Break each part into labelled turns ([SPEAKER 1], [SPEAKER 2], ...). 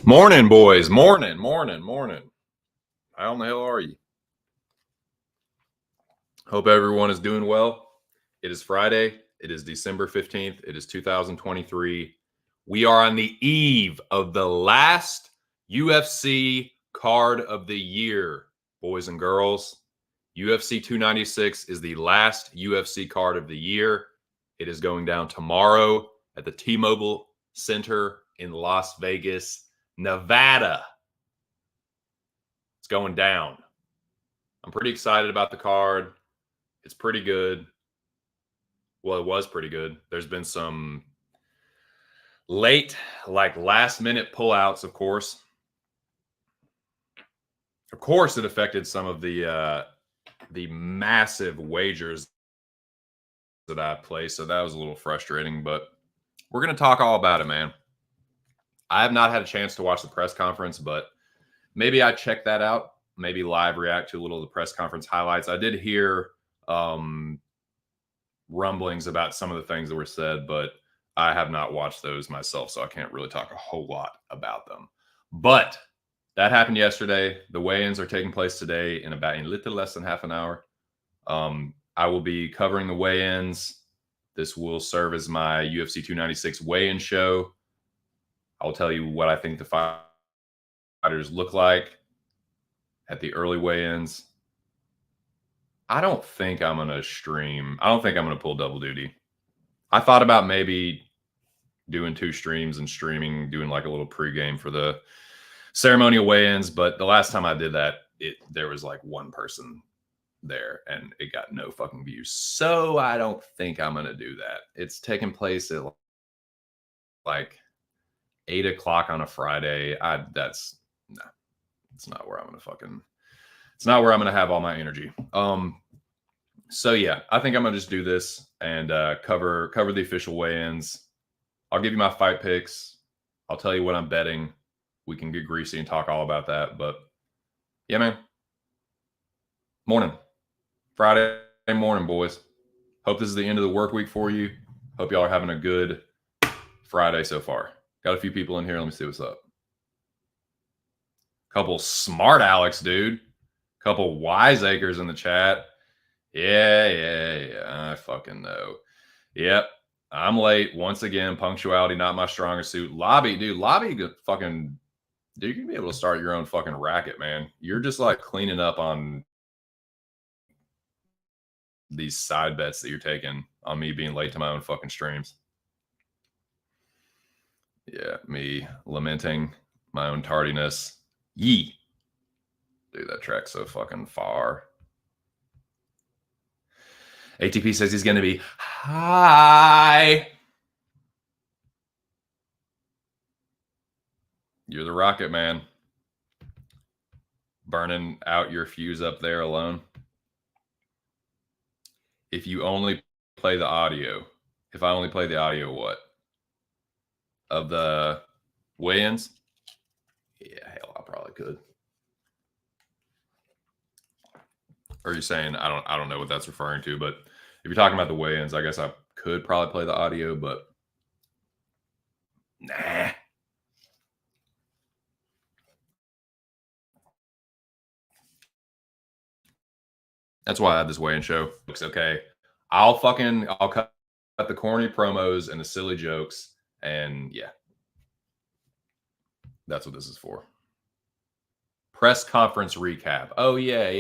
[SPEAKER 1] Morning, boys. Morning. How in the hell are you? Hope everyone is doing well. It is Friday. It is December 15th. It is 2023. We are on the eve of the last UFC card of the year, boys and girls. UFC 296 is the last UFC card of the year. It is going down tomorrow at the T-Mobile Center in Las Vegas, Nevada. It's going down. I'm pretty excited about the card. It's pretty good. Well, it was pretty good. There's been some late, last minute pullouts, of course. Of course, it affected some of the massive wagers that I placed. So that was a little frustrating, but we're going to talk all about it, man. I have not had a chance to watch the press conference, but maybe I check that out. Maybe live react to a little of the press conference highlights. I did hear rumblings about some of the things that were said, but I have not watched those myself, so I can't really talk a whole lot about them. But that happened yesterday. The weigh-ins are taking place today in a little less than half an hour. I will be covering the weigh-ins. This will serve as my UFC 296 weigh-in show. I'll tell you what I think the fighters look like at the early weigh-ins. I don't think I'm going to stream. I don't think I'm going to pull double duty. I thought about maybe doing 2 streams and streaming, doing like a little pregame for the ceremonial weigh-ins. But the last time I did that, there was like one person there and it got no fucking views. So I don't think I'm going to do that. It's taking place at like 8 o'clock on a Friday. It's not where I'm going to it's not where I'm going to have all my energy. So yeah, I think I'm going to just do this and cover the official weigh-ins. I'll give you my fight picks. I'll tell you what I'm betting. We can get greasy and talk all about that. But yeah, man. Morning. Friday morning, boys. Hope this is the end of the work week for you. Hope y'all are having a good Friday so far. Got a few people in here. Let me see what's up. Couple smart Alex, dude. Couple wiseacres in the chat. Yeah. I fucking know. Yep. I'm late. Once again, punctuality, not my strongest suit. Lobby, dude. Lobby fucking... Dude, you can be able to start your own fucking racket, man. You're just like cleaning up on these side bets that you're taking on me being late to my own fucking streams. Yeah, me lamenting my own tardiness. Yee. Dude, that track's so fucking far. ATP says he's going to be high. You're the rocket, man. Burning out your fuse up there alone. If you only play the audio, if I only play the audio, what? Of the weigh-ins? Yeah, hell, probably could. Or are you saying I don't know what that's referring to, but if you're talking about the weigh-ins, I guess I could probably play the audio, but nah. That's why I had this weigh-in show. It's okay. I'll cut the corny promos and the silly jokes, and yeah. That's what this is for. Press conference recap. Oh yeah.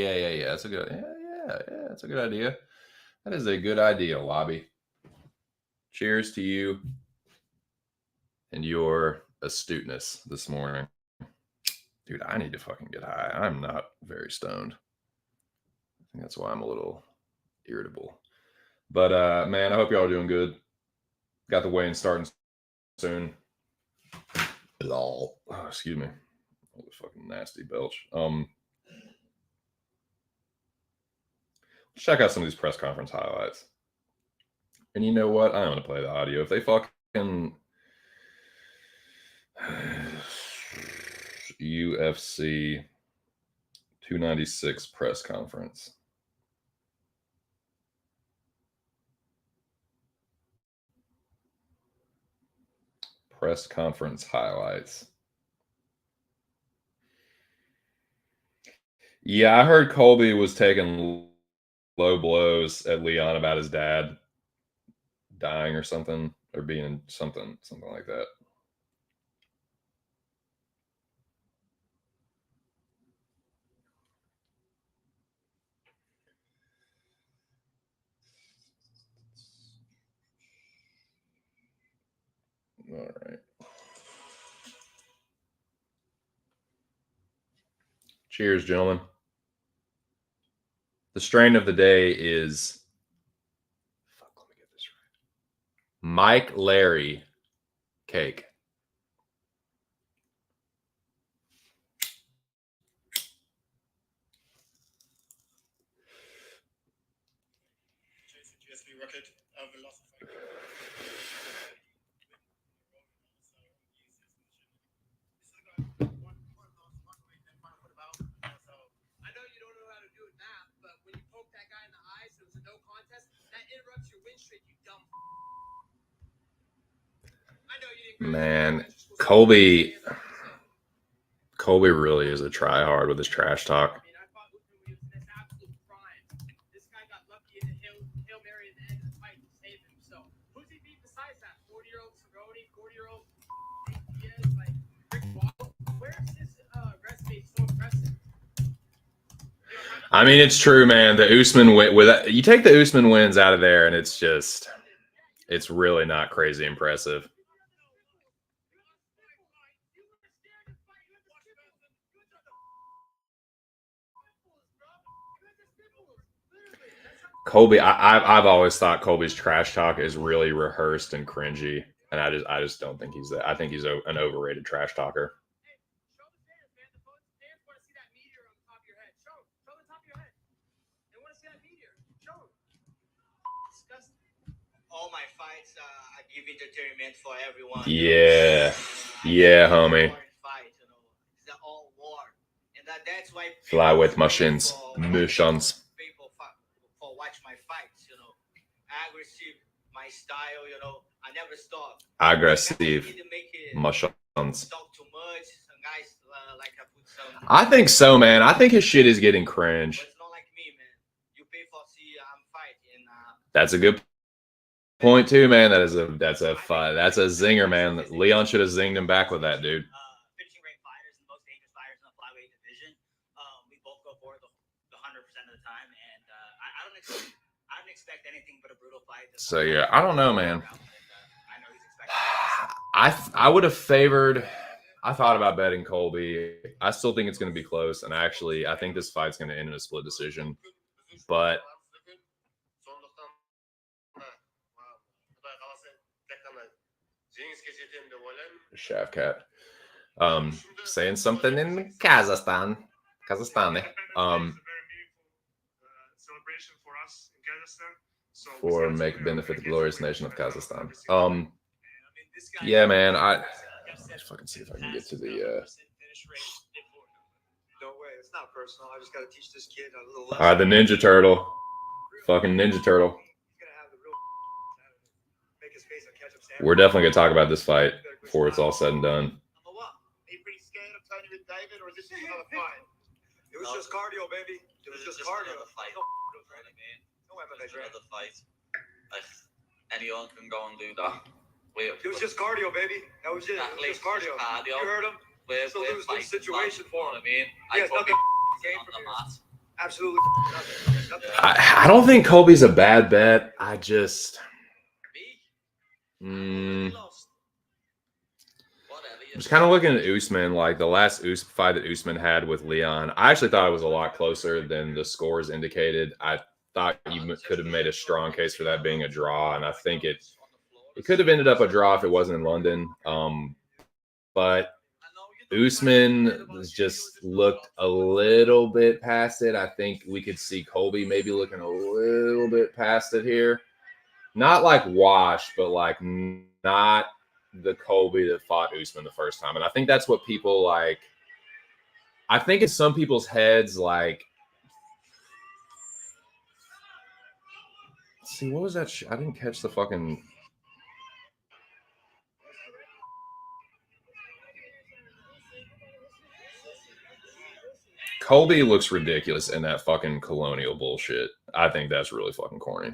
[SPEAKER 1] That's a good that's a good idea. That is a good idea, Lobby. Cheers to you and your astuteness this morning. Dude, I need to fucking get high. I'm not very stoned. I think that's why I'm a little irritable. But man, I hope y'all are doing good. Got the weigh-in starting soon. Oh, excuse me. Oh, the fucking nasty belch. Let's check out some of these press conference highlights. And you know what? I'm gonna play the audio. If they fucking UFC 296 press conference. Press conference highlights. Yeah, I heard Colby was taking low blows at Leon about his dad dying or something, or being something like that. All right. Cheers, gentlemen. The strain of the day is, let me get this right. Mike Larry cake. Man, Colby really is a try hard with his trash talk. I mean, it's true, man. The Usman win you take the Usman wins out of there, and it's really not crazy impressive. Colby, I've always thought Colby's trash talk is really rehearsed and cringy, and I just don't think he's that. I think he's an overrated trash talker.
[SPEAKER 2] All my fights, I give entertainment for everyone.
[SPEAKER 1] Yeah, homie.
[SPEAKER 2] Fight, it's all war, and that's why
[SPEAKER 1] fly with machines.
[SPEAKER 2] People for watch my fights, aggressive, my style, I never stop.
[SPEAKER 1] Aggressive, machines.
[SPEAKER 2] Talk too much. Some guys like I put some.
[SPEAKER 1] I think so, man. I think his shit is getting cringe.
[SPEAKER 2] But it's not like me, man. You pay for see I'm fighting.
[SPEAKER 1] That's a good point too, man. That's a zinger, man. Leon should have zinged him back with that, dude.
[SPEAKER 2] Finishing rank fighters and the most dangerous fighters in the flyweight division. We both go for the 100% of the time, and I don't expect anything but a brutal fight.
[SPEAKER 1] So yeah, I don't know, man. I would have favored. I thought about betting Colby. I still think it's going to be close, and actually, I think this fight's going to end in a split decision. But Shaft Cat saying something in Kazakhstan.
[SPEAKER 3] Celebration for us in Kazakhstan.
[SPEAKER 1] For make benefit the glorious nation of Kazakhstan. Yeah, man. Let's fucking see if I can get to the
[SPEAKER 4] not personal. I just got to teach this kid a little
[SPEAKER 1] All right, the Ninja Turtle. Fucking Ninja Turtle.
[SPEAKER 4] He's gonna have the real make his face a ketchup sandwich.
[SPEAKER 1] We're definitely going to talk about this fight before it's all said and done.
[SPEAKER 4] Number one, are you pretty scared of turning with David, or is this another fight? It was just cardio, baby. It was just cardio.
[SPEAKER 5] Another fight.
[SPEAKER 4] No
[SPEAKER 5] You know what I mean?
[SPEAKER 4] MMA
[SPEAKER 5] Just
[SPEAKER 4] training.
[SPEAKER 5] another fight. Like, anyone can go and do that.
[SPEAKER 4] It was just cardio, baby. That was it. It was just cardio. You heard him?
[SPEAKER 5] We're
[SPEAKER 4] Still lose
[SPEAKER 5] fighting,
[SPEAKER 4] this situation
[SPEAKER 5] you
[SPEAKER 4] for
[SPEAKER 5] know what I mean?
[SPEAKER 4] Yes,
[SPEAKER 5] I put
[SPEAKER 4] nothing
[SPEAKER 5] me
[SPEAKER 4] came
[SPEAKER 5] on
[SPEAKER 4] from
[SPEAKER 5] the
[SPEAKER 4] here.
[SPEAKER 5] mat.
[SPEAKER 4] Absolutely nothing. Nothing.
[SPEAKER 1] I don't think Colby's a bad bet. I just.
[SPEAKER 5] Me? Lost. Whatever.
[SPEAKER 1] I'm just kind of looking at Usman, like the last fight that Usman had with Leon. I actually thought it was a lot closer than the scores indicated. I thought you could have made a strong case for that being a draw, and I think it could have ended up a draw if it wasn't in London. But Usman just looked a little bit past it. I think we could see Colby maybe looking a little bit past it here. Not like washed, but like not the Colby that fought Usman the first time. And I think that's what people like. I think in some people's heads, like, let's see, what was that? I didn't catch the fucking. Colby looks ridiculous in that fucking colonial bullshit. I think that's really fucking corny.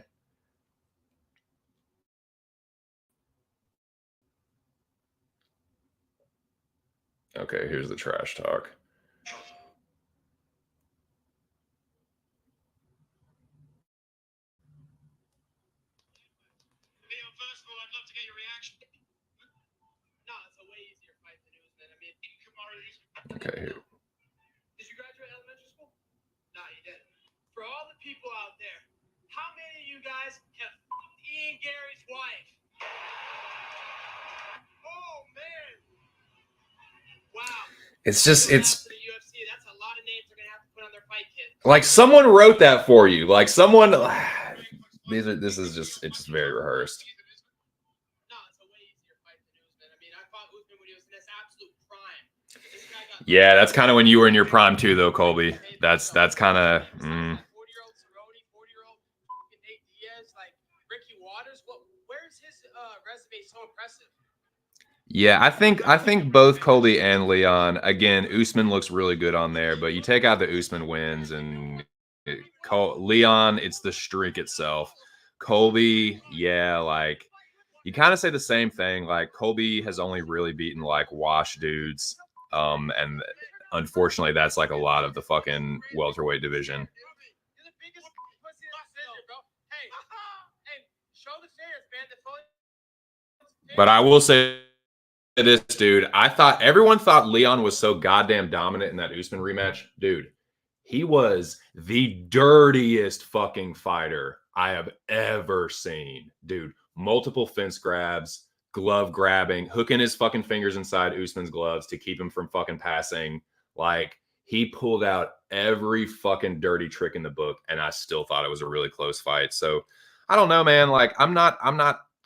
[SPEAKER 1] Okay, here's the trash talk.
[SPEAKER 3] First of all, I'd love to get your reaction.
[SPEAKER 6] No, it's a way easier fight than Usman. I mean,
[SPEAKER 1] Okay, here.
[SPEAKER 6] did you graduate elementary school? No, you didn't. For all the people out there, how many of you guys have fucked Ian Gary's wife? Oh man! Wow.
[SPEAKER 1] It's just, it's
[SPEAKER 6] To the UFC, that's a lot of names they're gonna have to put on their fight kit.
[SPEAKER 1] like someone wrote that for you. Like someone, this is just, it's just very rehearsed.
[SPEAKER 6] No, it's a way easier fight than Usman. I mean, I fought Usman when he was in his absolute prime. This guy got
[SPEAKER 1] Yeah, that's kind of when you were in your prime too, though, Colby. That's kind of.
[SPEAKER 6] 40-year-old Cerrone, 40-year-old Nate Diaz, like Ricky Waters. Where's his resume so impressive?
[SPEAKER 1] Yeah, I think both Colby and Leon. Again, Usman looks really good on there, but you take out the Usman wins and Leon, it's the streak itself. Colby, yeah, like you kind of say the same thing. Like Colby has only really beaten like wash dudes, and unfortunately, that's like a lot of the fucking welterweight division.
[SPEAKER 6] You're the biggest pussy in Australia, bro. Hey, show the fans, man.
[SPEAKER 1] But I will say this, dude. Everyone thought Leon was so goddamn dominant in that Usman rematch. Dude, he was the dirtiest fucking fighter I have ever seen. Dude, multiple fence grabs, glove grabbing, hooking his fucking fingers inside Usman's gloves to keep him from fucking passing. Like, he pulled out every fucking dirty trick in the book, and I still thought it was a really close fight. So, I don't know, man. Like, I'm not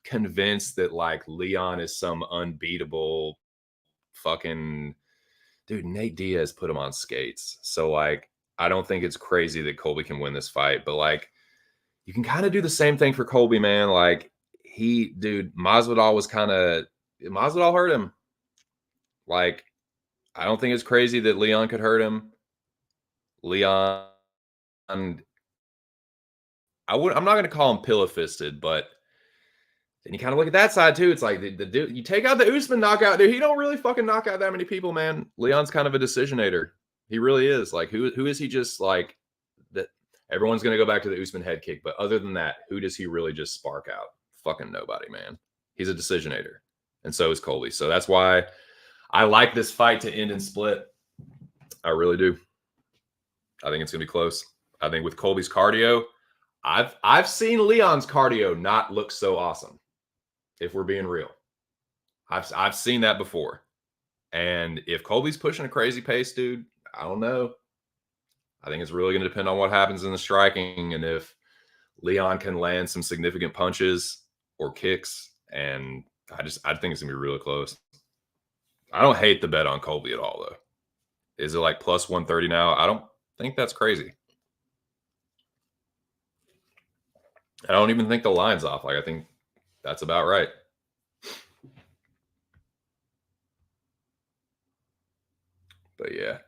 [SPEAKER 1] convinced that like Leon is some unbeatable fucking dude. Nate Diaz put him on skates, so like I don't think it's crazy that Colby can win this fight, but like you can kind of do the same thing for Colby, man. Like Masvidal hurt him. Like I don't think it's crazy that Leon could hurt him. Leon, I'm not going to call him pillow-fisted, but then you kind of look at that side too. It's like the dude, you take out the Usman knockout, dude. He don't really fucking knock out that many people, man. Leon's kind of a decisionator. He really is. Like, who is he? Just like that. Everyone's gonna go back to the Usman head kick, but other than that, who does he really just spark out? Fucking nobody, man. He's a decisionator, and so is Colby. So that's why I like this fight to end in split. I really do. I think it's gonna be close. I think with Colby's cardio, I've seen Leon's cardio not look so awesome. If we're being real, I've seen that before. And if Colby's pushing a crazy pace, dude, I don't know. I think it's really going to depend on what happens in the striking and if Leon can land some significant punches or kicks. And I think it's going to be really close. I don't hate the bet on Colby at all, though. Is it like plus 130 now? I don't think that's crazy. I don't even think the line's off. Like, I think that's about right. But yeah,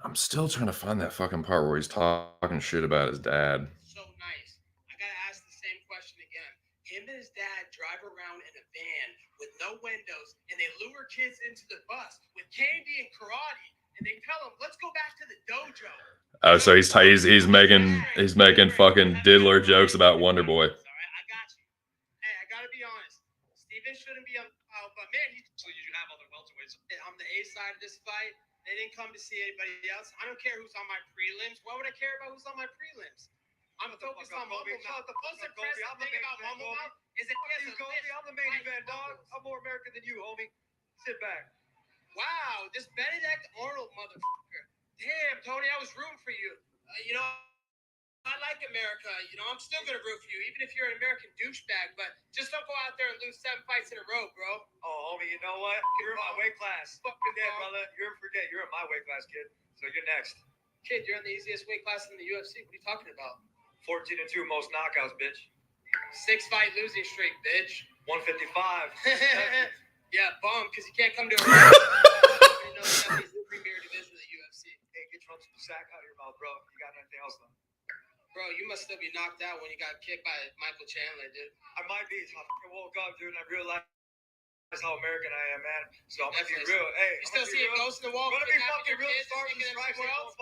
[SPEAKER 1] I'm still trying to find that fucking part where he's talking shit about his dad.
[SPEAKER 6] So nice. I gotta ask the same question again. Him and his dad drive around in a van with no windows, and they lure kids into the bus with candy and karate, and they tell them, "Let's go back to the dojo."
[SPEAKER 1] Oh, so he's making fucking diddler jokes about Wonder Boy.
[SPEAKER 6] All right, I got you. Hey, I gotta be honest. Steven shouldn't be on. But man, so you have other welterweights. I'm the A side of this fight. They didn't come to see anybody else. I don't care who's on my prelims. Why would I care about who's on my prelims? I'm focused on Mumble Mouth. The most impressive thing about Mumble Mouth is that he has a list.
[SPEAKER 4] I'm the main event, dog. I'm more American than you, homie. Sit back.
[SPEAKER 6] Wow, this Benedict Arnold motherfucker. Damn, Tony, I was rooting for you. You know, I like America. You know, I'm still going to root for you, even if you're an American douchebag. But just don't go out there and lose 7 fights in a row, bro.
[SPEAKER 4] Oh, homie, you know what? You're in my weight class. Fuck your dad, brother. You're in my weight class, kid. So you're next.
[SPEAKER 6] Kid, you're in the easiest weight class in the UFC. What are you talking about?
[SPEAKER 4] 14-2 most knockouts, bitch.
[SPEAKER 6] 6-fight losing streak, bitch.
[SPEAKER 4] 155.
[SPEAKER 6] Yeah, bum, because you can't come to a you know, he's the premier division of the UFC.
[SPEAKER 4] Hey, get your sack out of your mouth, bro. You got anything else, though?
[SPEAKER 6] Bro, you must still be knocked out when you got kicked by Michael Chandler, dude.
[SPEAKER 4] I might be. I fucking woke up, dude, and I realized how American I am, man. So I'm gonna be
[SPEAKER 6] Definitely.
[SPEAKER 4] real. Hey,
[SPEAKER 6] You still see a ghost in the wall?
[SPEAKER 4] I'm gonna be fucking real.
[SPEAKER 6] Kids,
[SPEAKER 4] Stars and
[SPEAKER 6] thinking
[SPEAKER 4] stripes.
[SPEAKER 6] somewhere else?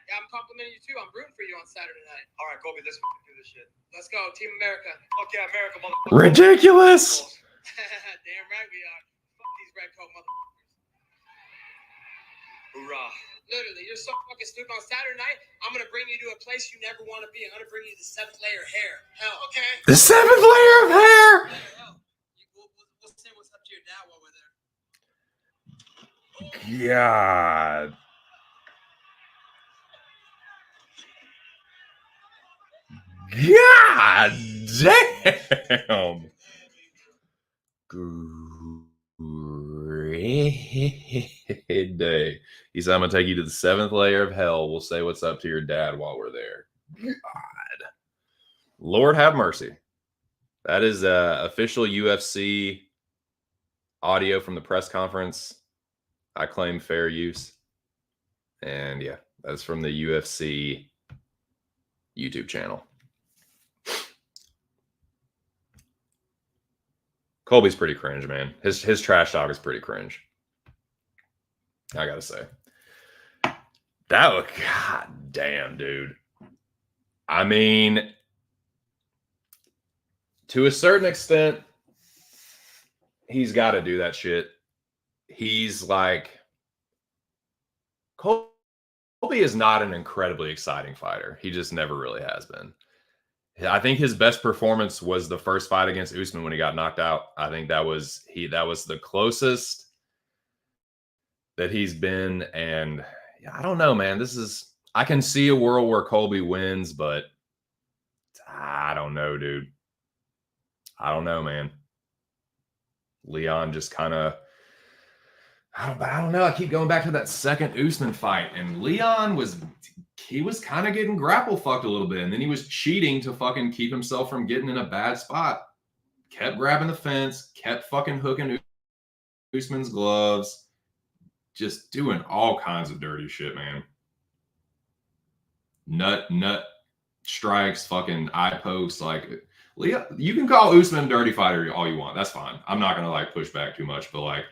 [SPEAKER 6] Yeah, I'm complimenting you too. I'm rooting for you on Saturday night.
[SPEAKER 4] All right, Kobe, let's fucking do this shit.
[SPEAKER 6] Let's go, Team America.
[SPEAKER 4] Okay, America, motherfucker.
[SPEAKER 1] Ridiculous.
[SPEAKER 6] Damn right we are. Fuck these red coat motherfuckers.
[SPEAKER 4] Hoorah.
[SPEAKER 6] Literally, you're so fucking stupid. On Saturday night, I'm gonna bring you to a place you never want to be. I'm gonna bring you to the 7th layer of hair. Hell, okay.
[SPEAKER 1] The 7th layer of hair.
[SPEAKER 6] Hell, we'll say what's up to your dad while we're there.
[SPEAKER 1] God. God damn. Great day. He said, I'm going to take you to the 7th layer of hell. We'll say what's up to your dad while we're there. God. Lord have mercy. That is official UFC audio from the press conference. I claim fair use. And yeah, that's from the UFC YouTube channel. Colby's pretty cringe, man. His trash talk is pretty cringe. I gotta say. That was, god damn, dude. I mean, to a certain extent, he's got to do that shit. He's like, Colby is not an incredibly exciting fighter. He just never really has been. I think his best performance was the first fight against Usman when he got knocked out. I think that was the closest that he's been. And I don't know, man. I can see a world where Colby wins, but I don't know, dude. I don't know, man. Leon just kind of, I don't know. I keep going back to that second Usman fight, and Leon was kind of getting grapple fucked a little bit, and then he was cheating to fucking keep himself from getting in a bad spot. Kept grabbing the fence, kept fucking hooking Usman's gloves, just doing all kinds of dirty shit, man. Nut strikes, fucking eye posts, like Leon. You can call Usman a dirty fighter all you want. That's fine. I'm not gonna like push back too much, but like,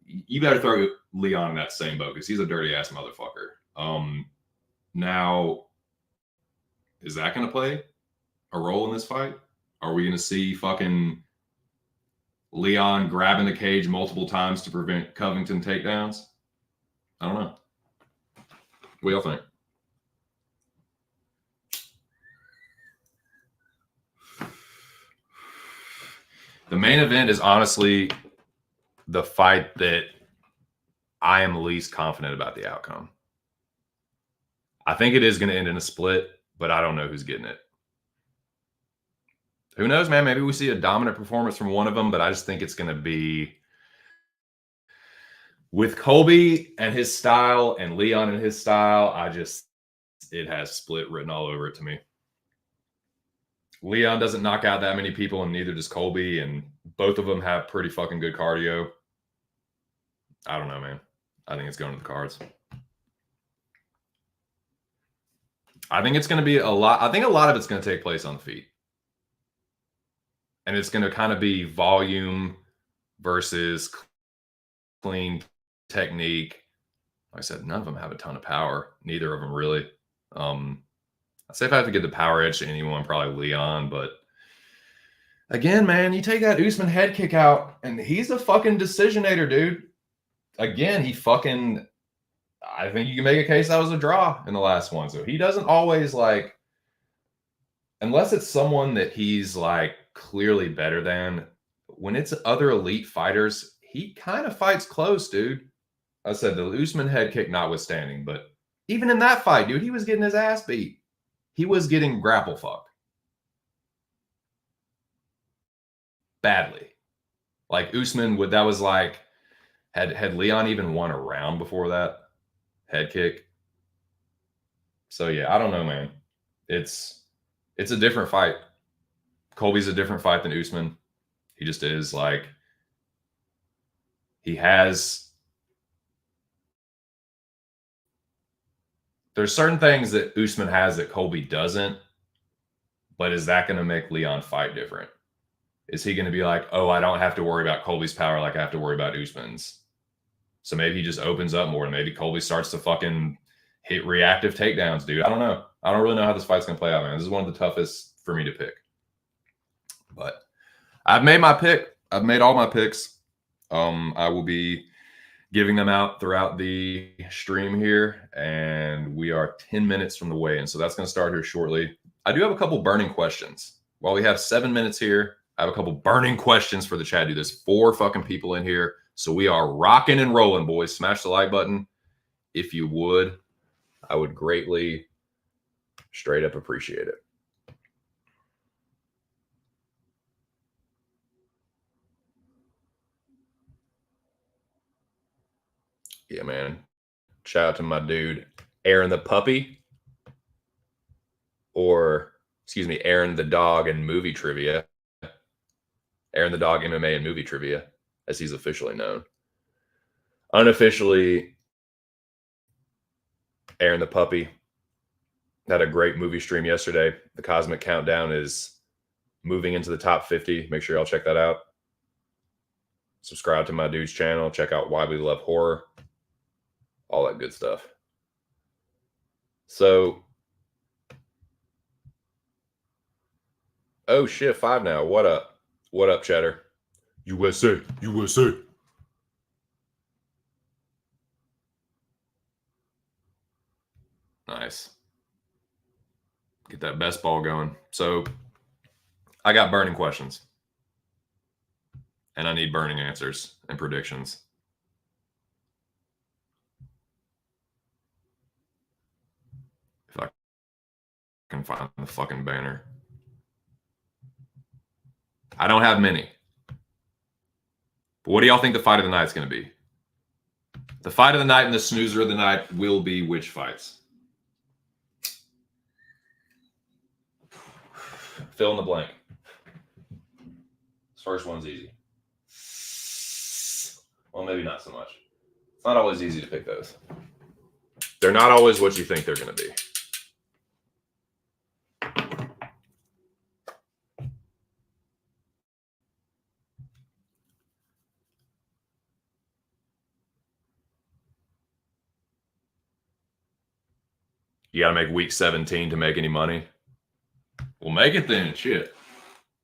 [SPEAKER 1] you better throw Leon in that same boat because he's a dirty ass motherfucker. Now, is that going to play a role in this fight? Are we going to see fucking Leon grabbing the cage multiple times to prevent Covington takedowns? I don't know. What do y'all think? The main event is honestly the fight that I am least confident about the outcome. I think it is going to end in a split, but I don't know who's getting it. Who knows, man? Maybe we see a dominant performance from one of them, but I just think it's going to be with Colby and his style and Leon and his style, it has split written all over it to me. Leon doesn't knock out that many people, and neither does Colby, and both of them have pretty fucking good cardio. I don't know, man. I think it's going to the cards. I think it's going to be a lot. I think a lot of it's going to take place on the feet. And it's going to kind of be volume versus clean technique. Like I said, none of them have a ton of power. Neither of them really. I'd say if I have to give the power edge to anyone, probably Leon. But again, man, you take that Usman head kick out, and he's a fucking decisionator, dude. Again, I think you can make a case that was a draw in the last one. So he doesn't always like, unless it's someone that he's like clearly better than, when it's other elite fighters, he kind of fights close, dude. I said the Usman head kick notwithstanding, but even in that fight, dude, he was getting his ass beat. He was getting grapple fucked. Badly. Like Usman that was like, had Leon even won a round before that head kick? So yeah, I don't know, man. It's a different fight. Colby's a different fight than Usman. He just is. Like, there's certain things that Usman has that Colby doesn't, but is that going to make Leon fight different? Is he going to be like, oh, I don't have to worry about Colby's power like I have to worry about Usman's? So maybe he just opens up more, and maybe Colby starts to fucking hit reactive takedowns, dude. I don't know. I don't really know how this fight's going to play out, man. This is one of the toughest for me to pick. But I've made my pick. I've made all my picks. I will be giving them out throughout the stream here, and we are 10 minutes from the weigh-in, so that's going to start here shortly. I do have a couple burning questions. While we have 7 minutes here, I have a couple burning questions for the chat. Dude, there's 4 fucking people in here, so we are rocking and rolling, boys. Smash the like button if you would. I would greatly, straight up appreciate it. Yeah, man. Shout out to my dude, Aaron the Puppy. Or, excuse me, Aaron the Dog and Movie Trivia. Aaron the Dog MMA and Movie Trivia, as he's officially known. Unofficially, Aaron the Puppy had a great movie stream yesterday. The Cosmic Countdown is moving into the top 50. Make sure y'all check that out. Subscribe to my dude's channel. Check out Why We Love Horror. All that good stuff. So, oh shit, 5 now. What up? What up, Cheddar? USA, USA. Nice. Get that best ball going. So, I got burning questions. And I need burning answers and predictions. If I can find the fucking banner. I don't have many. But what do y'all think the fight of the night is going to be? The fight of the night and the snoozer of the night will be which fights? Fill in the blank. This first one's easy. Well, maybe not so much. It's not always easy to pick those. They're not always what you think they're going to be. You got to make week 17 to make any money. Well, make it then. Shit.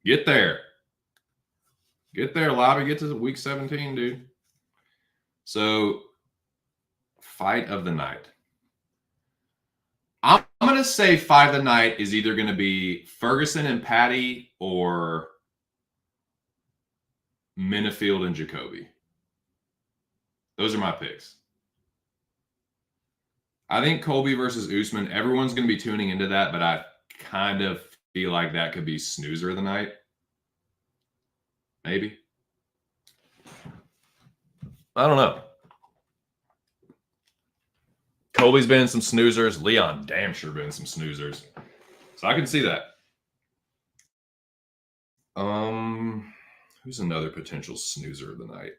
[SPEAKER 1] Get there. Get there, Lobby. Get to week 17, dude. So, fight of the night. I'm going to say fight of the night is either going to be Ferguson and Patty or Minifield and Jacoby. Those are my picks. I think Colby versus Usman, everyone's going to be tuning into that, but I kind of feel like that could be snoozer of the night. Maybe. I don't know. Colby's been in some snoozers. Leon damn sure been in some snoozers. So I can see that. Who's another potential snoozer of the night?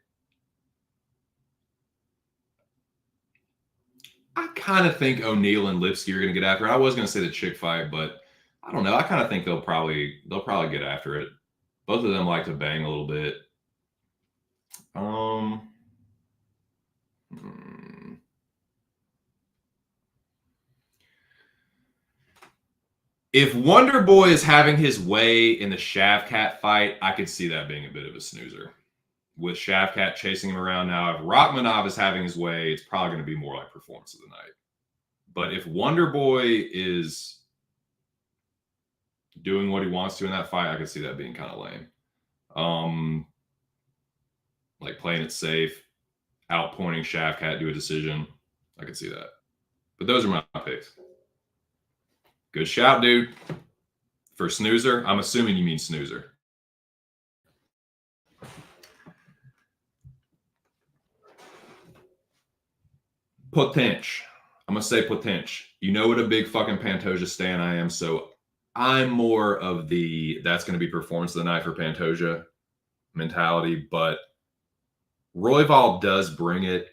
[SPEAKER 1] I kind of think O'Neal and Lipsky are going to get after it. I was going to say the chick fight, but I don't know. I kind of think they'll probably get after it. Both of them like to bang a little bit. If Wonder Boy is having his way in the Shavkat fight, I could see that being a bit of a snoozer. With Shavkat chasing him around now, if Rachmanov is having his way, it's probably going to be more like performance of the night. But if Wonder Boy is doing what he wants to in that fight, I could see that being kind of lame. Like playing it safe, outpointing Shavkat, do a decision. I could see that. But those are my picks. Good shout, dude. For snoozer, I'm assuming you mean snoozer. Potential. I'm going to say potential. You know what a big fucking Pantoja stan I am, so I'm more of the that's going to be performance of the night for Pantoja mentality, but Royval does bring it.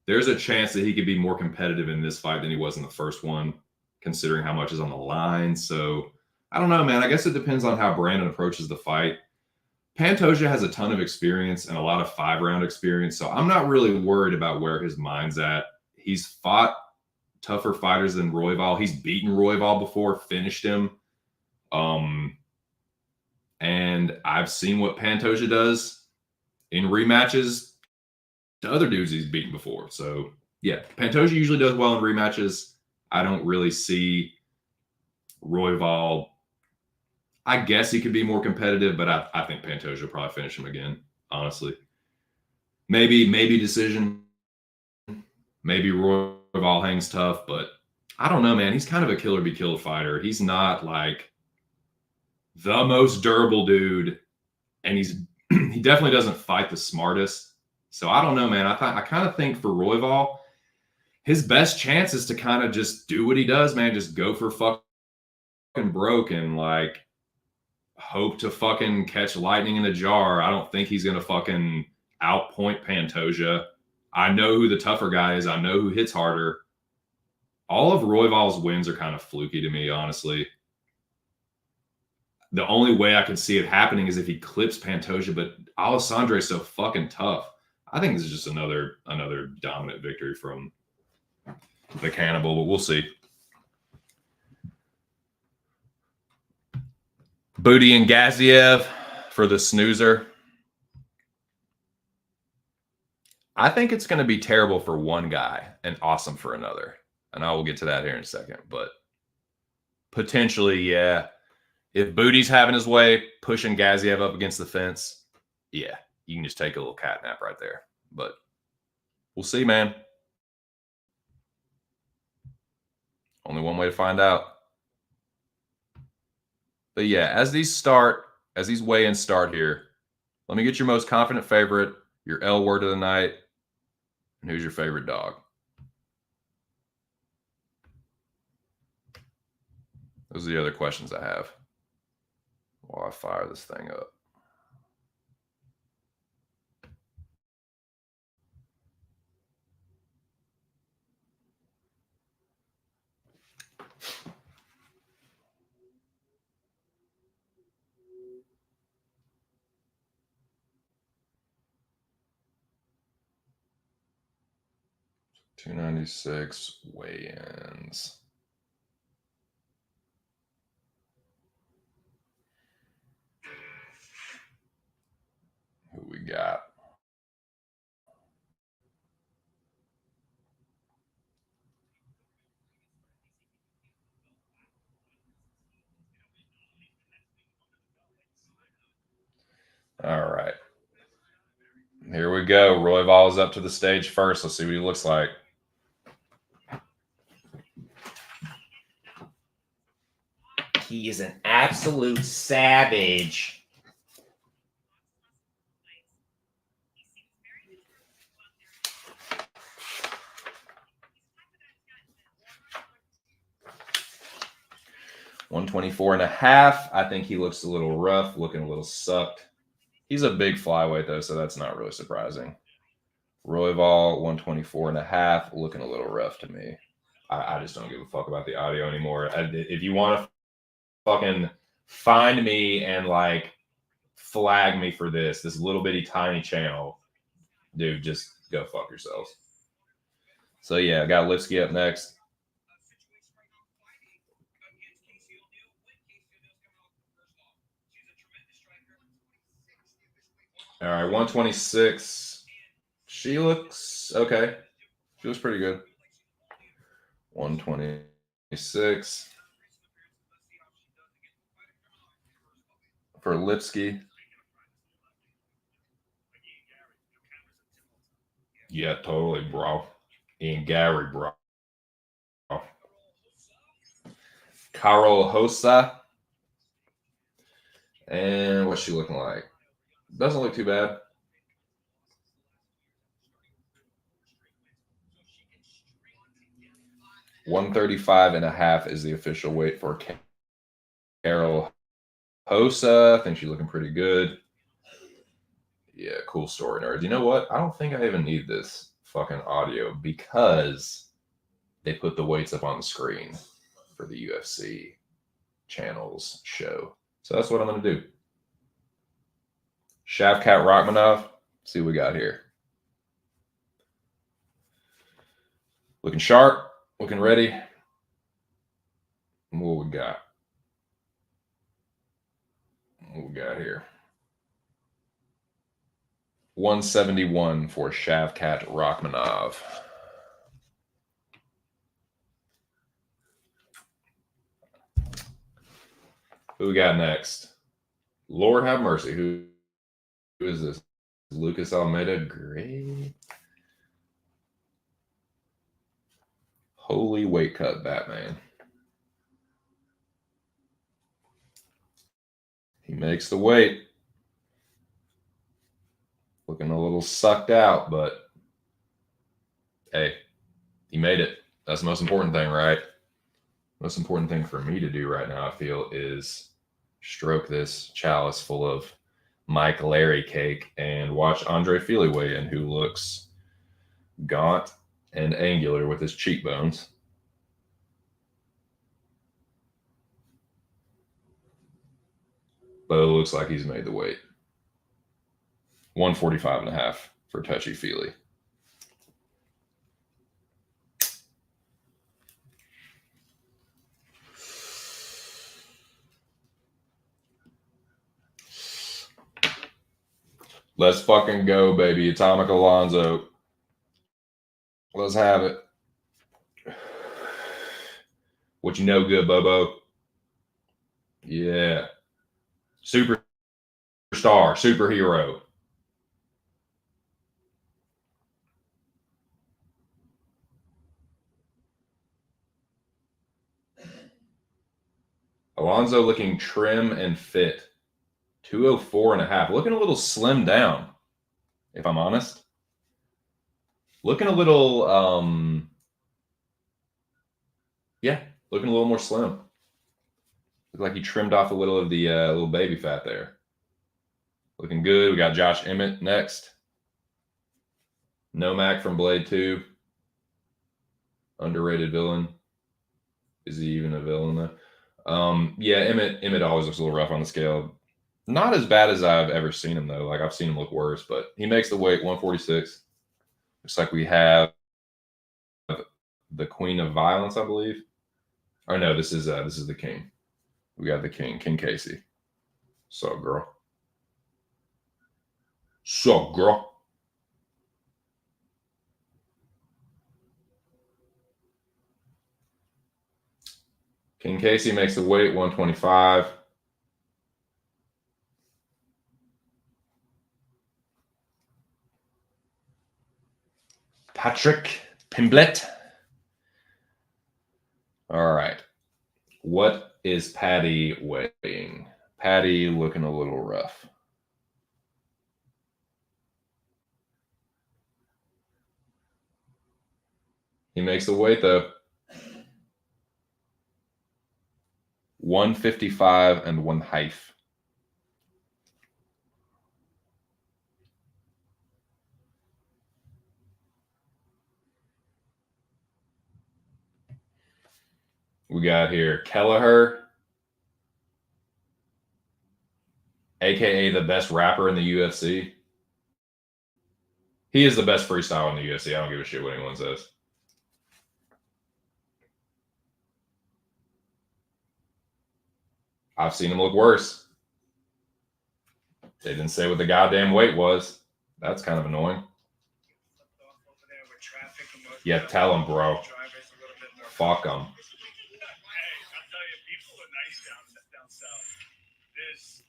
[SPEAKER 1] There's a chance that he could be more competitive in this fight than he was in the first one, considering how much is on the line. So I don't know, man. I guess it depends on how Brandon approaches the fight. Pantoja has a ton of experience and a lot of 5-round experience, so I'm not really worried about where his mind's at. He's fought tougher fighters than Royval. He's beaten Royval before, finished him. And I've seen what Pantoja does in rematches to other dudes he's beaten before. So, yeah, Pantoja usually does well in rematches. I don't really see Royval. I guess he could be more competitive, but I think Pantoja will probably finish him again, honestly. Maybe decision. Maybe Royval hangs tough, but I don't know, man. He's kind of a killer be killed fighter. He's not like the most durable dude, and he definitely doesn't fight the smartest. So I don't know, man. I kind of think for Royval, his best chance is to kind of just do what he does, man. Just go for fucking broke and like hope to fucking catch lightning in a jar. I don't think he's gonna fucking outpoint Pantoja. I know who the tougher guy is. I know who hits harder. All of Royval's wins are kind of fluky to me, honestly. The only way I could see it happening is if he clips Pantoja, but Alessandro is so fucking tough. I think this is just another dominant victory from the Cannibal, but we'll see. Booty and Gaziev for the snoozer. I think it's going to be terrible for one guy and awesome for another. And I will get to that here in a second. But potentially, yeah. If Booty's having his way, pushing Gaziev up against the fence, yeah, you can just take a little cat nap right there. But we'll see, man. Only one way to find out. But yeah, as these weigh-ins start here, let me get your most confident favorite, your L word of the night, and who's your favorite dog? Those are the other questions I have while I fire this thing up. $296 weigh-ins. Who we got? All right. Here we go. Royval is up to the stage first. Let's see what he looks like.
[SPEAKER 7] He is an absolute savage.
[SPEAKER 1] 124.5. I think he looks a little rough, looking a little sucked. He's a big flyweight, though, so that's not really surprising. Royval, 124.5, looking a little rough to me. I just don't give a fuck about the audio anymore. If you want to fucking find me and, like, flag me for this little bitty tiny channel, dude, just go fuck yourselves. So, yeah, I got Lipsky up next. All right, 126. She looks okay. She looks pretty good. 126 for Lipsky. Yeah, totally, bro. Ian Gary, bro. Carol Hosa. And what's she looking like? Doesn't look too bad. $135.5 is the official weight for Carol Hosa. I think she's looking pretty good. Yeah, cool story, nerds. You know what? I don't think I even need this fucking audio because they put the weights up on the screen for the UFC channel's show. So that's what I'm going to do. Shavkat Rakhmonov. See what we got here. Looking sharp. Looking ready. What we got? What we got here? 171 for Shavkat Rakhmonov. Who we got next? Lord have mercy. Who is this? Lucas Almeida. Great. Holy weight cut, Batman. He makes the weight. Looking a little sucked out, but hey, he made it. That's the most important thing, right? Most important thing for me to do right now, I feel, is stroke this chalice full of Mike Larry cake and watch Andre Fili weigh in, who looks gaunt and angular with his cheekbones. But it looks like he's made the weight. 145.5 for Touchy Fili. Let's fucking go, baby. Atomic Alonso. Let's have it. What you know good, Bobo? Yeah. Superstar, superhero. Alonso looking trim and fit. 204.5. Looking a little slim down, if I'm honest. Looking a little, looking a little more slim. Look like he trimmed off a little of the little baby fat there. Looking good. We got Josh Emmett next. Nomak from Blade 2. Underrated villain. Is he even a villain though? Yeah, Emmett always looks a little rough on the scale. Not as bad as I've ever seen him though. Like I've seen him look worse, but he makes the weight 146. Looks like we have the Queen of Violence, I believe. Oh no, this is the King. We got the King, King Casey. So girl. So girl. King Casey makes the weight 125. Patrick Pimblett. All right. What is Patty weighing? Patty looking a little rough. He makes the weight though. 155 and 1 half. We got here Kelleher, aka the best rapper in the UFC. He is the best freestyle in the UFC. I don't give a shit what anyone says. I've seen him look worse. They didn't say what the goddamn weight was. That's kind of annoying. Yeah, tell him, bro. Fuck him.
[SPEAKER 3] Hey, I'll tell you, people are nice down south. It's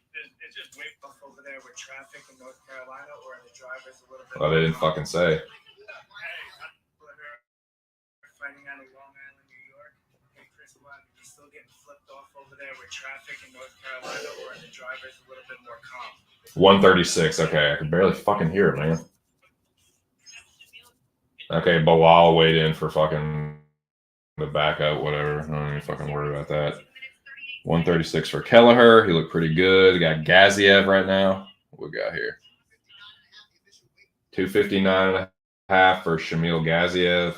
[SPEAKER 3] just way
[SPEAKER 4] Off over there with traffic in North Carolina, or the drivers a little bit.
[SPEAKER 1] Well, they didn't fucking say.
[SPEAKER 4] Fighting out of Long Island, New York. Hey, Chris, what? You still getting flipped off over there with traffic in North Carolina, or the drivers a little bit more calm?
[SPEAKER 1] 136. Okay, I can barely fucking hear it, man. Okay, Bilal weighed in for fucking the backup, whatever. I don't even fucking worry about that. 136 for Kelleher. He looked pretty good. We got Gaziev right now. What we got here? 259 and a half for Shamil Gaziev.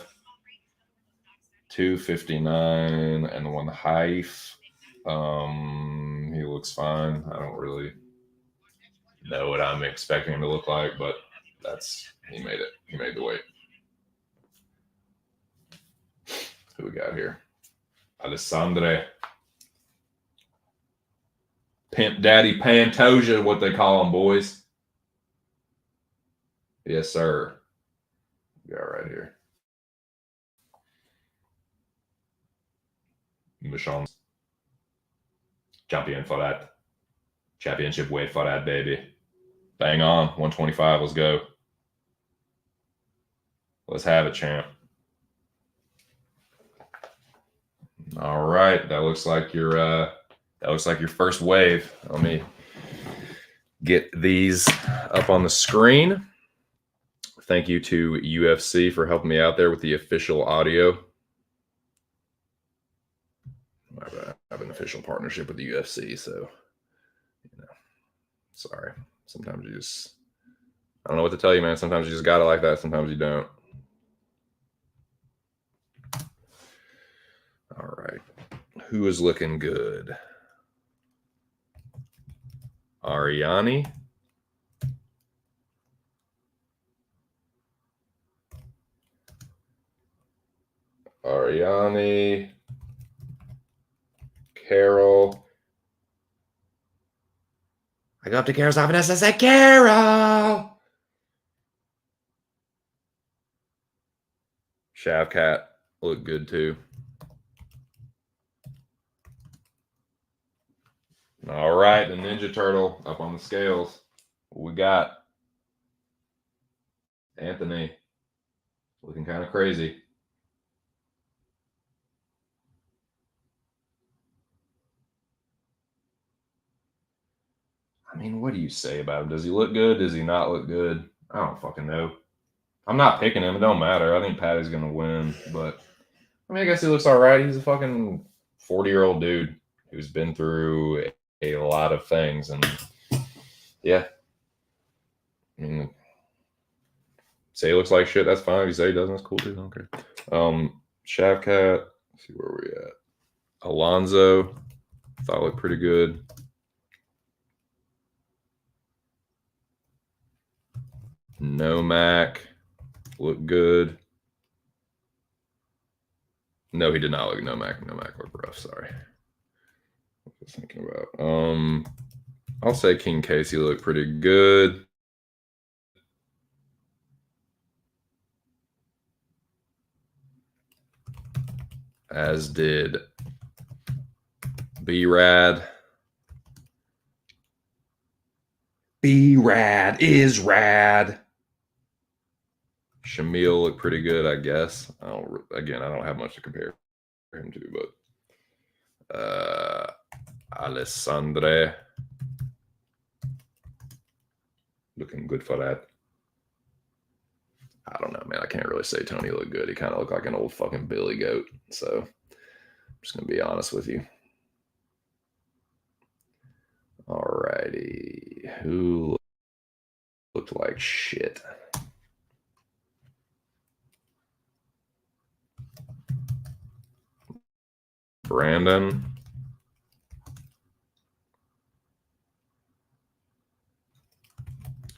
[SPEAKER 1] 259 and 1 half. He looks fine. I don't really know what I'm expecting him to look like, but he made it. He made the weight. Who we got here? Alessandre. Pimp Daddy Pantoja, what they call him, boys. Yes, sir. We got right here. Michon. Champion for that. Championship weight for that, baby. Bang on. 125. Let's go. Let's have it, champ. All right. That looks like your first wave. Let me get these up on the screen. Thank you to UFC for helping me out there with the official audio. I have an official partnership with the UFC, so sorry. Sometimes you just, I don't know what to tell you, man. Sometimes you just got it like that. Sometimes you don't. All right. Who is looking good? Ariane. Carol. I go up to Carol's office and I say, Carol. Shavkat looked good too. All right, the Ninja Turtle up on the scales. What we got? Anthony looking kind of crazy. I mean, what do you say about him? Does he look good? Does he not look good? I don't fucking know. I'm not picking him. It don't matter. I think Patty's going to win. But, I mean, I guess he looks all right. He's a fucking 40-year-old dude who's been through a lot of things. And, yeah. I mean, say he looks like shit, that's fine. If you say he doesn't, that's cool too. Okay. Shavkat. Let's see where we at. Alonzo. Thought looked pretty good. Nomak looked good. No, he did not look Nomak. Nomak looked rough. Sorry. What was I thinking about? I'll say King Casey looked pretty good. As did B-Rad. B-Rad is rad. Shamil looked pretty good, I guess. I don't have much to compare him to, but Alessandre looking good for that. I don't know, man. I can't really say Tony looked good. He kind of looked like an old fucking Billy Goat. So I'm just gonna be honest with you. righty. Who looked like shit? Brandon.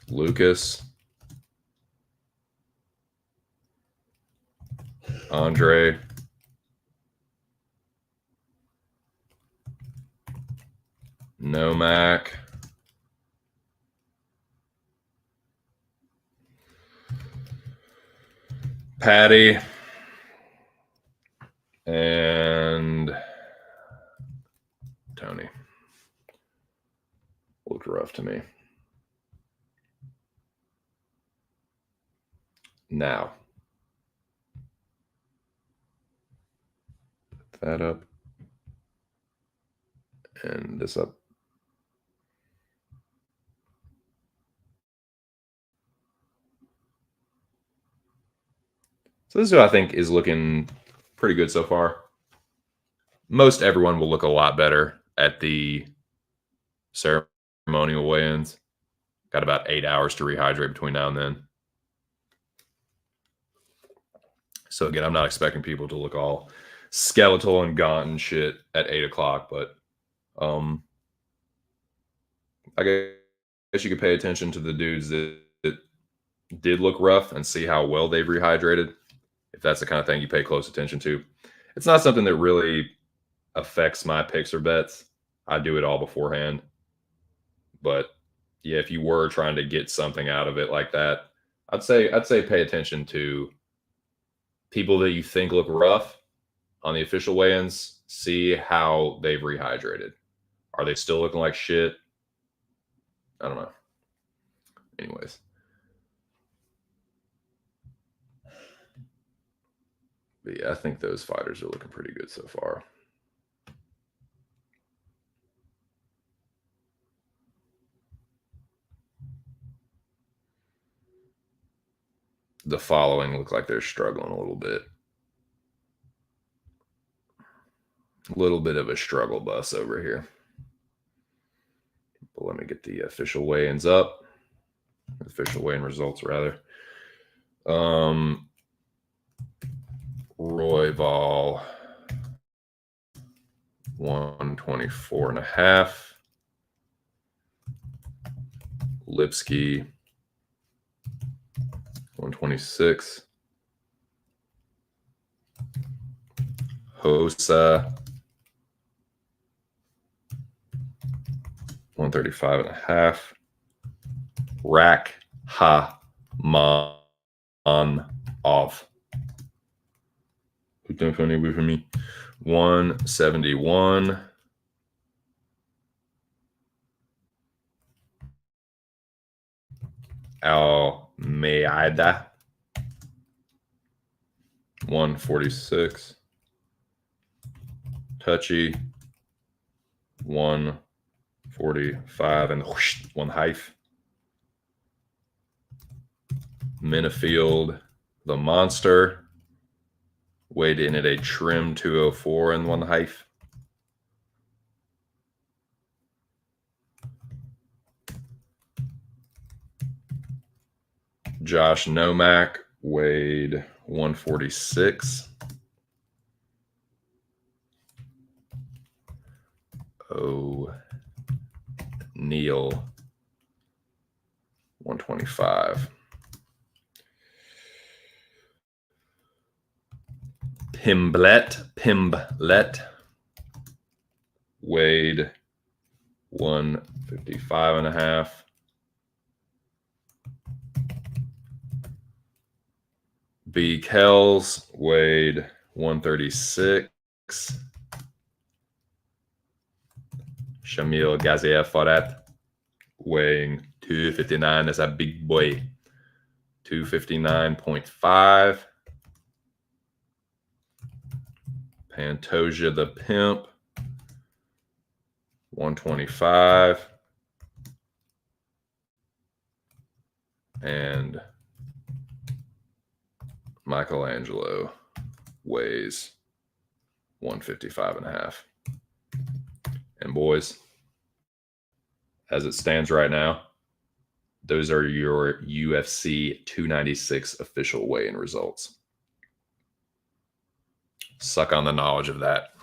[SPEAKER 1] Lucas. Andre. Nomak. Patty. And Tony. Looked rough to me. Now, put that up and this up. So this is who I think is looking pretty good so far. Most everyone will look a lot better at the ceremonial weigh-ins. Got about 8 hours to rehydrate between now and then. So again, I'm not expecting people to look all skeletal and gaunt and shit at 8 o'clock, but I guess you could pay attention to the dudes that did look rough and see how well they've rehydrated. If that's the kind of thing you pay close attention to. It's not something that really affects my picks or bets. I do it all beforehand. But yeah, if you were trying to get something out of it like that, I'd say pay attention to people that you think look rough on the official weigh-ins. See how they've rehydrated. Are they still looking like shit? I don't know. Anyways. But yeah, I think those fighters are looking pretty good so far. The following look like they're struggling a little bit. A little bit of a struggle bus over here. But let me get the official weigh-ins up. Official weigh-in results, rather. Royval, 124.5. Lipsky, 126. Hosa, 135.5. Rak Ha Man off. Put that funny away from me. 171. Almeida, 146. Touchy, 145 and whoosh, 1 half. Minifield, the monster, weighed in at a trim 204 and 1 half. Josh Nomak weighed 146. Neil, 125. Pimblet weighed 155.5. B. Kells weighed 136. Shamil Gaziev Farat weighing 259. That's a big boy. 259.5. Pantoja the Pimp, 125. And Michelangelo weighs 155.5. And boys, as it stands right now, those are your UFC 296 official weigh-in results. Suck on the knowledge of that.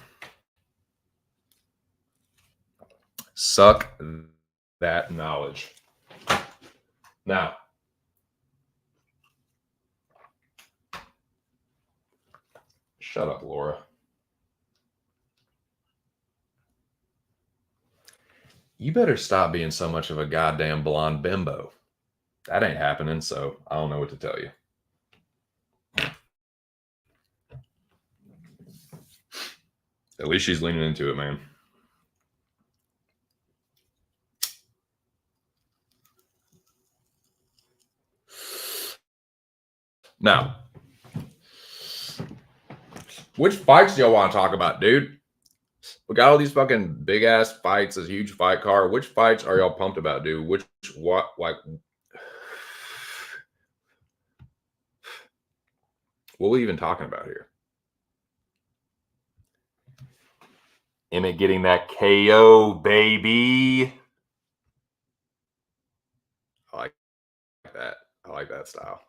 [SPEAKER 1] Suck that knowledge. Now, shut up, Laura. You better stop being so much of a goddamn blonde bimbo. That ain't happening, so I don't know what to tell you. At least she's leaning into it, man. Now, which fights do y'all want to talk about, dude? We got all these fucking big ass fights, this huge fight card. Which fights are y'all pumped about, dude? What are we even talking about here? Emmett getting that KO, baby. I like that. I like that style.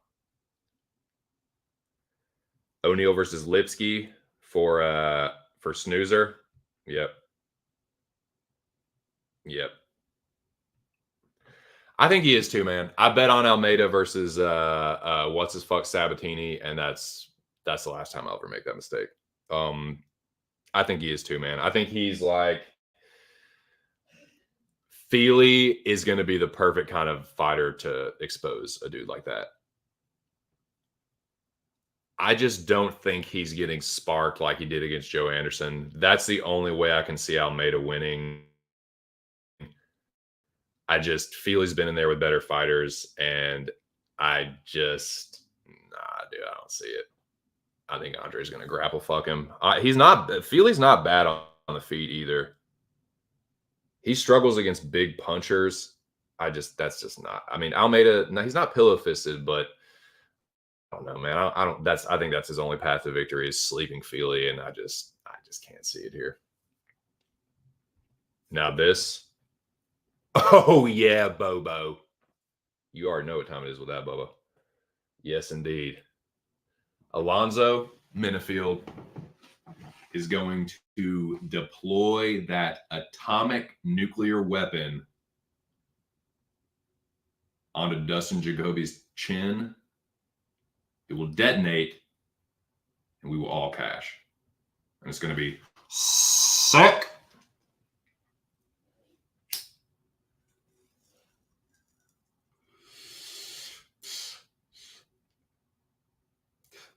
[SPEAKER 1] O'Neal versus Lipsky for snoozer. Yep. I think he is too, man. I bet on Almeida versus what's his fuck Sabatini, and that's the last time I'll ever make that mistake. I think he is too, man. I think he's like Feely is going to be the perfect kind of fighter to expose a dude like that. I just don't think he's getting sparked like he did against Joe Anderson. That's the only way I can see Almeida winning. I just feel he's been in there with better fighters, and I just, dude, I don't see it. I think Andre's going to grapple fuck him. Feely's not bad on the feet either. He struggles against big punchers. That's just not, I mean, Almeida, no, he's not pillow fisted, but I don't know, man. I think that's his only path to victory is sleeping Feely, and I just can't see it here. Now this. Oh yeah, Bobo. You already know what time it is with that, Bobo. Yes, indeed. Alonzo Menifield is going to deploy that atomic nuclear weapon onto Dustin Jacoby's chin. It will detonate, and we will all cash. And it's going to be sick.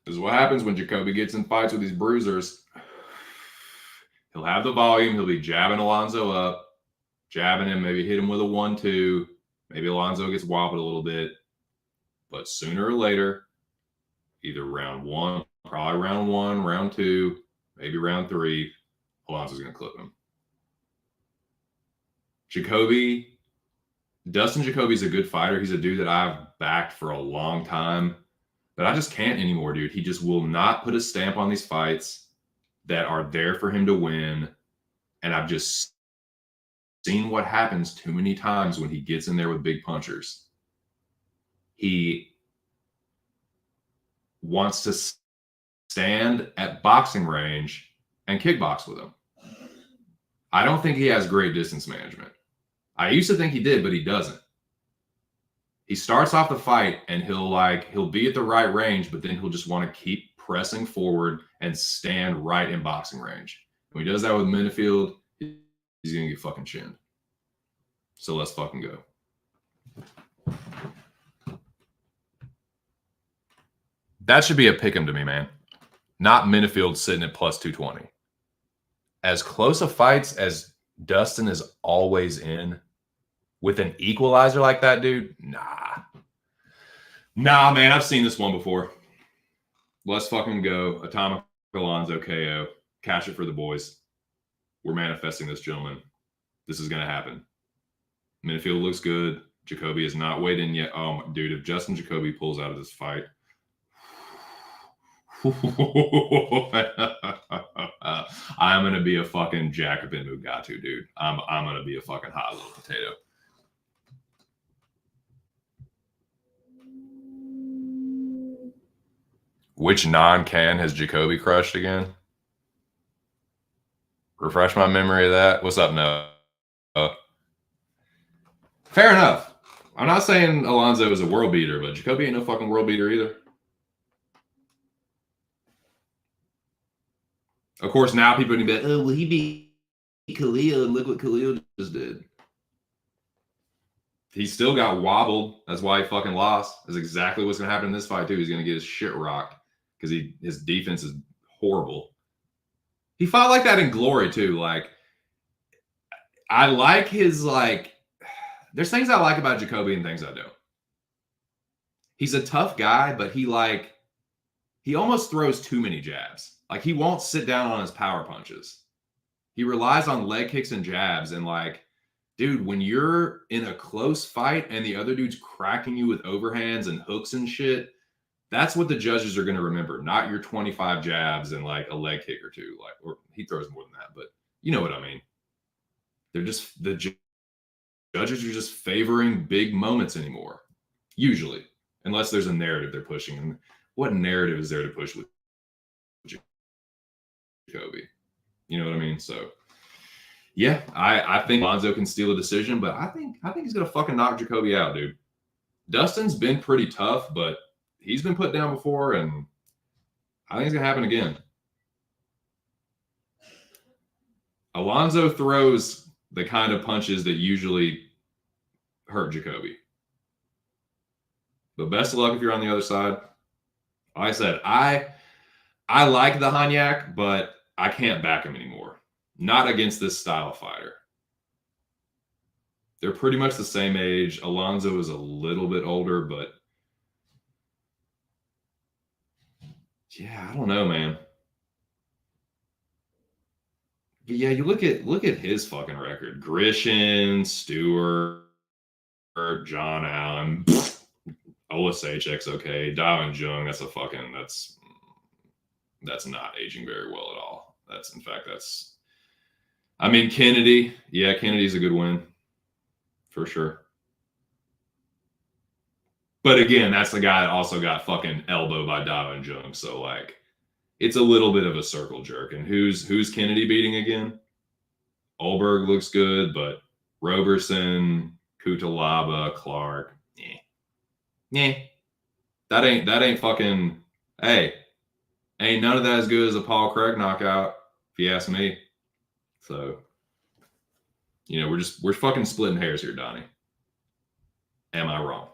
[SPEAKER 1] This is what happens when Jacoby gets in fights with these bruisers. He'll have the volume. He'll be jabbing Alonzo up, jabbing him, maybe hit him with a 1-2. Maybe Alonzo gets wobbled a little bit. But sooner or later, either round one, probably round 1, round 2, maybe round 3, Alonzo's going to clip him. Dustin Jacoby's a good fighter. He's a dude that I've backed for a long time. But I just can't anymore, dude. He just will not put a stamp on these fights that are there for him to win. And I've just seen what happens too many times when he gets in there with big punchers. He wants to stand at boxing range and kickbox with him. I don't think he has great distance management. I used to think he did, but he doesn't. He starts off the fight and he'll be at the right range, but then he'll just want to keep pressing forward and stand right in boxing range. And when he does that with Menifield, he's going to get fucking chinned. So let's fucking go. That should be a pick 'em to me, man. Not Menifield sitting at plus 220. As close a fights as Dustin is always in, with an equalizer like that, dude, nah, man. I've seen this one before. Let's fucking go. Atomic Alonzo KO. Cash it for the boys. We're manifesting this, gentlemen. This is going to happen. Menifield looks good. Jacoby is not weighed in yet. Oh, dude, if Justin Jacoby pulls out of this fight, I'm going to be a fucking Jacobin Mugatu, dude. I'm going to be a fucking hot little potato. Which non-can has Jacoby crushed again? Refresh my memory of that. What's up, Noah? Fair enough. I'm not saying Alonso is a world beater, but Jacoby ain't no fucking world beater either. Of course, now people can be like, oh, well, he beat Khalil, and look what Khalil just did. He still got wobbled. That's why he fucking lost. That's exactly what's going to happen in this fight, too. He's going to get his shit rocked because his defense is horrible. He fought like that in Glory, too. Like, I like his, like, there's things I like about Jacoby and things I don't. He's a tough guy, but he almost throws too many jabs. Like, he won't sit down on his power punches. He relies on leg kicks and jabs. And, like, dude, when you're in a close fight and the other dude's cracking you with overhands and hooks and shit, that's what the judges are going to remember, not your 25 jabs and, like, a leg kick or two. Like, or he throws more than that, but you know what I mean. They're just, the judges are just favoring big moments anymore, usually, unless there's a narrative they're pushing. And what narrative is there to push with Jacoby? You know what I mean? So, yeah, I think Alonso can steal a decision, but I think he's gonna fucking knock Jacoby out, dude. Dustin's been pretty tough, but he's been put down before, and I think it's gonna happen again. Alonso throws the kind of punches that usually hurt Jacoby. But best of luck if you're on the other side. Like I said, I like the Hanyak, but I can't back him anymore. Not against this style of fighter. They're pretty much the same age. Alonso is a little bit older, but yeah, I don't know, man. But yeah, you look at his fucking record. Grishin, Stewart, John Allen, Olasechek's okay. Dao and Jung, that's not aging very well at all. I mean, Kennedy. Yeah, Kennedy's a good win. For sure. But again, that's the guy that also got fucking elbowed by Dao and Jung. So, like, it's a little bit of a circle jerk. And who's Kennedy beating again? Olberg looks good, but Roberson, Kutalaba, Clark, yeah. That ain't fucking, hey, ain't none of that as good as a Paul Craig knockout, if you ask me. So, you know, we're fucking splitting hairs here, Donnie. Am I wrong?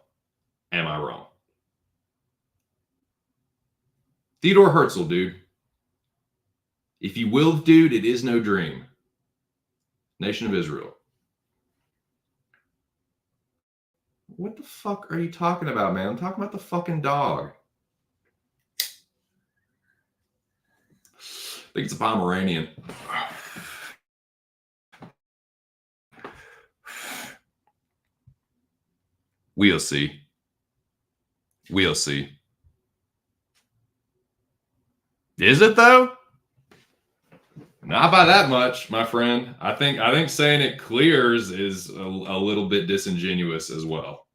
[SPEAKER 1] Theodore Herzl, dude. If you will, dude, it is no dream. Nation of Israel. What the fuck are you talking about, man? I'm talking about the fucking dog. I think it's a Pomeranian. We'll see. Is it though? Not by that much, my friend. I think saying it clears is a little bit disingenuous as well.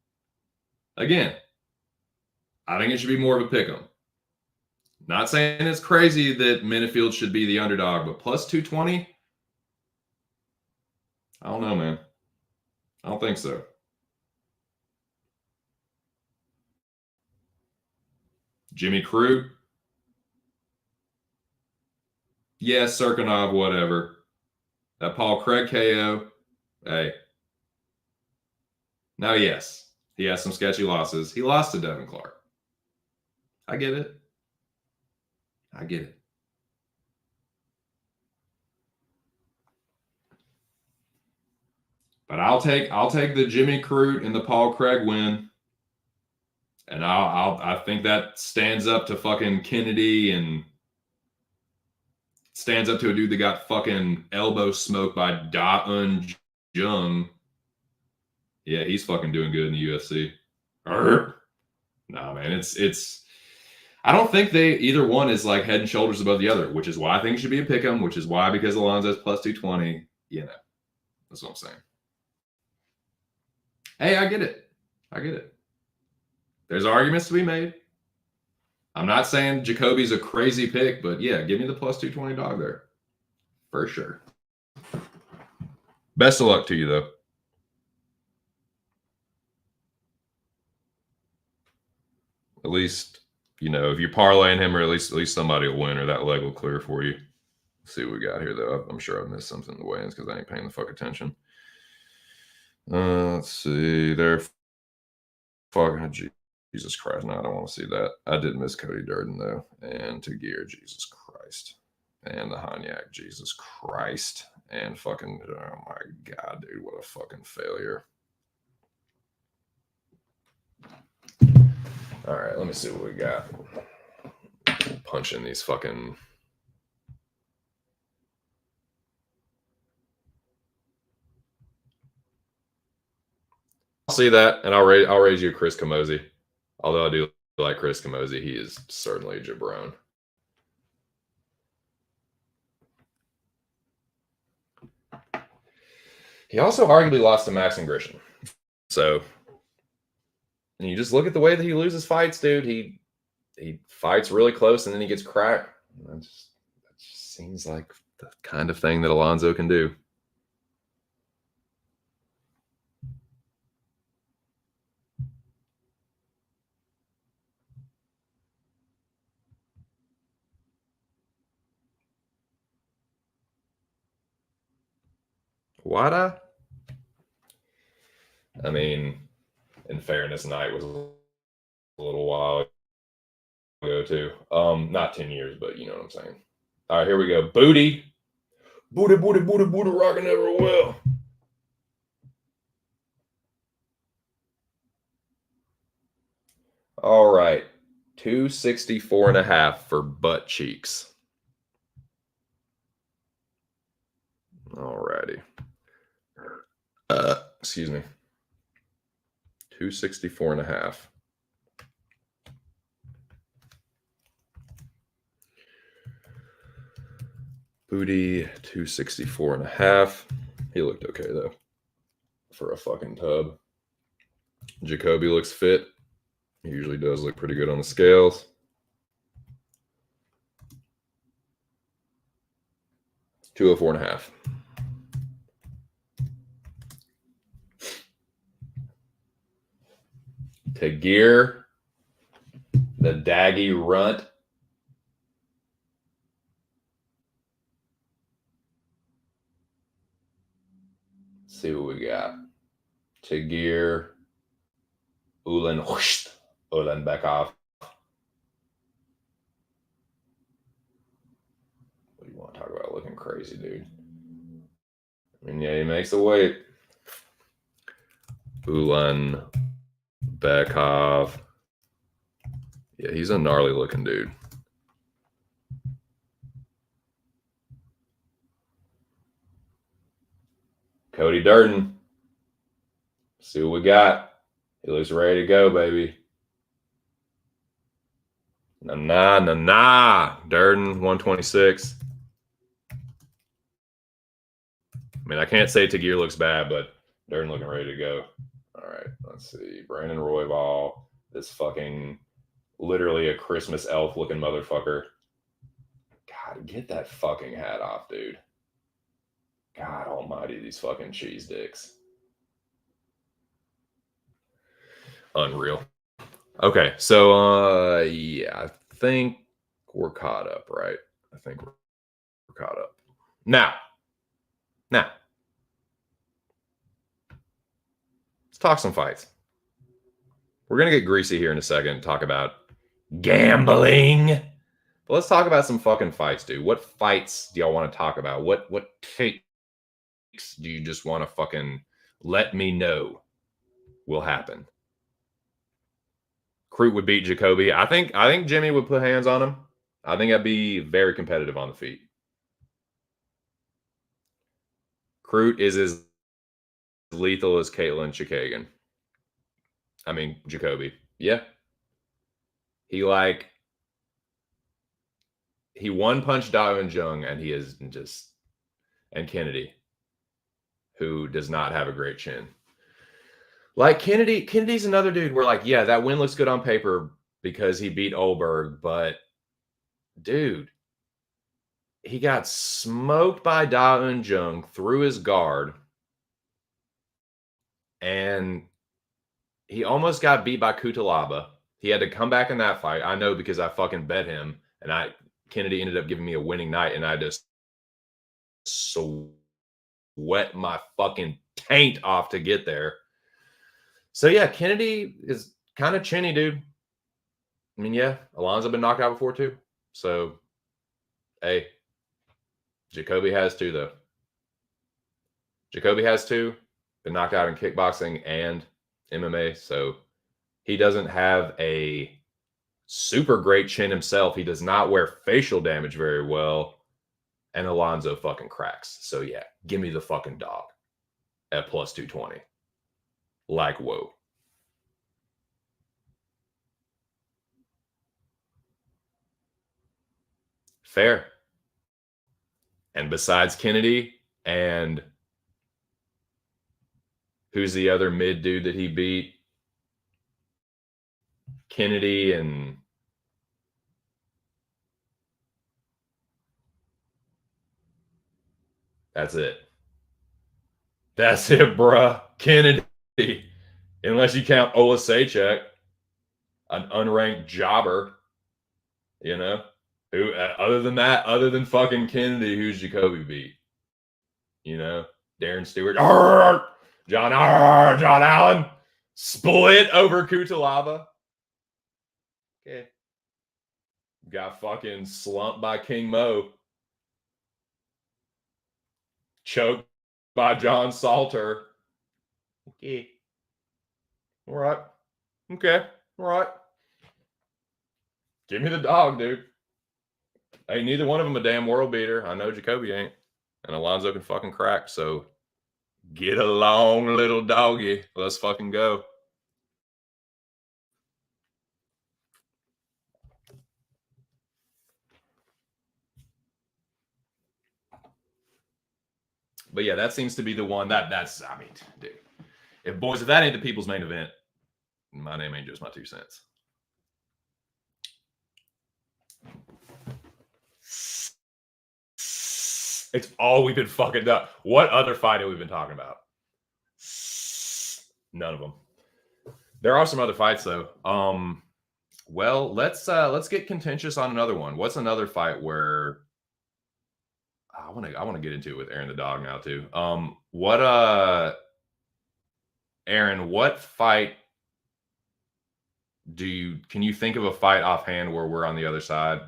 [SPEAKER 1] Again, I think it should be more of a pick'em. Not saying it's crazy that Minifield should be the underdog, but plus 220? I don't know, man. I don't think so. Jimmy Crute? Yes, Serkinov, whatever. That Paul Craig KO, hey. Now, yes, he has some sketchy losses. He lost to Devin Clark. I get it. But I'll take the Jimmy Crute and the Paul Craig win. And I think that stands up to fucking Kennedy and stands up to a dude that got fucking elbow smoked by Da-Un Jung. Yeah, he's fucking doing good in the UFC. Nah, man, it's. I don't think either one is like head and shoulders above the other, which is why I think it should be a pick'em. Which is why, because Alonso's plus 220. You know, that's what I'm saying. Hey, I get it. There's arguments to be made. I'm not saying Jacoby's a crazy pick, but yeah, give me the plus 220 dog there. For sure. Best of luck to you, though. At least, you know, if you're parlaying him, or at least somebody will win, or that leg will clear for you. Let's see what we got here, though. I'm sure I missed something in the weigh-ins because I ain't paying the fuck attention. Let's see. They're fucking Jesus Christ. No, I don't want to see that. I did miss Cody Durden, though. And Tagir, Jesus Christ. And the Hanyak, Jesus Christ. And fucking, oh my God, dude, what a fucking failure. All right, let me see what we got. Punching these fucking... I'll see that, and I'll raise you Chris Camozzi. Although I do like Chris Camozzi, he is certainly a jabron. He also arguably lost to Maxim Grishin. So, and you just look at the way that he loses fights, dude. He fights really close, and then he gets cracked. That just seems like the kind of thing that Alonzo can do. Wada? I mean, in fairness, Knight was a little while ago too. Not 10 years, but you know what I'm saying. All right, here we go. Booty. Booty, rocking ever will. All right. 264.5 for butt cheeks. All righty. Excuse me. 264.5. Booty, 264.5. He looked okay, though, for a fucking tub. Jacoby looks fit. He usually does look pretty good on the scales. $204.5. Tagir, the Daggy Runt. Let's see what we got. Tagir, Ulanbekov. What do you want to talk about looking crazy, dude? I mean, yeah, he makes a weight. Ulanbekov. Yeah, he's a gnarly looking dude. Cody Durden. See what we got. He looks ready to go, baby. Nah. Durden, 126. I mean, I can't say Tagir looks bad, but Durden looking ready to go. All right, let's see. Brandon Royval, this fucking literally a Christmas elf looking motherfucker. God, get that fucking hat off, dude. God almighty, these fucking cheese dicks. Unreal. Okay, so yeah, I think we're caught up, right? I think we're caught up. Now, let's talk some fights. We're going to get greasy here in a second and talk about gambling. But let's talk about some fucking fights, dude. What fights do y'all want to talk about? What takes do you just want to fucking let me know will happen? Crute would beat Jacoby. I think Jimmy would put hands on him. I think I'd be very competitive on the feet. Crute is as lethal as Caitlin Chikagan. I mean, Jacoby. Yeah. He one-punched Daeun Jung, and he is just... And Kennedy, who does not have a great chin. Like Kennedy's another dude where, like, yeah, that win looks good on paper. because he beat Olberg, but dude, he got smoked by Da Un-jung through his guard, and he almost got beat by Kutalaba. He had to come back in that fight. I know because I fucking bet him, and Kennedy ended up giving me a winning night, and I just sweat my fucking taint off to get there. So yeah, Kennedy is kind of chinny, dude. I mean, yeah, Alonzo been knocked out before too. So, hey, Jacoby has too, though. Jacoby has too. Been knocked out in kickboxing and MMA. So he doesn't have a super great chin himself. He does not wear facial damage very well. And Alonzo fucking cracks. So yeah, give me the fucking dog at plus 220. Like, whoa. Fair. And besides Kennedy and who's the other mid dude that he beat? Kennedy and that's it. That's it, bruh. Kennedy. Unless you count Olasechek, an unranked jobber, you know? Who, other than that, other than fucking Kennedy, who's Jacoby beat? You know? Darren Stewart. John Allen. Split over Kutalaba. Okay. Got fucking slumped by King Mo. Choked by John Salter. Okay. All right. Okay. All right. Give me the dog, dude. Ain't neither one of them a damn world beater. I know Jacoby ain't. And Alonzo can fucking crack. So get along, little doggy. Let's fucking go. But yeah, that seems to be the one that's, I mean, dude. If that ain't the people's main event, my name ain't just my 2 cents. It's all we've been fucking done. What other fight have we been talking about? None of them. There are some other fights though. Well, let's get contentious on another one. What's another fight where I want to get into it with Aaron the dog now too. Aaron, what fight can you think of a fight offhand where we're on the other side?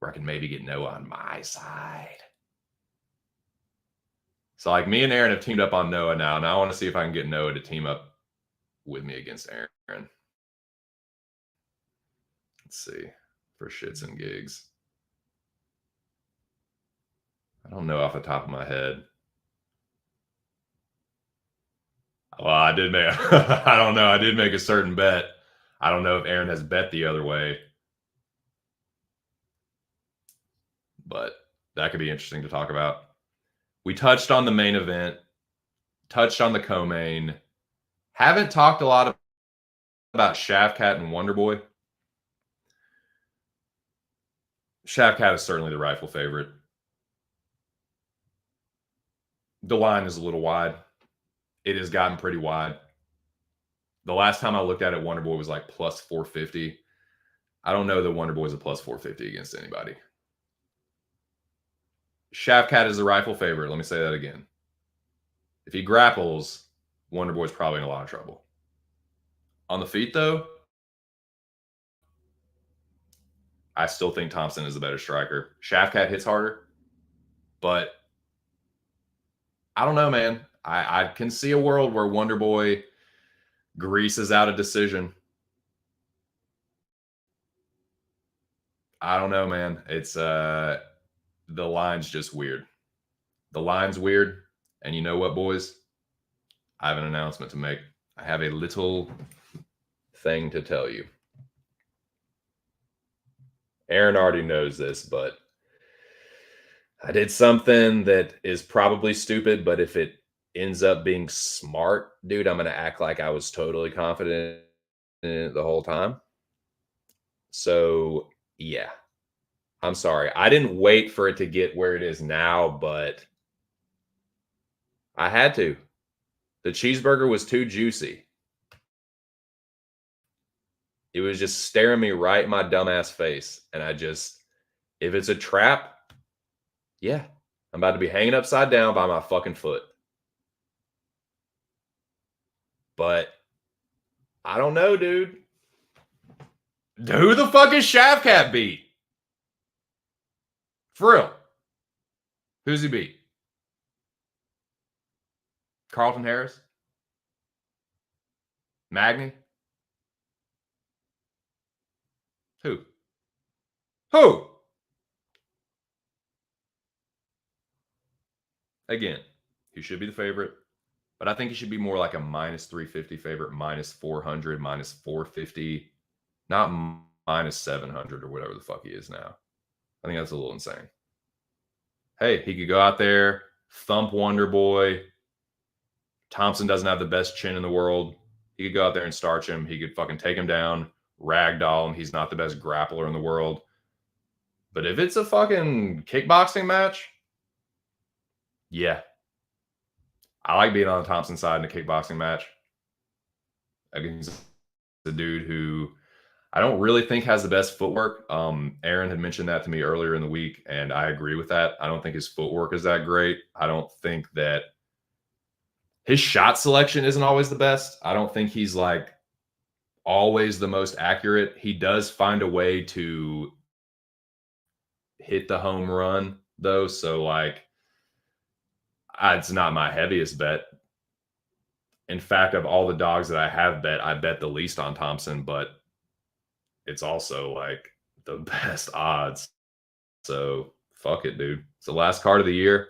[SPEAKER 1] Where I can maybe get Noah on my side. So like me and Aaron have teamed up on Noah now. And I want to see if I can get Noah to team up with me against Aaron. Let's see. For shits and gigs. I don't know off the top of my head. Well, I did make I don't know. I did make a certain bet. I don't know if Aaron has bet the other way. But that could be interesting to talk about. We touched on the main event, touched on the co-main. Haven't talked a lot about Shavkat and Wonderboy. Shavkat is certainly the rightful favorite. The line is a little wide. It has gotten pretty wide. The last time I looked at it, Wonderboy was like plus 450. I don't know that Wonderboy is a plus 450 against anybody. Shavkat is the rightful favorite. Let me say that again. If he grapples, Wonderboy's probably in a lot of trouble. On the feet, though, I still think Thompson is the better striker. Shavkat hits harder, but I don't know, man. I can see a world where Wonderboy greases out a decision. I don't know, man. It's the line's just weird. The line's weird. And you know what, boys? I have an announcement to make. I have a little thing to tell you. Aaron already knows this, but I did something that is probably stupid, but if it ends up being smart, dude, I'm going to act like I was totally confident the whole time. So, yeah. I'm sorry. I didn't wait for it to get where it is now, but I had to. The cheeseburger was too juicy. It was just staring me right in my dumbass face. And if it's a trap, yeah, I'm about to be hanging upside down by my fucking foot. But I don't know, dude. Who the fuck is Shavkat beat? For real. Who's he beat? Carlton Harris? Magny? Who? Again, he should be the favorite, but I think he should be more like a minus 350 favorite, minus 400, minus 450, not minus 700 or whatever the fuck he is now. I think that's a little insane. Hey, he could go out there, thump Wonder Boy. Thompson doesn't have the best chin in the world. He could go out there and starch him. He could fucking take him down, ragdoll him. He's not the best grappler in the world. But if it's a fucking kickboxing match, yeah. I like being on the Thompson side in a kickboxing match against the dude who I don't really think has the best footwork. Aaron had mentioned that to me earlier in the week, and I agree with that. I don't think his footwork is that great. I don't think that his shot selection isn't always the best. I don't think he's like always the most accurate. He does find a way to hit the home run, though. So, like, it's not my heaviest bet. In fact, of all the dogs that I have bet, I bet the least on Thompson, but it's also like the best odds. So fuck it, dude. It's the last card of the year.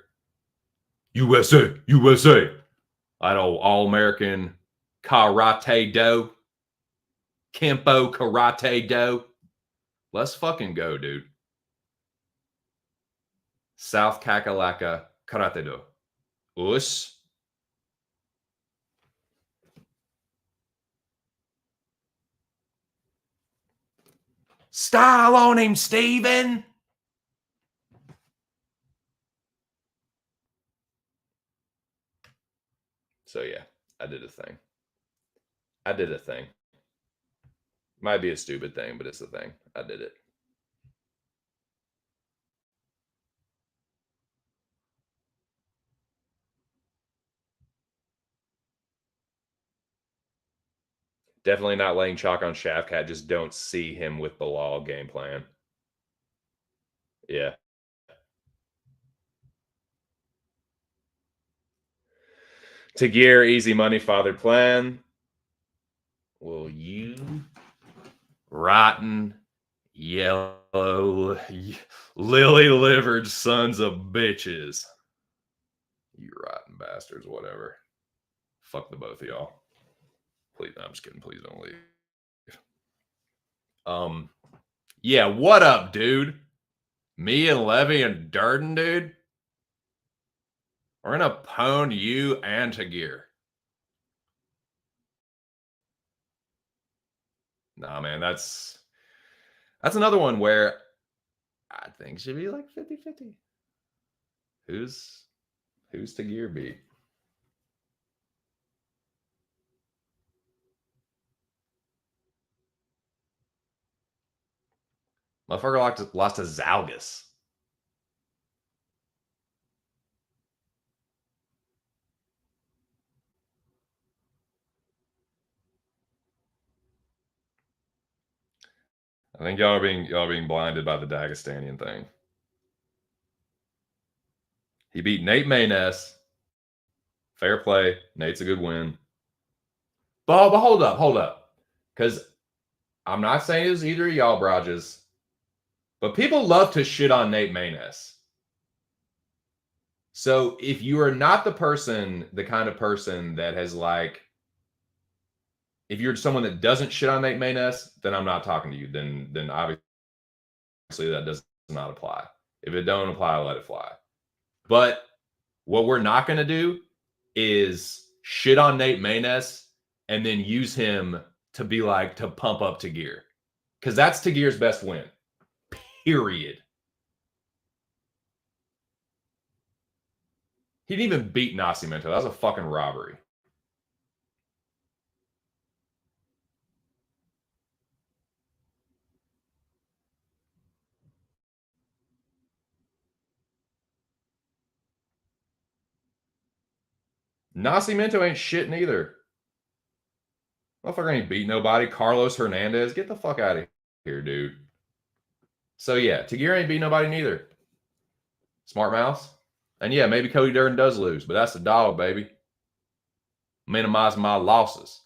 [SPEAKER 1] USA, USA. I know All-American Karate Do. Kempo Karate Do. Let's fucking go, dude. South Kakalaka Karate Do. Us. Style on him, Steven. So, yeah, I did a thing. Might be a stupid thing, but it's a thing. I did it. Definitely not laying chalk on Shavkat. Just don't see him with Bilal game plan. Yeah. Tagir, easy money, father plan. Will you rotten, yellow, lily-livered sons of bitches. You rotten bastards, whatever. Fuck the both of y'all. Please, no, I'm just kidding. Please don't leave. Yeah, what up, dude? Me and Levy and Durden, dude? We're gonna pwn you and Tagir. Nah, man, that's another one where I think should be like 50-50. Who's Tagir beat? Motherfucker lost to Zalgus. I think y'all are being blinded by the Dagestanian thing. He beat Nate Maynes. Fair play. Nate's a good win. But hold up. Because I'm not saying it was either of y'all, Brages. But people love to shit on Nate Maynes. So if you are not the kind of person that has like, if you're someone that doesn't shit on Nate Maynes, then I'm not talking to you. Then obviously that does not apply. If it don't apply, let it fly. But what we're not going to do is shit on Nate Maynes and then use him to be like to pump up Tagir. Because that's Tagir's best win. Period. He didn't even beat Nascimento. That was a fucking robbery. Nascimento ain't shit neither. Motherfucker ain't beat nobody. Carlos Hernandez, get the fuck out of here, dude. So yeah, Tagir ain't beat nobody neither. Smart mouse. And yeah, maybe Cody Durden does lose, but that's the dog, baby. Minimizing my losses.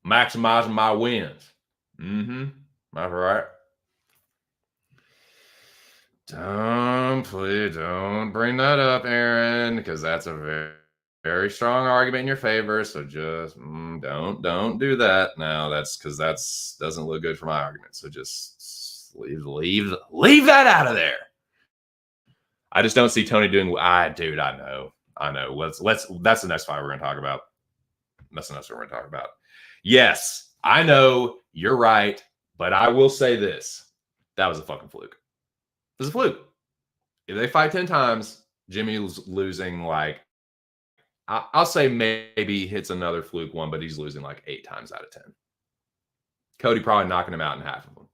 [SPEAKER 1] Maximizing my wins. Mm-hmm. That's right. Don't bring that up, Aaron, because that's a very, very strong argument in your favor. So just don't do that. No, that's because that's doesn't look good for my argument. So just leave that out of there. I just don't see Tony doing. Dude, I know. Let's. That's the next fight we're gonna talk about. That's the next one we're gonna talk about. Yes, I know you're right, but I will say this: that was a fucking fluke. This is a fluke. If they fight 10 times, Jimmy's losing like, I'll say maybe he hits another fluke one, but he's losing like 8 times out of 10. Cody probably knocking him out in half of them.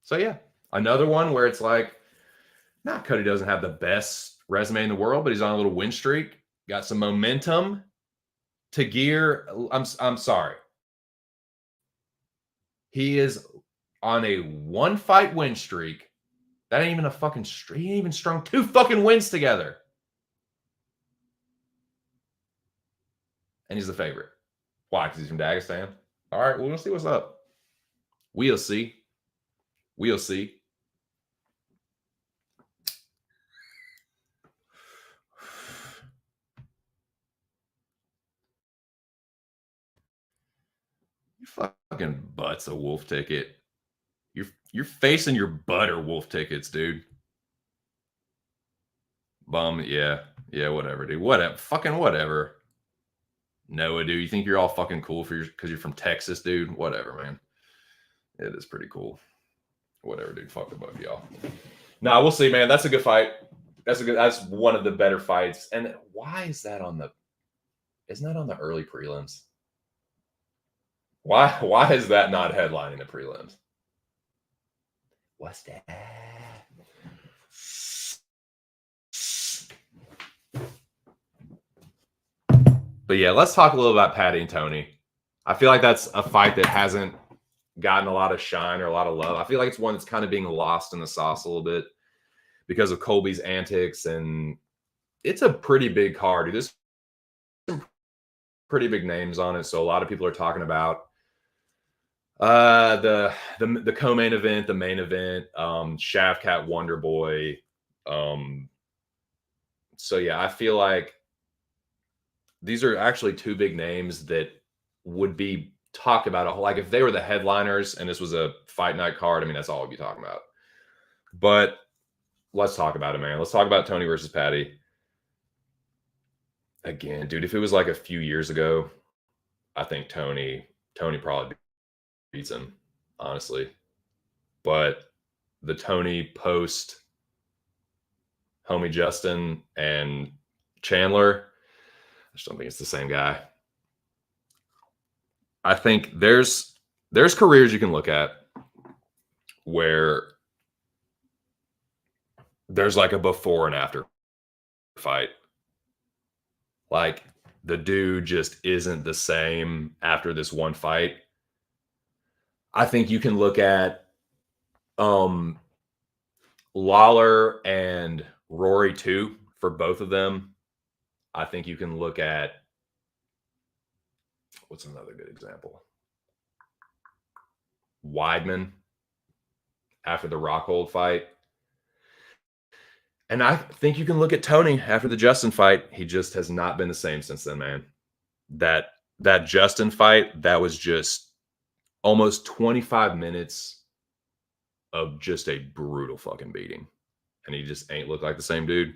[SPEAKER 1] So yeah, another one where it's like, Cody doesn't have the best resume in the world, but he's on a little win streak, got some momentum. Tagir, I'm sorry. He is on a 1-fight win streak. That ain't even a fucking streak. He ain't even strung 2 fucking wins together. And he's the favorite. Why? Because he's from Dagestan? All right, we'll see what's up. We'll see. We'll see. Your fucking butt's a wolf ticket. You're facing your butt are wolf tickets, dude. Bum, yeah, whatever, dude. Whatever, fucking whatever. Noah, dude, you think you're all fucking cool because you're from Texas, dude? Whatever, man. It is pretty cool. Whatever, dude. Fuck the both of y'all. Nah, we'll see, man. That's a good fight. That's one of the better fights. And why is that isn't that on the early prelims? Why is that not headlining the prelims? What's that? But yeah, let's talk a little about Paddy and Tony. I feel like that's a fight that hasn't gotten a lot of shine or a lot of love. I feel like it's one that's kind of being lost in the sauce a little bit because of Colby's antics, and it's a pretty big card. There's some pretty big names on it, so a lot of people are talking about the co-main event, the main event, Shavkat Wonder Boy. So yeah, I feel like these are actually 2 big names that would be talked about. Like if they were the headliners and this was a fight night card, I mean, that's all we'd be talking about. But let's talk about it, man. Let's talk about Tony versus Paddy. Again, dude, if it was like a few years ago, I think Tony probably beats him, honestly. But the Tony post homie Justin and Chandler, I just don't think it's the same guy. I think there's careers you can look at where there's like a before and after fight. Like the dude just isn't the same after this one fight. I think you can look at Lawler and Rory too for both of them. I think you can look at what's another good example? Weidman after the Rockhold fight. And I think you can look at Tony after the Justin fight. He just has not been the same since then, man. That Justin fight, that was just almost 25 minutes of just a brutal fucking beating. And he just ain't looked like the same dude.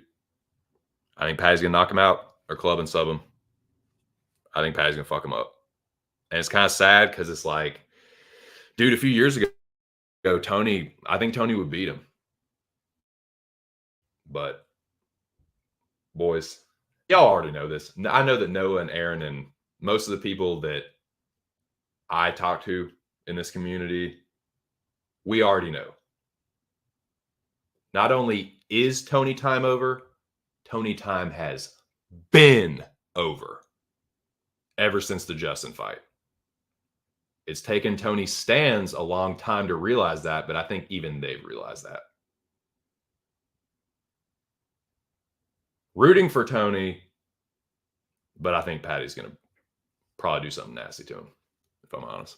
[SPEAKER 1] I think Paddy's going to knock him out or club and sub him. I think Patty's gonna fuck him up. And it's kind of sad because it's like, dude, a few years ago, I think Tony would beat him. But boys, y'all already know this. I know that Noah and Aaron and most of the people that I talk to in this community, we already know. Not only is Tony time over, Tony time has been over ever since the Justin fight. It's taken Tony Stans a long time to realize that, but I think even they've realized that. Rooting for Tony, but I think Patty's going to probably do something nasty to him, if I'm honest.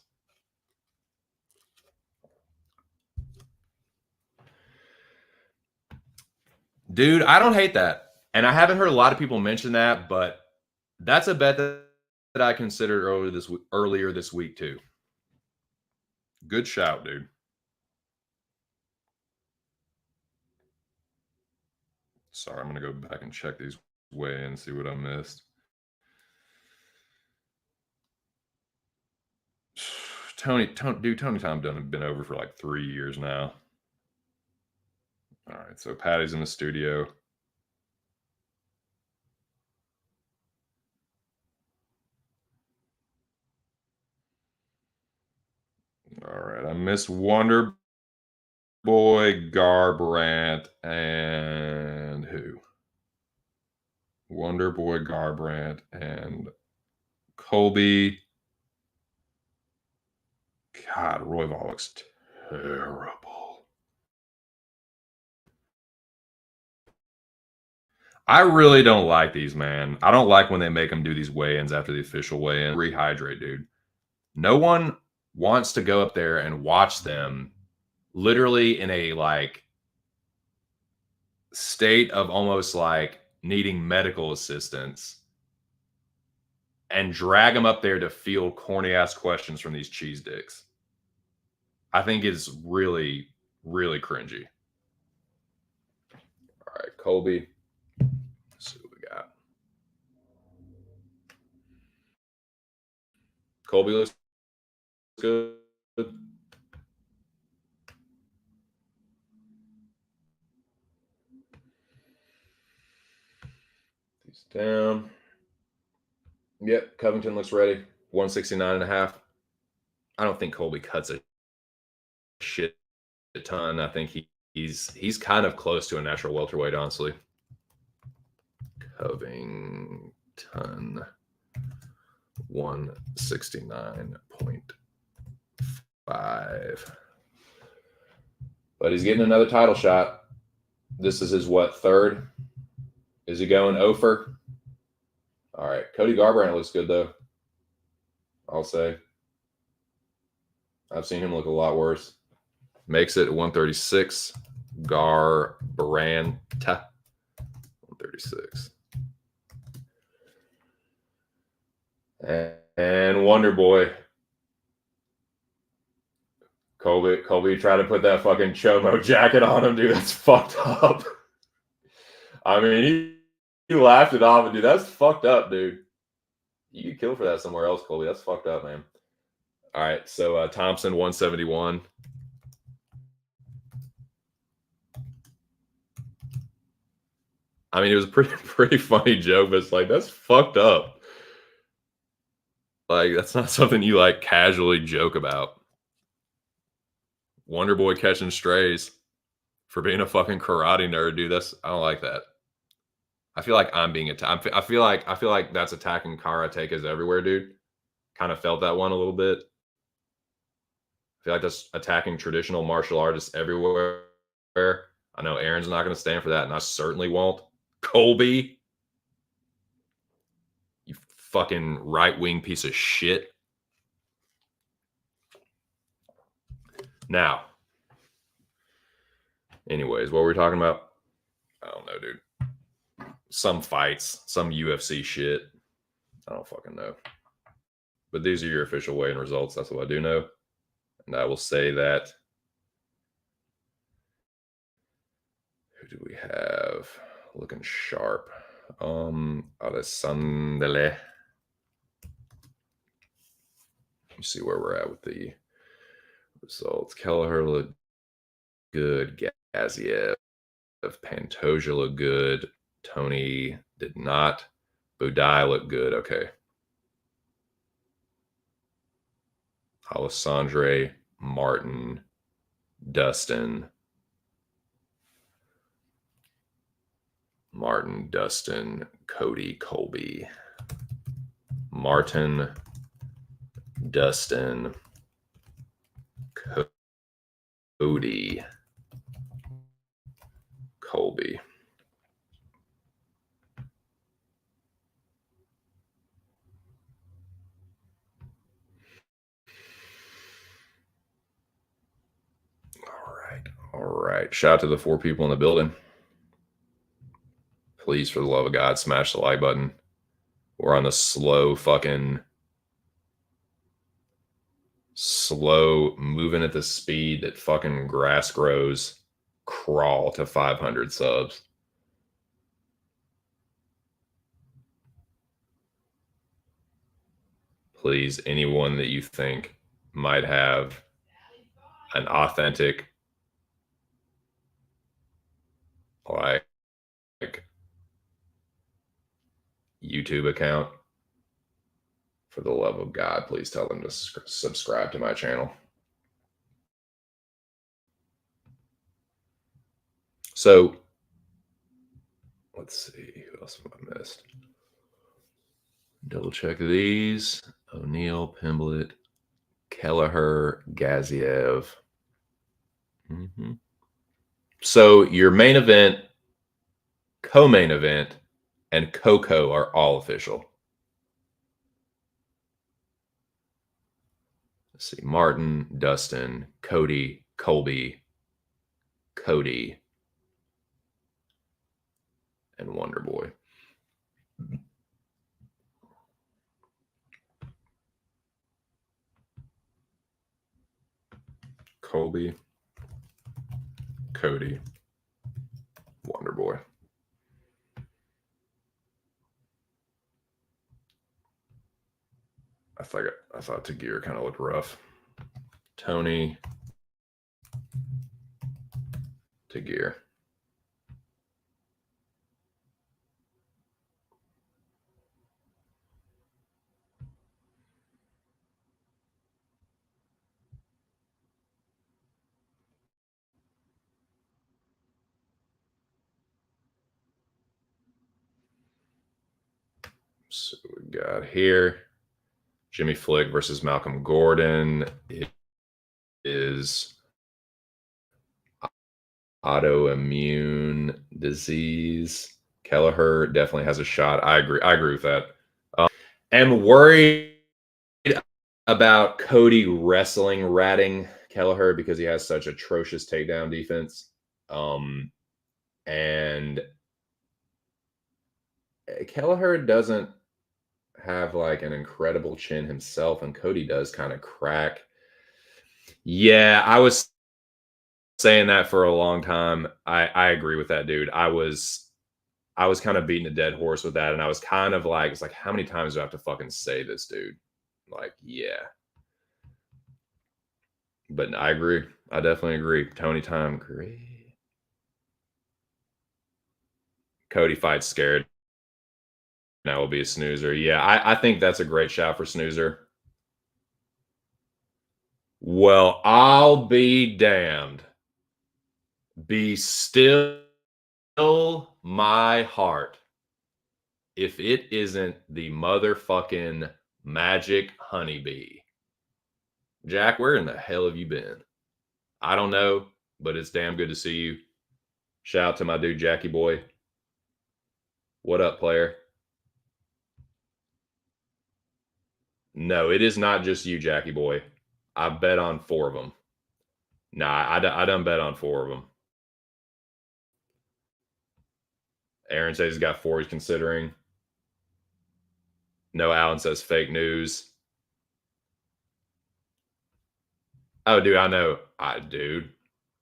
[SPEAKER 1] Dude, I don't hate that. And I haven't heard a lot of people mention that, but that's a bet that I considered earlier this week too. Good shout, dude. Sorry, I'm going to go back and check these weigh-ins and see what I missed. Tony Time been over for like 3 years now. All right, so Patty's in the studio. All right, I missed Wonder Boy, Garbrandt, and who? Wonder Boy, Garbrandt, and Colby. God, Royval looks terrible. I really don't like these, man. I don't like when they make them do these weigh-ins after the official weigh-in. Rehydrate, dude. No one wants to go up there and watch them literally in a like state of almost like needing medical assistance and drag them up there to field corny ass questions from these cheese dicks. I think it's really, really cringy. All right, Colby. Let's see what we got. Colby looks good. He's down. Yep, Covington looks ready. 169.5. I don't think Colby cuts a shit ton. I think he's kind of close to a natural welterweight, honestly. Covington 169.5. But he's getting another title shot. This is his what, third? Is he going Ofer? All right. Cody Garbrandt looks good though. I'll say. I've seen him look a lot worse. Makes it 136. Garbrandt 136. And Wonder Boy. Colby tried to put that fucking Chomo jacket on him, dude. That's fucked up. I mean, he laughed it off, and dude, that's fucked up, dude. You could kill for that somewhere else, Colby. That's fucked up, man. All right, so Thompson 171. I mean, it was a pretty funny joke, but it's like, that's fucked up. Like, that's not something you like casually joke about. Wonder Boy catching strays for being a fucking karate nerd, dude. I don't like that. I feel like I'm being attacked. I feel like that's attacking karatekas everywhere, dude. Kind of felt that one a little bit. I feel like that's attacking traditional martial artists everywhere. I know Aaron's not going to stand for that, and I certainly won't. Colby, you fucking right-wing piece of shit. Now, anyways, what were we talking about? I don't know, dude. Some fights, some UFC shit. I don't fucking know. But these are your official weigh-in results. That's what I do know. And I will say that. Who do we have looking sharp? Alessandro. Let me see where we're at with the results. Kelleher looked good. Gaziev, Pantoja looked good. Tony did not. Budai looked good. Okay. Alessandre, Martin, Dustin, Cody, Colby. Martin, Dustin, Cody, Colby. All right. Shout out to the 4 people in the building. Please, for the love of God, smash the like button. We're on the slow moving at the speed that fucking grass grows, crawl to 500 subs. Please, anyone that you think might have an authentic, like YouTube account, for the love of God, please tell them to subscribe to my channel. So, let's see. Who else have I missed? Double check these. O'Neill, Pimblett, Kelleher, Gaziev. So, your main event, co-main event, and Coco are all official. Let's see. Martin, Dustin, Cody, Colby, Cody, and Wonder Boy. Colby, Cody, Wonder Boy. I thought Tagir kind of looked rough. Tony, Tagir. So we got here Jimmy Flick versus Malcolm Gordon. It is autoimmune disease. Kelleher definitely has a shot. I agree with that. I'm worried about Cody wrestling ratting Kelleher because he has such atrocious takedown defense. And Kelleher doesn't have like an incredible chin himself, and Cody does kind of crack. Yeah, I was saying that for a long time. I agree with that, dude. I was kind of beating a dead horse with that, and I was kind of like, it's like, how many times do I have to fucking say this, dude? Like, yeah. But I agree. I definitely agree. Tony time, great. Cody fights scared. Now will be a snoozer. Yeah, I think that's a great shot for snoozer. Well, I'll be damned. Be still my heart if it isn't the motherfucking magic honeybee. Jack, where in the hell have you been? I don't know, but it's damn good to see you. Shout out to my dude, Jackie Boy. What up, player? No, it is not just you, Jackie Boy. I bet on 4 of them. Nah, I done bet on 4 of them. Aaron says he's got 4 he's considering. No, Alan says fake news. Oh, dude, I know. Dude,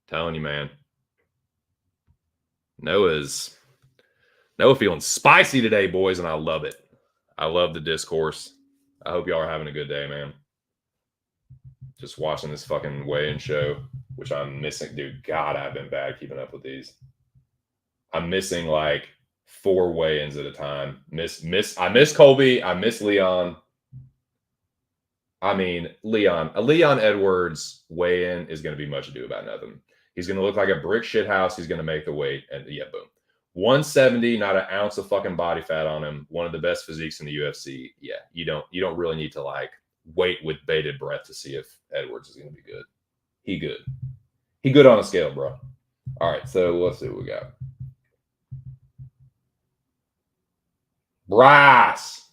[SPEAKER 1] telling you, man. Noah feeling spicy today, boys, and I love it. I love the discourse. I hope y'all are having a good day, man. just watching this fucking weigh-in show, which I'm missing. Dude, God, I've been bad keeping up with these. I'm missing like 4 weigh-ins at a time. I miss Colby. I miss Leon. I mean, Leon Edwards weigh-in is going to be much ado about nothing. He's going to look like a brick shit house. He's going to make the weight, and yeah, boom. 170, not an ounce of fucking body fat on him. One of the best physiques in the UFC. Yeah, you don't really need to like wait with bated breath to see if Edwards is going to be good. He good on a scale, bro. All right, so let's see what we got. Bryce,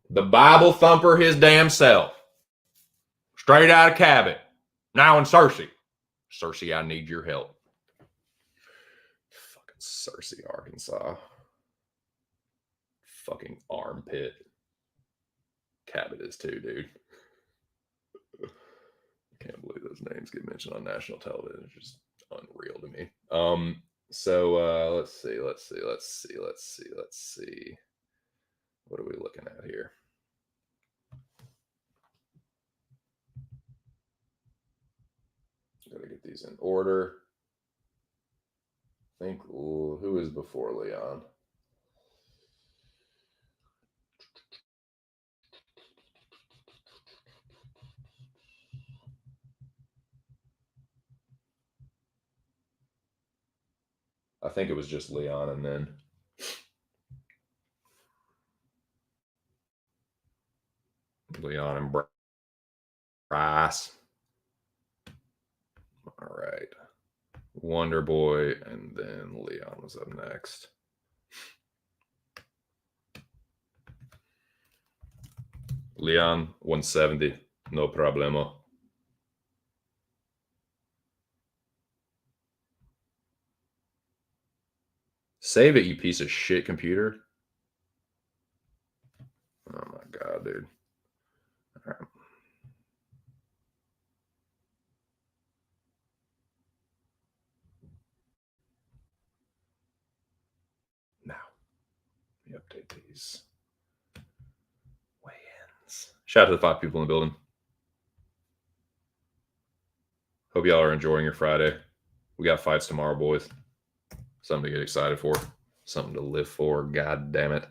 [SPEAKER 1] the Bible thumper, his damn self, straight out of Cabot. Now in Searcy. Searcy, I need your help. Fucking Searcy, Arkansas. Fucking armpit. Cabot is too, dude. I can't believe those names get mentioned on national television. It's just unreal to me. So let's see. What are we looking at here? Gotta get these in order. I think who is before Leon? I think it was just Leon and then Leon and Bryce. All right. Wonder Boy and then Leon was up next. Leon, 170. No problemo. Save it, you piece of shit computer. Oh my God, dude. All right. Now, let me update these weigh-ins. Shout out to the 5 people in the building. Hope y'all are enjoying your Friday. We got fights tomorrow, boys. Something to get excited for. Something to live for. God damn it.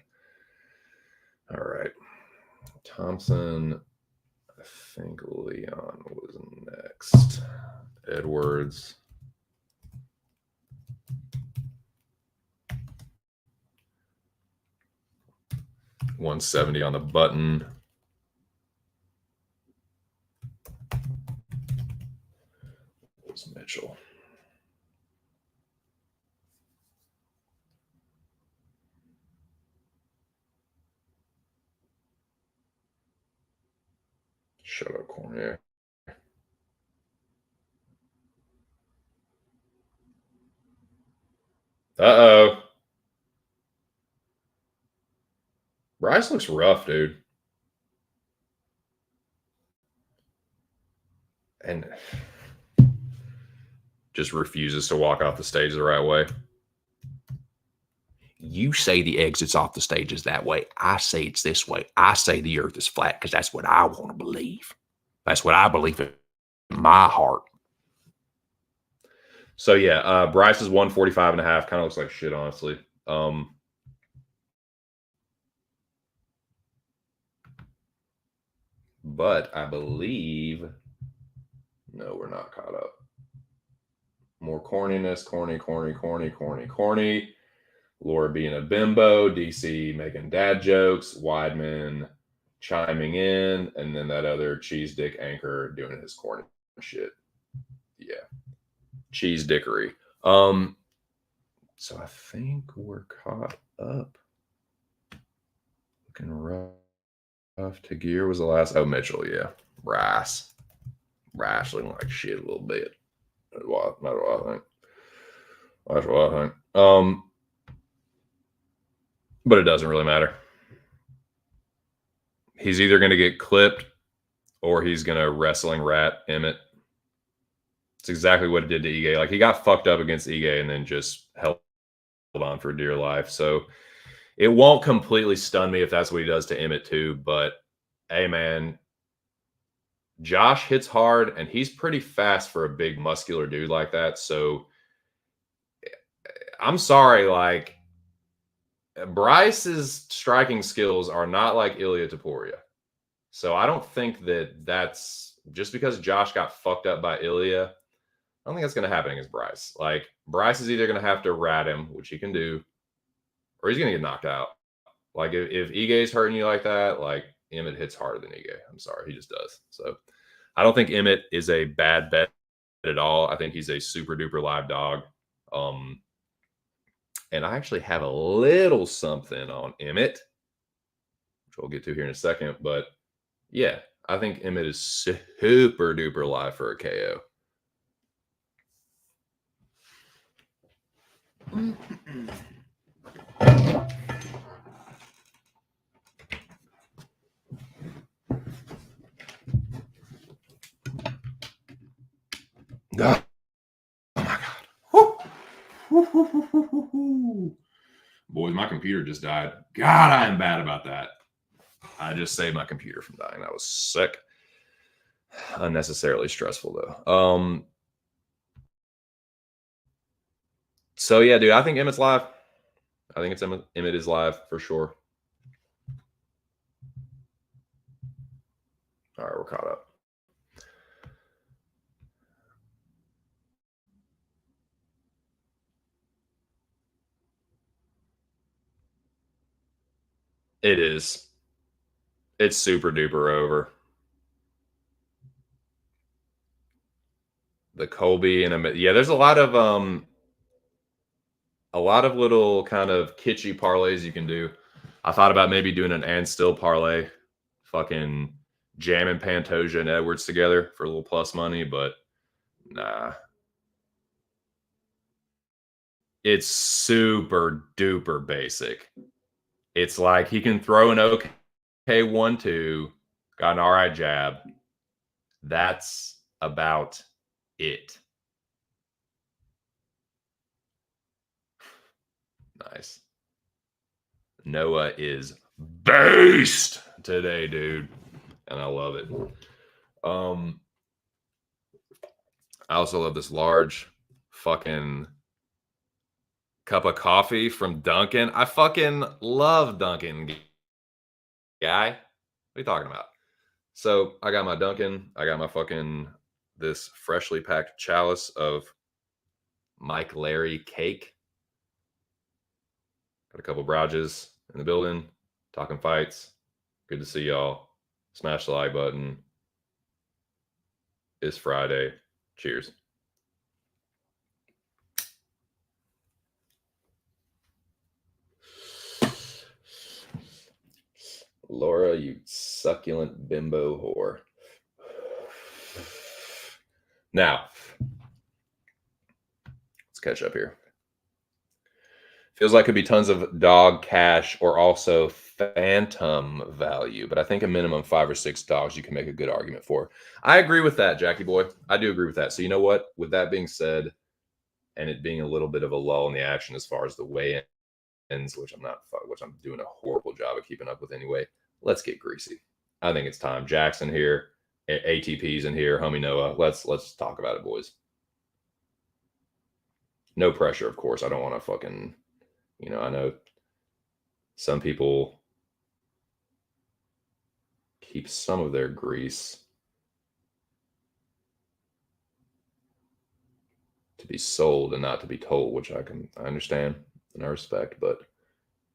[SPEAKER 1] All right. Thompson. I think Leon was next. Edwards. $170 on the button. What was Mitchell? Shut up, Cormier. Uh-oh. Bryce looks rough, dude. And just refuses to walk off the stage the right way. You say the exit's off the stage is that way. I say it's this way. I say the earth is flat because that's what I want to believe. That's what I believe in my heart. So, yeah, Bryce is 145 and a half. Kind of looks like shit, honestly. But I believe, no, we're not caught up. More corniness, corny. Laura being a bimbo, DC making dad jokes, Weidman chiming in, and then that other cheese dick anchor doing his corny shit. Yeah. Cheese dickery. So I think we're caught up. Looking rough. Tagir was the last. Oh, Mitchell, yeah. Rice looking like shit a little bit. That's what I think. But it doesn't really matter. He's either going to get clipped or he's going to wrestling rat Emmett. It's exactly what it did to Ige. Like, he got fucked up against Ige and then just held on for dear life. So it won't completely stun me if that's what he does to Emmett too. But, hey, man, Josh hits hard, and he's pretty fast for a big muscular dude like that. So I'm sorry, like Bryce's striking skills are not like Ilya Topuria. So I don't think that's just because Josh got fucked up by Ilya. I don't think that's going to happen against Bryce. Like Bryce is either going to have to rat him, which he can do, or he's going to get knocked out. Like if Ige's hurting you like that, like Emmett hits harder than Ige. I'm sorry, he just does. So I don't think Emmett is a bad bet at all. I think he's a super duper live dog. And I actually have a little something on Emmett, which we'll get to here in a second. But yeah, I think Emmett is super duper live for a KO. Oh my God. Boys, my computer just died. God, I am bad about that. I just saved my computer from dying. That was sick. Unnecessarily stressful, though. So, yeah, dude, I think Emmett's live. I think Emmett is live for sure. All right, we're caught up. It is. It's super duper over. The Colby and yeah, there's a lot of little kind of kitschy parlays you can do. I thought about maybe doing an and still parlay, fucking jamming Pantoja and Edwards together for a little plus money, but nah. It's super duper basic. It's like he can throw an okay 1-2, got an all right jab. That's about it. Nice. Noah is based today, dude. And I love it. I also love this large fucking cup of coffee from Dunkin'. I fucking love Dunkin', guy. What are you talking about? So I got my Dunkin'. I got my fucking this freshly packed chalice of Mike Larry cake. Got a couple Brouges in the building, talking fights. Good to see y'all. Smash the like button. It's Friday. Cheers. Laura, you succulent bimbo whore. Now, let's catch up here. Feels like it could be tons of dog cash or also phantom value, but I think a minimum 5 or 6 dogs you can make a good argument for. I agree with that, Jackie boy. I do agree with that. So you know what? With that being said, and it being a little bit of a lull in the action as far as the weigh-ins, which I'm doing a horrible job of keeping up with anyway, let's get greasy. I think it's time. Jackson here, ATP's in here, homie Noah. Let's talk about it, boys. No pressure, of course. I don't want to fucking... I know some people keep some of their grease to be sold and not to be told, which I understand and I respect. But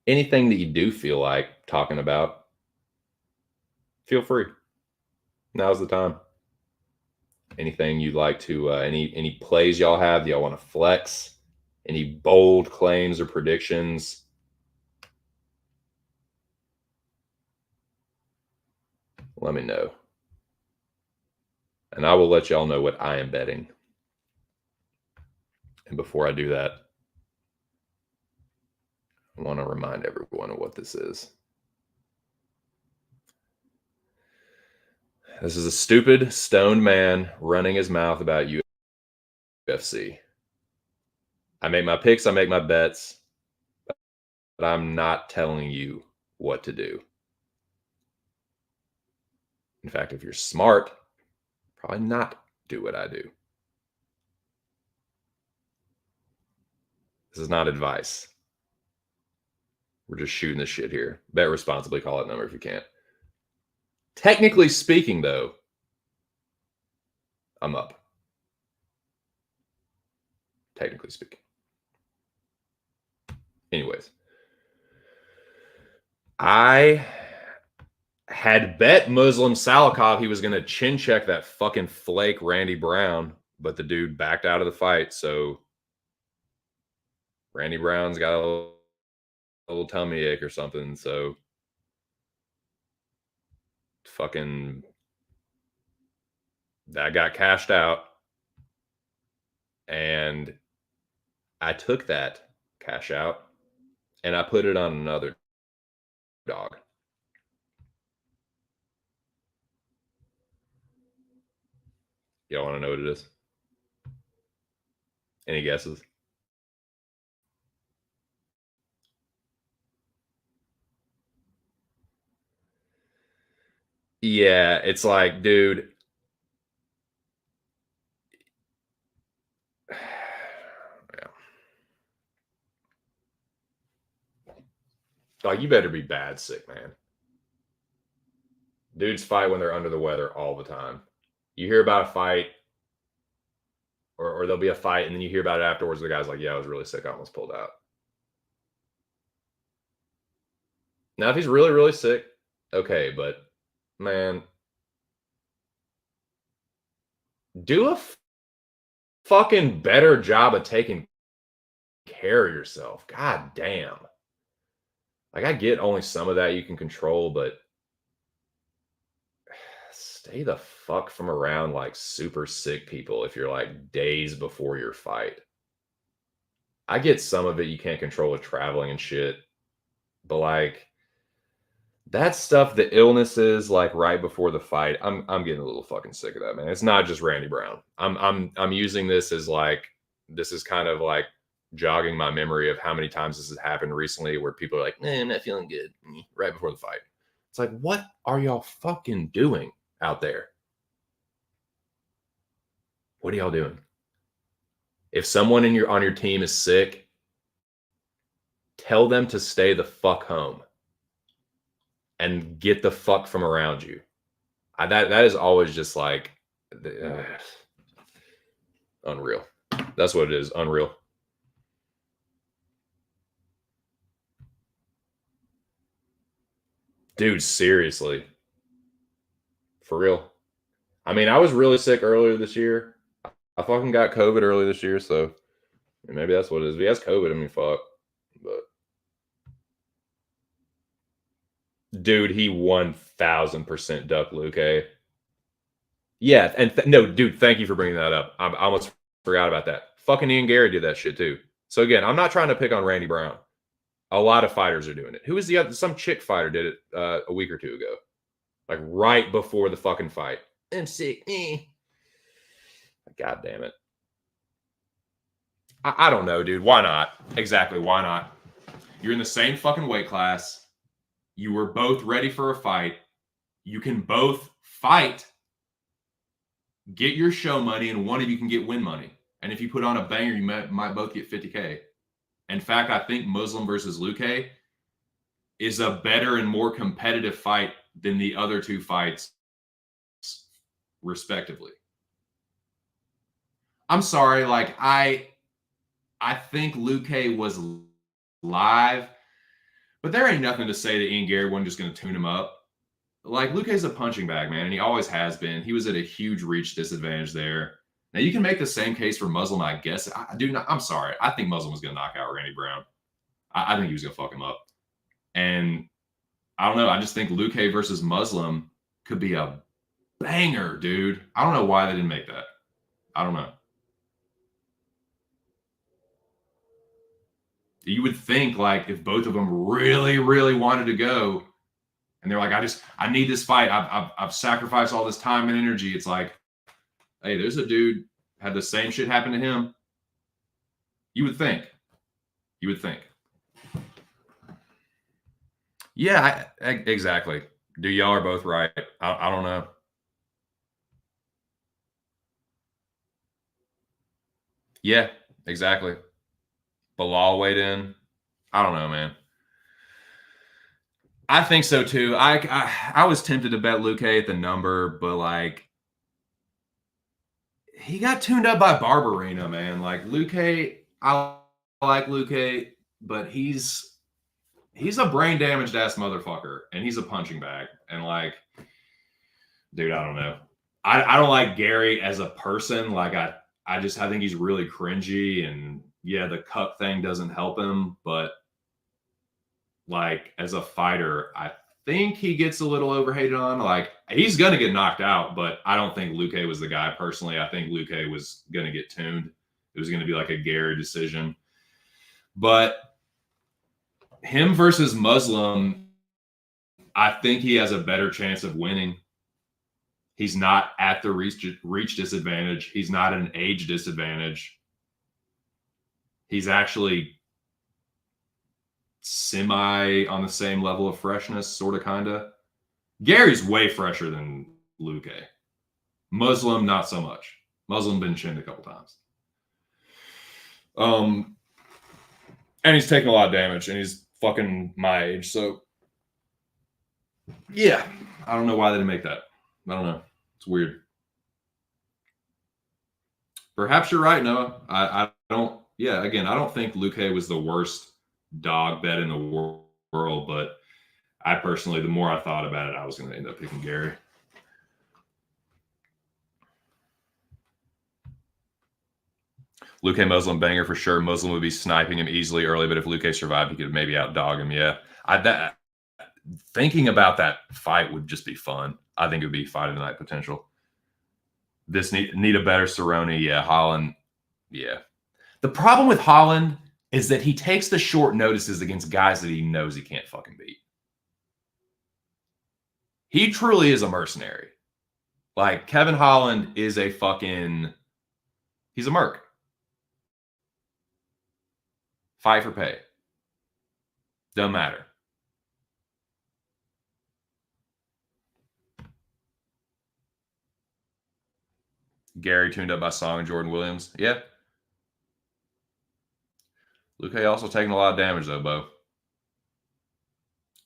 [SPEAKER 1] anything that you do feel like talking about, feel free. Now's the time. Anything you'd like to, any plays y'all have that y'all want to flex? Any bold claims or predictions? Let me know. And I will let y'all know what I am betting. And before I do that, I want to remind everyone of what this is. This is a stupid, stoned man running his mouth about UFC. I make my picks, I make my bets, but I'm not telling you what to do. In fact, if you're smart, probably not do what I do. This is not advice. We're just shooting the shit here. Bet responsibly, call that number if you can't. Technically speaking, though, I'm up. Technically speaking. Anyways, I had bet Muslim Salikov he was going to chin check that fucking flake Randy Brown, but the dude backed out of the fight. So Randy Brown's got a little tummy ache or something. So fucking that got cashed out. And I took that cash out and I put it on another dog. Y'all want to know what it is? Any guesses? Yeah, it's like, dude. Yeah. Like, you better be bad sick, man. Dudes fight when they're under the weather all the time. You hear about a fight, or there'll be a fight, and then you hear about it afterwards. The guy's like, yeah, I was really sick. I almost pulled out. Now, if he's really, really sick, okay, but man, do a fucking better job of taking care of yourself. God damn. Like, I get only some of that you can control, but stay the fuck from around like super sick people if you're like days before your fight. I get some of it you can't control with traveling and shit, but like that stuff, the illnesses like right before the fight, I'm getting a little fucking sick of that, man. It's not just Randy Brown. I'm using this as like, this is kind of like jogging my memory of how many times this has happened recently where people are like, nah, I'm not feeling good right before the fight. It's like, what are y'all fucking doing out there? What are y'all doing? If someone on your team is sick, tell them to stay the fuck home and get the fuck from around you. That is always just like unreal. That's what it is. Unreal. Dude, seriously. For real. I mean, I was really sick earlier this year. I fucking got COVID earlier this year, so maybe that's what it is. If he has COVID, I mean, fuck. But dude, he 1000% ducked Luque. Yeah, and no, dude, thank you for bringing that up. I almost forgot about that. Fucking Ian Gary did that shit too. So again, I'm not trying to pick on Randy Brown. A lot of fighters are doing it. Who was the other? Some chick fighter did it a week or two ago, like right before the fucking fight. I'm sick. God damn it. I don't know, dude. Why not? Exactly. Why not? You're in the same fucking weight class. You were both ready for a fight. You can both fight, get your show money, and one of you can get win money. And if you put on a banger, you might both get 50K. In fact, I think Muslim versus Luque is a better and more competitive fight than the other two fights, respectively. I'm sorry, like I think Luque was live, but there ain't nothing to say that Ian Gary wasn't just going to tune him up. Like, Luque's a punching bag, man, and he always has been. He was at a huge reach disadvantage there. Now, you can make the same case for Muslim, I guess. I'm sorry. I think Muslim was going to knock out Randy Brown. I think he was going to fuck him up. And I don't know. I just think Luque versus Muslim could be a banger, dude. I don't know why they didn't make that. I don't know. You would think, like, if both of them really, really wanted to go, and they're like, I need this fight. I've sacrificed all this time and energy. It's like, hey, there's a dude had the same shit happen to him. You would think. Yeah, exactly. Dude, y'all are both right. I don't know. Yeah, exactly. Bilal weighed in. I don't know, man. I think so too. I was tempted to bet Luque at the number, but like he got tuned up by Barberina, man. Like Luque, I like Luque, but he's a brain damaged ass motherfucker, and he's a punching bag. And like, dude, I don't know. I don't like Gary as a person. Like I think he's really cringy, and yeah, the cup thing doesn't help him, but like as a fighter, I think he gets a little overhated on. Like he's gonna get knocked out, but I don't think Luque was the guy personally. I think Luque was gonna get tuned. It was gonna be like a Gary decision. But him versus Muslim, I think he has a better chance of winning. He's not at the reach disadvantage. He's not at an age disadvantage. He's actually semi on the same level of freshness, sort of, kind of. Gary's way fresher than Luque. Muslim, not so much. Muslim been chinned a couple times. And he's taking a lot of damage, and he's fucking my age. So, yeah, I don't know why they didn't make that. I don't know. It's weird. Perhaps you're right, Noah. I don't. Yeah, again, I don't think Luque was the worst dog bet in the world, but I personally, the more I thought about it, I was going to end up picking Gary. Luque Muslim banger for sure. Muslim would be sniping him easily early, but if Luque survived, he could maybe outdog him. Yeah, thinking about that fight would just be fun. I think it would be fight of the night potential. This need a better Cerrone. Yeah, Holland. Yeah. The problem with Holland is that he takes the short notices against guys that he knows he can't fucking beat. He truly is a mercenary. Like, Kevin Holland is a fucking... He's a merc. Fight for pay. Doesn't matter. Gary tuned up by Song and Jordan Williams. Yeah. Luque also taking a lot of damage, though, Bo.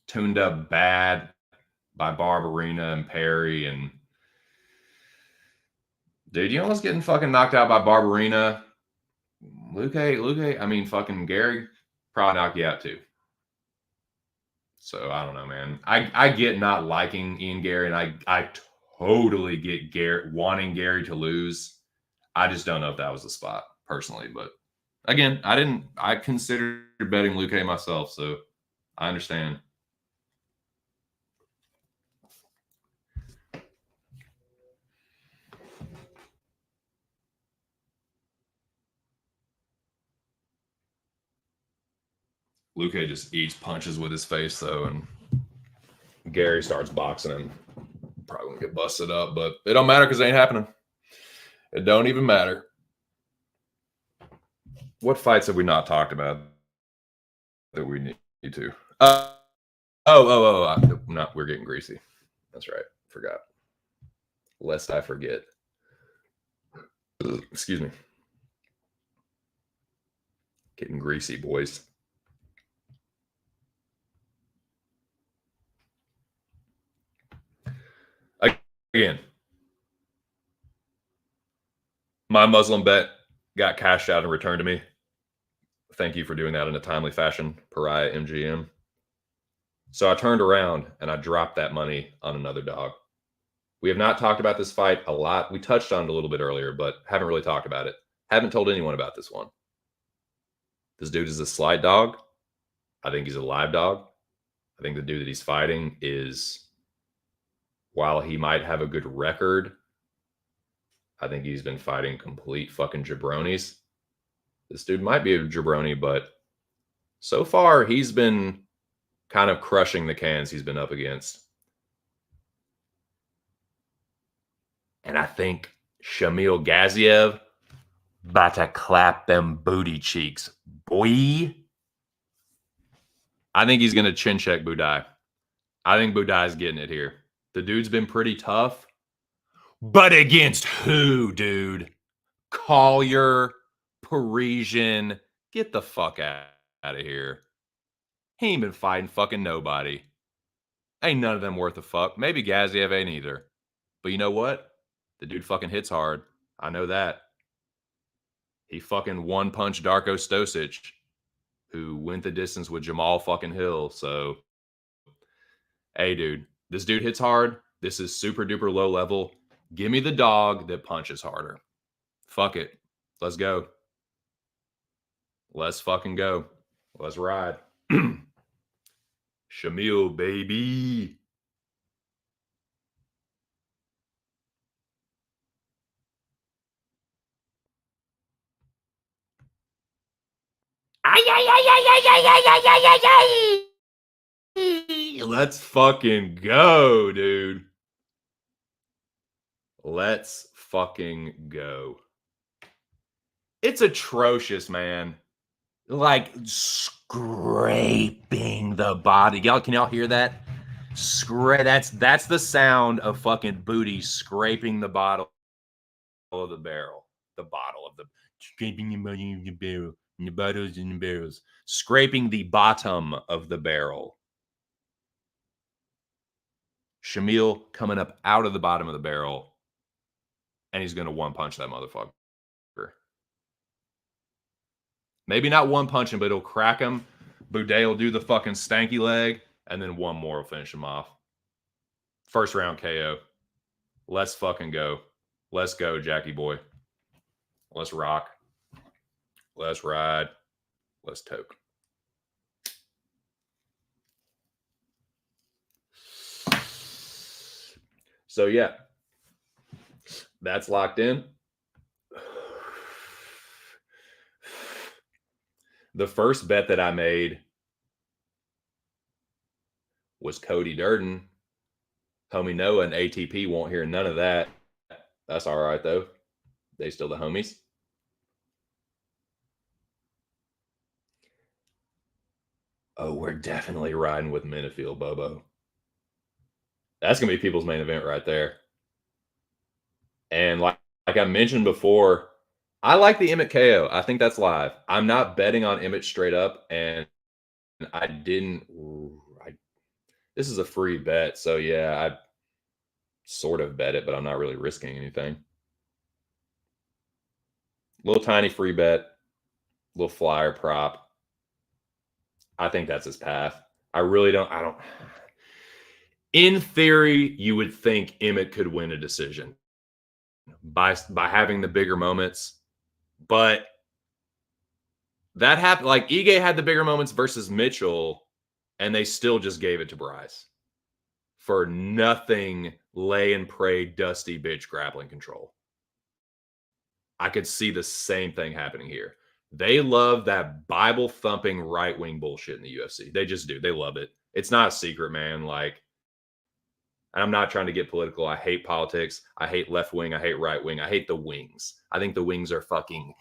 [SPEAKER 1] Tuned up bad by Barberina and Perry. And dude, you almost getting fucking knocked out by Barberina. Luque, I mean, fucking Gary probably knock you out too. So I don't know, man. I get not liking Ian Gary, and I totally get Gary wanting Gary to lose. I just don't know if that was the spot personally. But again, I considered betting Luque myself, so I understand. Luque just eats punches with his face, though, and Gary starts boxing him. Probably gonna get busted up, but it don't matter because it ain't happening. It don't even matter. What fights have we not talked about that we need to? No, we're getting greasy. That's right. Forgot. Lest I forget. Excuse me. Getting greasy, boys. Again, my Muslim bet got cashed out and returned to me. Thank you for doing that in a timely fashion, Pariah MGM. So I turned around and I dropped that money on another dog. We have not talked about this fight a lot. We touched on it a little bit earlier, but haven't really talked about it. Haven't told anyone about this one. This dude is a slide dog. I think he's a live dog. I think the dude that he's fighting is... While he might have a good record, I think he's been fighting complete fucking jabronis. This dude might be a jabroni, but so far he's been kind of crushing the cans he's been up against. And I think Shamil Gaziev about to clap them booty cheeks, boy. I think he's going to chin check Budai. I think Budai's getting it here. The dude's been pretty tough. But against who, dude? Collier, Parisian. Get the fuck out of here. He ain't been fighting fucking nobody. Ain't none of them worth a fuck. Maybe Gaziev ain't either. But you know what? The dude fucking hits hard. I know that. He fucking one-punch Darko Stosic, who went the distance with Jamal fucking Hill. So, hey, dude, this dude hits hard. This is super duper low level. Give me the dog that punches harder. Fuck it. Let's go. Let's fucking go. Let's ride. Shamil, baby. Let's fucking go, dude. Let's fucking go. It's atrocious, man. Like scraping the body. Can y'all hear that? That's the sound of fucking booty scraping the bottle of the barrel. The bottle of the scraping the bottom of the barrel. The bottles in the barrels. Scraping the bottom of the barrel. Shamil coming up out of the bottom of the barrel. And he's gonna one punch that motherfucker. Maybe not one punch him, but he'll crack him. Boudet will do the fucking stanky leg, and then one more will finish him off. First round KO. Let's fucking go. Let's go, Jackie boy. Let's rock. Let's ride. Let's toke. So, yeah. That's locked in. The first bet that I made was Cody Durden. Homie Noah and ATP won't hear none of that. That's all right, though. They still the homies. Oh, we're definitely riding with Minifield, Bobo. That's going to be people's main event right there. And like I mentioned before, I like the Emmett KO. I think that's live. I'm not betting on Emmett straight up, and I didn't. This is a free bet, so yeah, I sort of bet it, but I'm not really risking anything. Little tiny free bet, little flyer prop. I think that's his path. I really don't. I don't. In theory, you would think Emmett could win a decision by having the bigger moments. But that happened. Like Ige had the bigger moments versus Mitchell, and they still just gave it to Bryce for nothing. Lay and pray, dusty bitch grappling control. I could see the same thing happening here. They love that Bible thumping right wing bullshit in the UFC. They just do. They love it. It's not a secret, man. Like, I'm not trying to get political. I hate politics. I hate left wing. I hate right wing. I hate the wings. I think the wings are fucking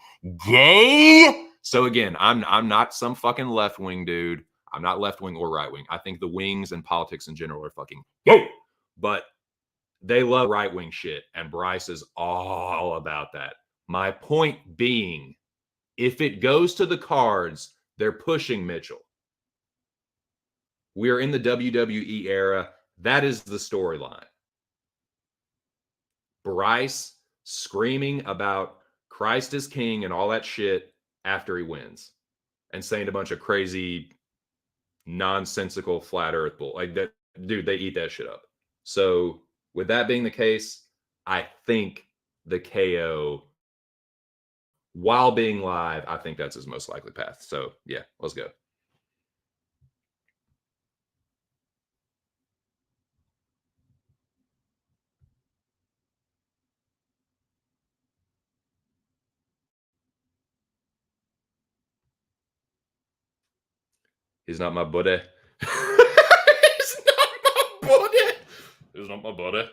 [SPEAKER 1] gay. So again, I'm not some fucking left wing dude. I'm not left wing or right wing. I think the wings and politics in general are fucking gay. But they love right wing shit, and Bryce is all about that. My point being, if it goes to the cards, they're pushing Mitchell. We are in the WWE era. That is the storyline. Bryce screaming about Christ is king and all that shit after he wins and saying a bunch of crazy, nonsensical flat earth bull. Like that, dude, they eat that shit up. So with that being the case, I think the KO, while being live, I think that's his most likely path. So yeah, let's go. He's not my buddy. He's not my buddy. He's not my buddy.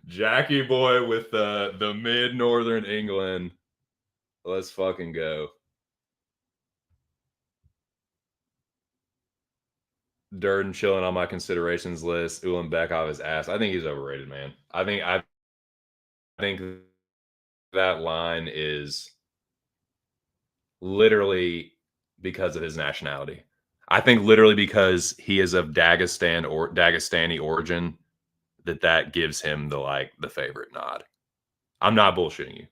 [SPEAKER 1] Jackie boy with the mid-northern England. Let's fucking go. Durden chilling on my considerations list. Ulanbek off his ass. I think he's overrated, man. I think that line is literally because of his nationality. I think literally because he is of Dagestan or Dagestani origin, that gives him the favorite nod. I'm not bullshitting you.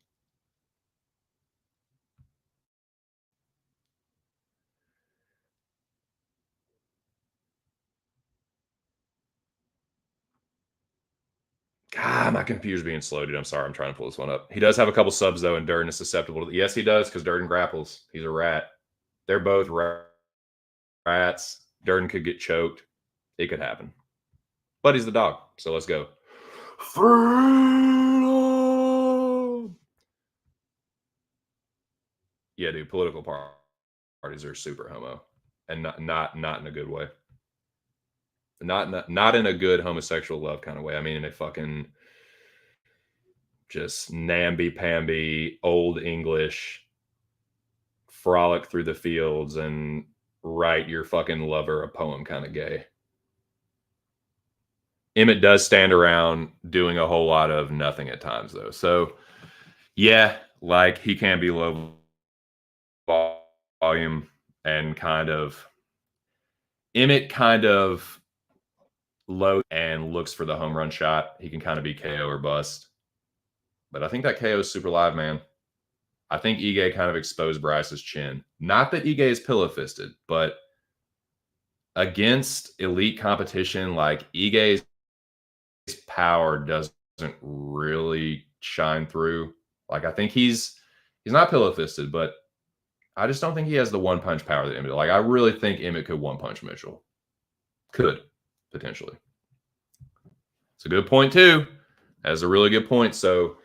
[SPEAKER 1] God, my computer's being slow, dude. I'm sorry. I'm trying to pull this one up. He does have a couple subs, though, and Durden is susceptible to. Yes, he does, because Durden grapples. He's a rat. They're both rats. Durden could get choked. It could happen. But he's the dog, so let's go. Freedom! Yeah, dude, political parties are super homo. And not in a good way. Not in a good homosexual love kind of way. I mean, in a fucking just namby-pamby, old English, frolic through the fields and write your fucking lover a poem kind of gay. Emmett does stand around doing a whole lot of nothing at times, though. So, yeah, like he can be low volume and kind of Emmett kind of low and looks for the home run shot. He can kind of be KO or bust. But I think that KO is super live, man. I think Ige kind of exposed Bryce's chin. Not that Ige is pillow-fisted, but against elite competition, like Ige's power doesn't really shine through. Like I think he's not pillow-fisted, but I just don't think he has the one-punch power that Emmett. Like I really think Emmett could one-punch Mitchell. Could, potentially. It's a good point, too. That's a really good point. So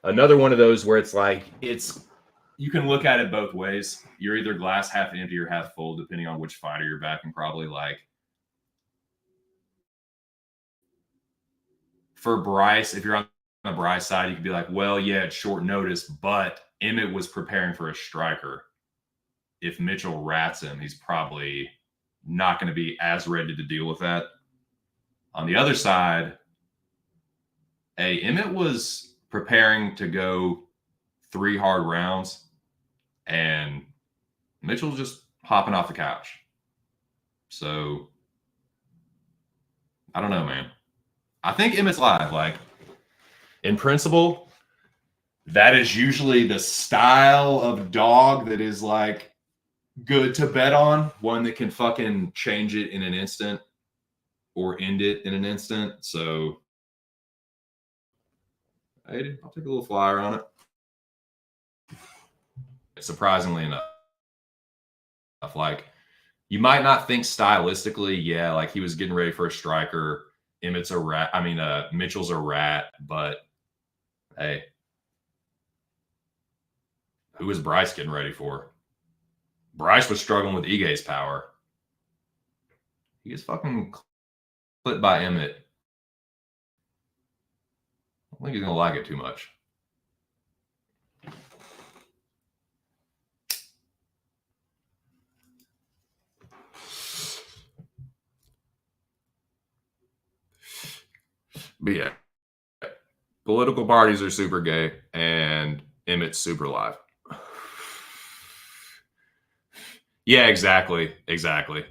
[SPEAKER 1] another one of those where it's like, you can look at it both ways. You're either glass half empty or half full, depending on which fighter you're backing. Probably like for Bryce, if you're on the Bryce side, you could be like, well, yeah, it's short notice, but Emmett was preparing for a striker. If Mitchell rats him, he's probably not going to be as ready to deal with that. On the other side, hey, Emmett was preparing to go 3 hard rounds, and Mitchell's just hopping off the couch. So, I don't know, man. I think Emmett's live. Like, in principle, that is usually the style of dog that is, like, good to bet on. One that can fucking change it in an instant or end it in an instant. So, hey, I'll take a little flyer on it. Surprisingly enough, like you might not think stylistically, yeah, like he was getting ready for a striker. Emmett's a rat. I mean, Mitchell's a rat, but hey, who was Bryce getting ready for? Bryce was struggling with Ige's power. He gets fucking clipped by Emmett. I don't think he's gonna like it too much. But yeah, political parties are super gay, and Emmett's super live. Yeah, exactly. Exactly,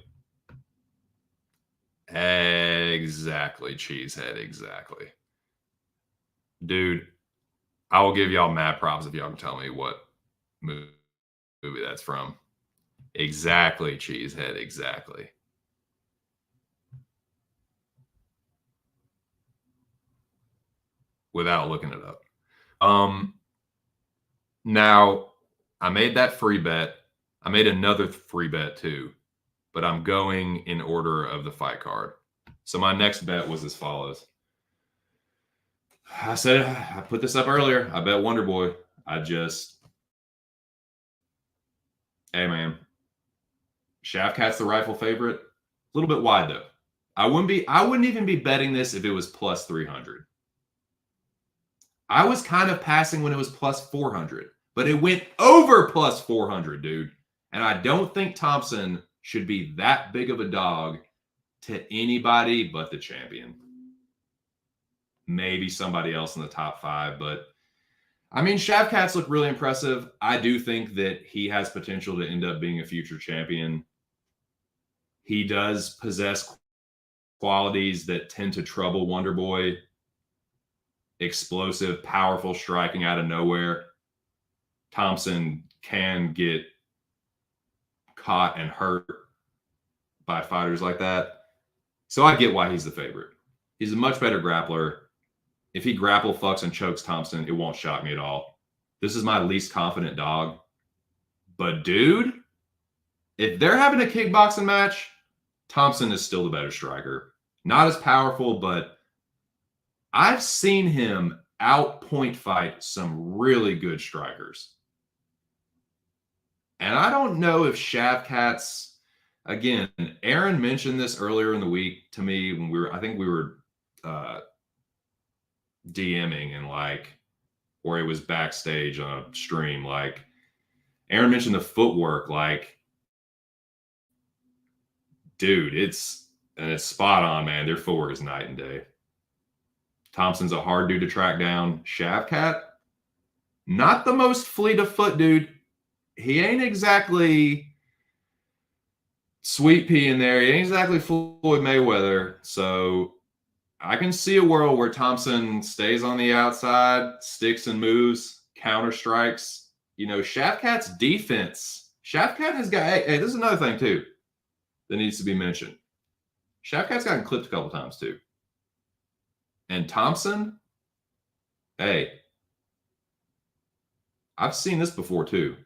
[SPEAKER 1] Cheesehead. Exactly. Dude, I will give y'all mad props if y'all can tell me what movie that's from. Exactly, Cheesehead. Exactly. Without looking it up. Now, I made that free bet. I made another free bet too, but I'm going in order of the fight card. So my next bet was as follows. I said, I put this up earlier. I bet Wonder Boy. Hey man, Shavkat's the rifle favorite. A little bit wide though. I wouldn't even be betting this if it was plus 300. I was kind of passing when it was plus 400, but it went over plus 400, dude. And I don't think Thompson should be that big of a dog to anybody but the champion. Maybe somebody else in the top 5, but I mean, Shavkat's look really impressive. I do think that he has potential to end up being a future champion. He does possess qualities that tend to trouble Wonder Boy. Explosive, powerful striking out of nowhere. Thompson can get caught and hurt by fighters like that. So I get why he's the favorite. He's a much better grappler. If he grapple fucks and chokes Thompson, it won't shock me at all. This is my least confident dog. But dude, if they're having a kickboxing match, Thompson is still the better striker. Not as powerful, but I've seen him outpoint fight some really good strikers. And I don't know if Shavkat's, again, Aaron mentioned this earlier in the week to me when we were DMing and like, or it was backstage on a stream. Like, Aaron mentioned the footwork. Like, dude, it's spot on, man. Their footwork is night and day. Thompson's a hard dude to track down. Shavkat, not the most fleet of foot dude. He ain't exactly Sweet Pea in there. He ain't exactly Floyd Mayweather. So I can see a world where Thompson stays on the outside, sticks and moves, counter strikes. You know, Shavkat's defense. Shavkat has got, hey, this is another thing too that needs to be mentioned. Shavkat's gotten clipped a couple times too. And Thompson, hey, I've seen this before too,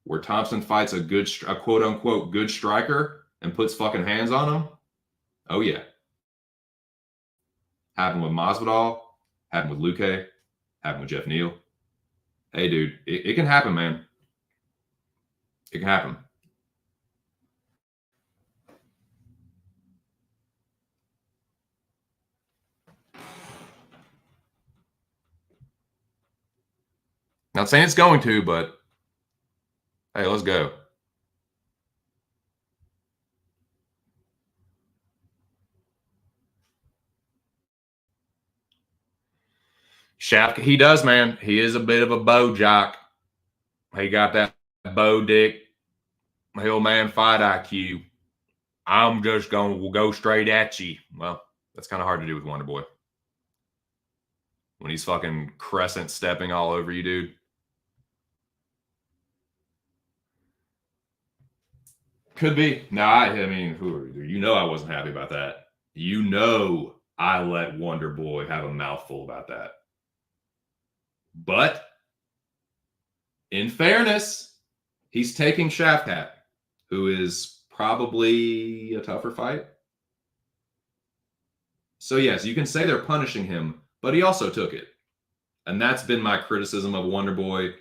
[SPEAKER 1] where Thompson fights a quote unquote good striker and puts fucking hands on him. Oh yeah. Happened with Masvidal, happened with Luque, happened with Jeff Neal. Hey dude, it can happen, man. It can happen. Not saying it's going to, but hey, let's go. Shavkat, he does, man. He is a bit of a bow jock. He got that bow dick, Hillman fight IQ. I'm just going to go straight at you. Well, that's kind of hard to do with Wonder Boy. When he's fucking crescent stepping all over you, dude. Could be. No, I mean, you know I wasn't happy about that. You know I let Wonder Boy have a mouthful about that. But in fairness, he's taking Shavkat, who is probably a tougher fight. So yes, you can say they're punishing him, but he also took it. And that's been my criticism of Wonder Boy,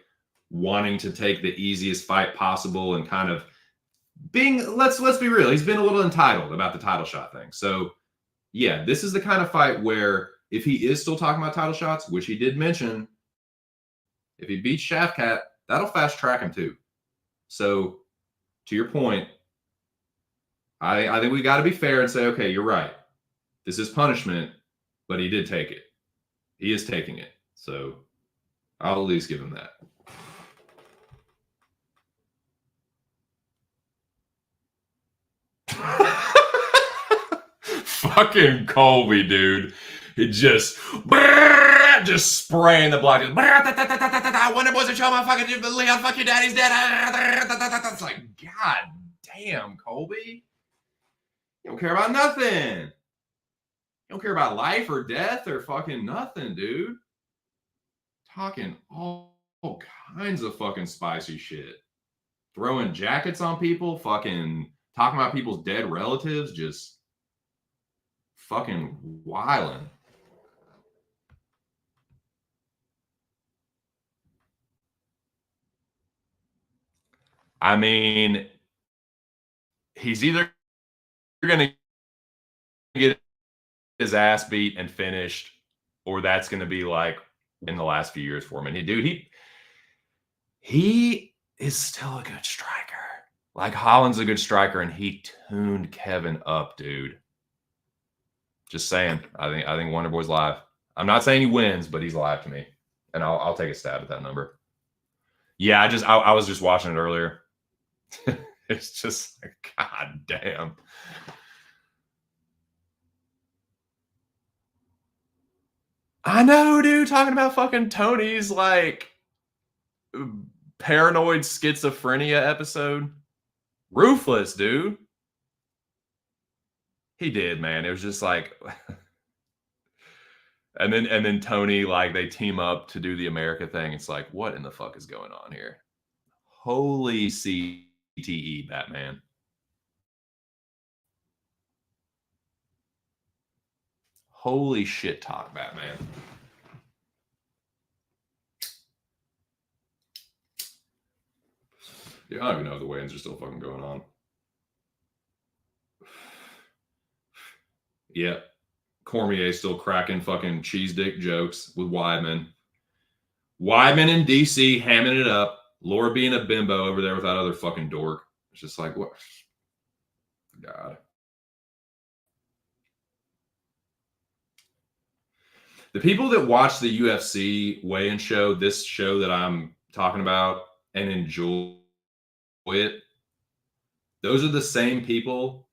[SPEAKER 1] wanting to take the easiest fight possible and kind of being, let's be real, he's been a little entitled about the title shot thing. So yeah, this is the kind of fight where if he is still talking about title shots, which he did mention, if he beats Shavkat, that'll fast track him too. So to your point, I think we got to be fair and say, okay, you're right. This is punishment, but he did take it. He is taking it. So I'll at least give him that. Fucking Colby, dude. He just spraying the block. Wonder Boy's a show, motherfucking Leon, fuck your daddy's dead. It's like, God damn, Colby. You don't care about nothing. You don't care about life or death or fucking nothing, dude. Talking all kinds of fucking spicy shit. Throwing jackets on people, fucking talking about people's dead relatives, just fucking wilding. I mean, he's either going to get his ass beat and finished, or that's going to be like in the last few years for him. And he is still a good striker. Like Holland's a good striker, and he tuned Kevin up, dude. Just saying. I think Wonder Boy's live. I'm not saying he wins, but he's live to me. and I'll take a stab at that number. Yeah, I was just watching it earlier. It's just like, god damn. I know, dude. Talking about fucking Tony's like paranoid schizophrenia episode. Ruthless, dude. He did, man. It was just like and then Tony, like, they team up to do the America thing. It's like, what in the fuck is going on here? Holy CTE, Batman. Holy shit talk, Batman. Yeah, I don't even know if the weigh-ins are still fucking going on. Yeah. Cormier still cracking fucking cheese dick jokes with Weidman. Weidman in DC hamming it up. Laura being a bimbo over there with that other fucking dork. It's just like, what? God. The people that watch the UFC weigh-in show, this show that I'm talking about, and enjoy it, those are the same people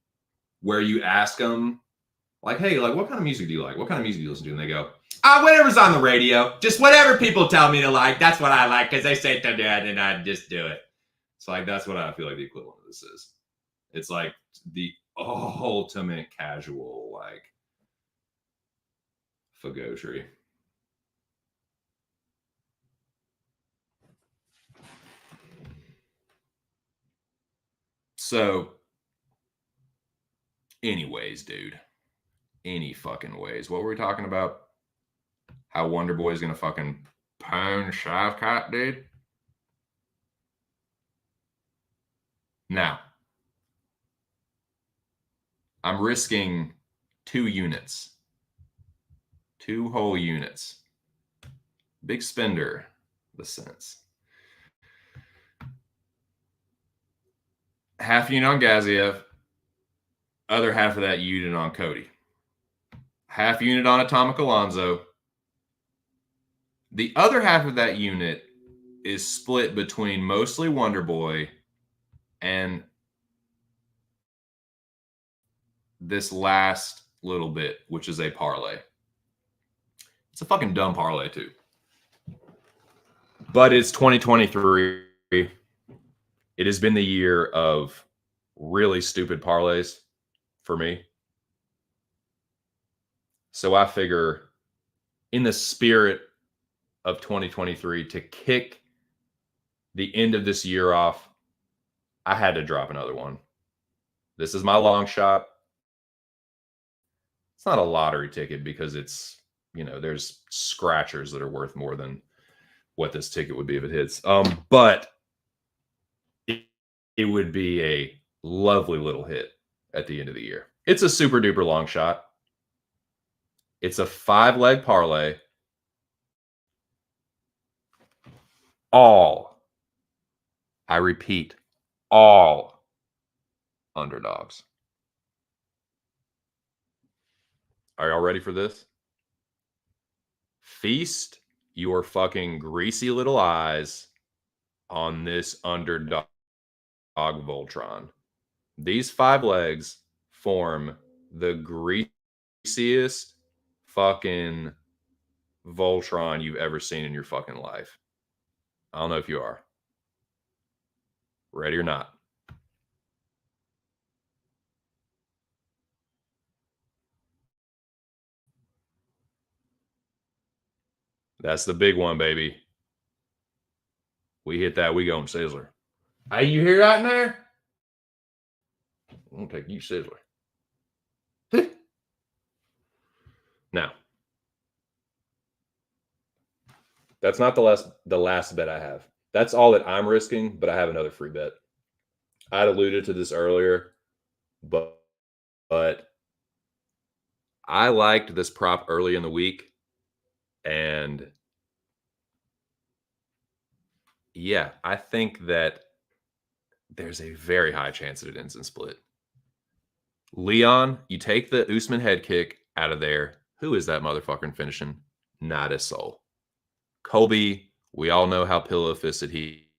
[SPEAKER 1] where you ask them, like, hey, like, what kind of music do you like? What kind of music do you listen to? And they go, whatever's on the radio. Just whatever people tell me to like. That's what I like because they say to do it and I just do it. It's like, that's what I feel like the equivalent of this is. It's like the ultimate casual, like, fagotery. So, anyways, dude. Any fucking ways. What were we talking about? How Wonder Boy is gonna fucking pound Shavkat, dude? Now, I'm risking 2 units. 2 whole units. Big spender, the sense. Half unit on Gaziev. Other half of that unit on Cody. Half unit on Atomic Alonso. The other half of that unit is split between mostly Wonder Boy and this last little bit, which is a parlay. It's a fucking dumb parlay, too. But it's 2023. It has been the year of really stupid parlays for me. So I figure, in the spirit of 2023, to kick the end of this year off, I had to drop another one. This is my long shot. It's not a lottery ticket because it's, you know, there's scratchers that are worth more than what this ticket would be if it hits. But it would be a lovely little hit at the end of the year. It's a super duper long shot. It's a 5-leg parlay. All, I repeat, all underdogs. Are y'all ready for this? Feast your fucking greasy little eyes on this underdog Voltron. These 5 legs form the greasiest fucking Voltron you've ever seen in your fucking life. I don't know if you are. Ready or not. That's the big one, baby. We hit that, we go in Sizzler. Hey, you hear that in there? I'm going to take you Sizzler. Now, that's not the last bet I have. That's all that I'm risking, but I have another free bet. I had alluded to this earlier, but I liked this prop early in the week, and yeah, I think that there's a very high chance that it ends in split. Leon, you take the Usman head kick out of there. Who is that motherfucker finishing? Not a soul. Colby, we all know how pillow fisted he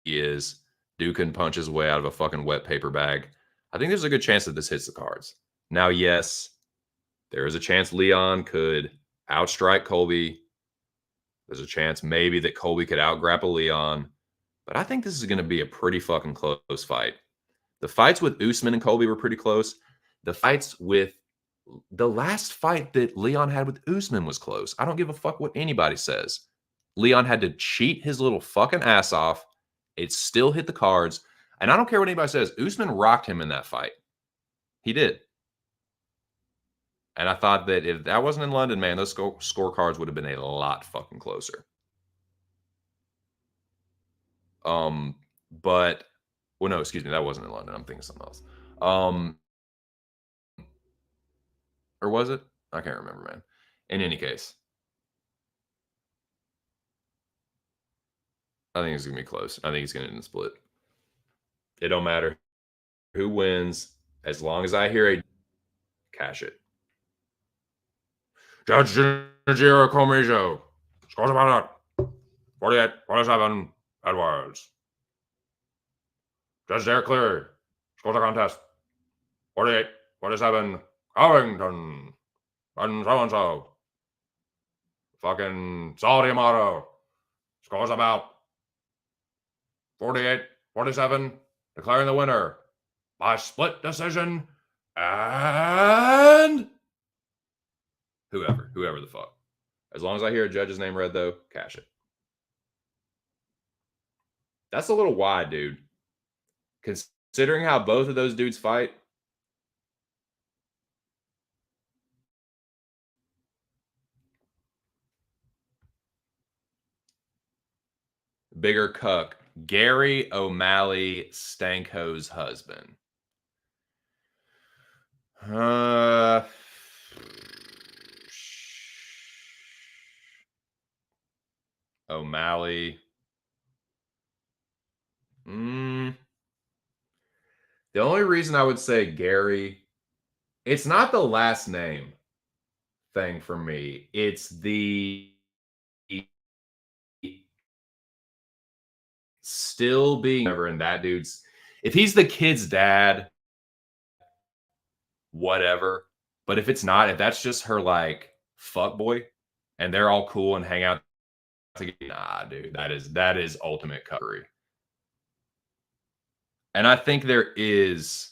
[SPEAKER 1] is. Dude can punch his way out of a fucking wet paper bag. I think there's a good chance that this hits the cards. Now, yes, there is a chance Leon could outstrike Colby. There's a chance maybe that Colby could outgrapple Leon. But I think this is going to be a pretty fucking close fight. The fights with Usman and Colby were pretty close. The fights with the last fight that Leon had with Usman was close. I don't give a fuck what anybody says. Leon had to cheat his little fucking ass off. It still hit the cards. And I don't care what anybody says. Usman rocked him in that fight. He did. And I thought that if that wasn't in London, man, those scorecards would have been a lot fucking closer. But, well, no, excuse me, that wasn't in London. I'm thinking something else. Or was it? I can't remember, man. In any case, I think it's going to be close. I think it's going to end in a split. It don't matter who wins. As long as I hear a cash it. Judge Jiro Comijo. Scores about it. 48, 47, Edwards. Judge Derek Cleary. Scores the contest. 48, 47, Covington. And so-and-so. Fucking Saul D'Amato. Scores about 48, 47, declaring the winner by split decision and whoever the fuck. As long as I hear a judge's name read, though, cash it. That's a little wide, dude. Considering how both of those dudes fight. Bigger cuck. Gary O'Malley, Stanko's husband. O'Malley. The only reason I would say Gary, it's not the last name thing for me. It's the still being ever in that dude's. If he's the kid's dad, whatever. But if it's not, if that's just her like fuck boy, and they're all cool and hang out together, nah, dude, that is ultimate cuckery. And I think there is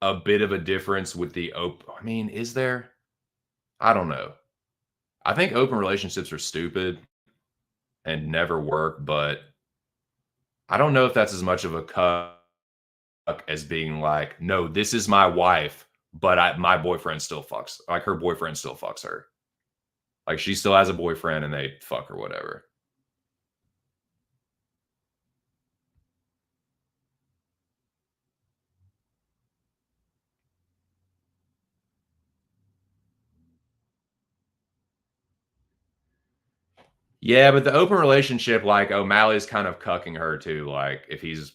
[SPEAKER 1] a bit of a difference with the open. I mean, is there? I don't know. I think open relationships are stupid and never work, but I don't know if that's as much of a cuck as being like, no, this is my wife, but my boyfriend still fucks. Like her boyfriend still fucks her. Like she still has a boyfriend and they fuck or whatever. Yeah, but the open relationship, like O'Malley's kind of cucking her too. Like if he's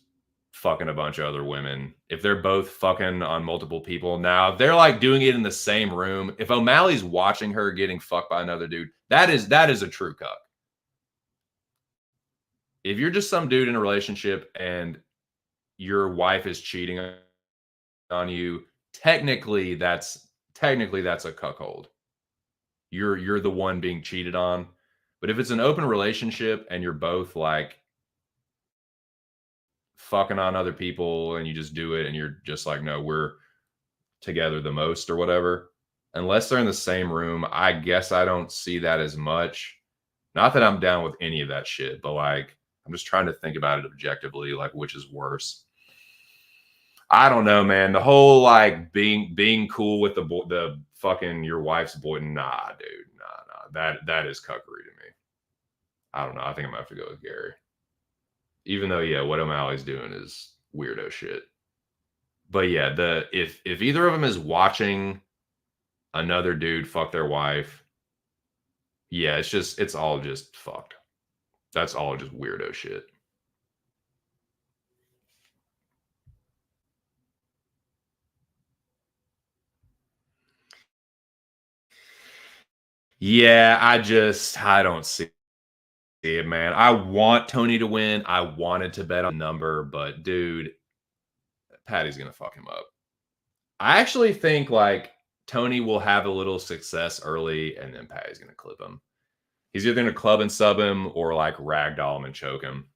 [SPEAKER 1] fucking a bunch of other women, if they're both fucking on multiple people. Now, if they're like doing it in the same room, if O'Malley's watching her getting fucked by another dude, that is a true cuck. If you're just some dude in a relationship and your wife is cheating on you, technically that's a cuckold. You're the one being cheated on. But if it's an open relationship and you're both like fucking on other people and you just do it and you're just like, no, we're together the most or whatever, unless they're in the same room, I guess I don't see that as much. Not that I'm down with any of that shit, but like, I'm just trying to think about it objectively, like which is worse. I don't know, man. The whole like being cool with the fucking your wife's boy, nah, dude, nah. That is cuckery to me. I don't know. I think I'm gonna have to go with Gary. Even though, yeah, what O'Malley's doing is weirdo shit. But yeah, if either of them is watching another dude fuck their wife, yeah, it's all just fucked. That's all just weirdo shit. Yeah, I don't see it, man. I want Tony to win. I wanted to bet on the number, but dude, Patty's gonna fuck him up. I actually think like Tony will have a little success early, and then Patty's gonna clip him. He's either gonna club and sub him or like ragdoll him and choke him.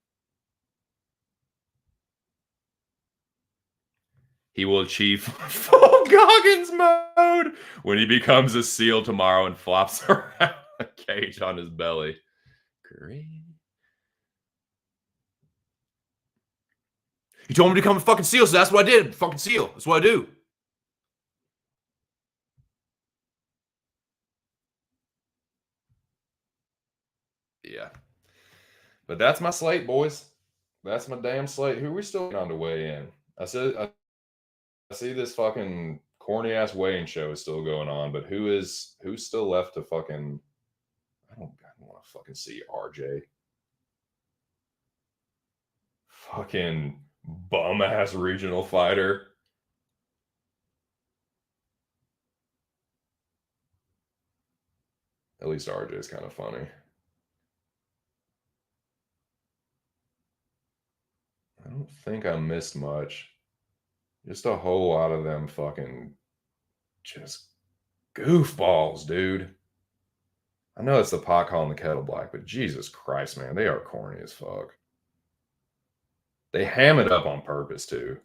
[SPEAKER 1] He will achieve full Goggins mode when he becomes a seal tomorrow and flops around a cage on his belly. Great. He told me to become a fucking seal, so that's what I did. Fucking seal. That's what I do. Yeah. But that's my slate, boys. That's my damn slate. Who are we still on to weigh in? I see this fucking corny ass weigh-in show is still going on, but who's still left to fucking? I don't want to fucking see RJ. Fucking bum ass regional fighter. At least RJ is kind of funny. I don't think I missed much. Just a whole lot of them fucking just goofballs, dude. I know it's the pot calling the kettle black, but Jesus Christ, man, they are corny as fuck. They ham it up on purpose, too.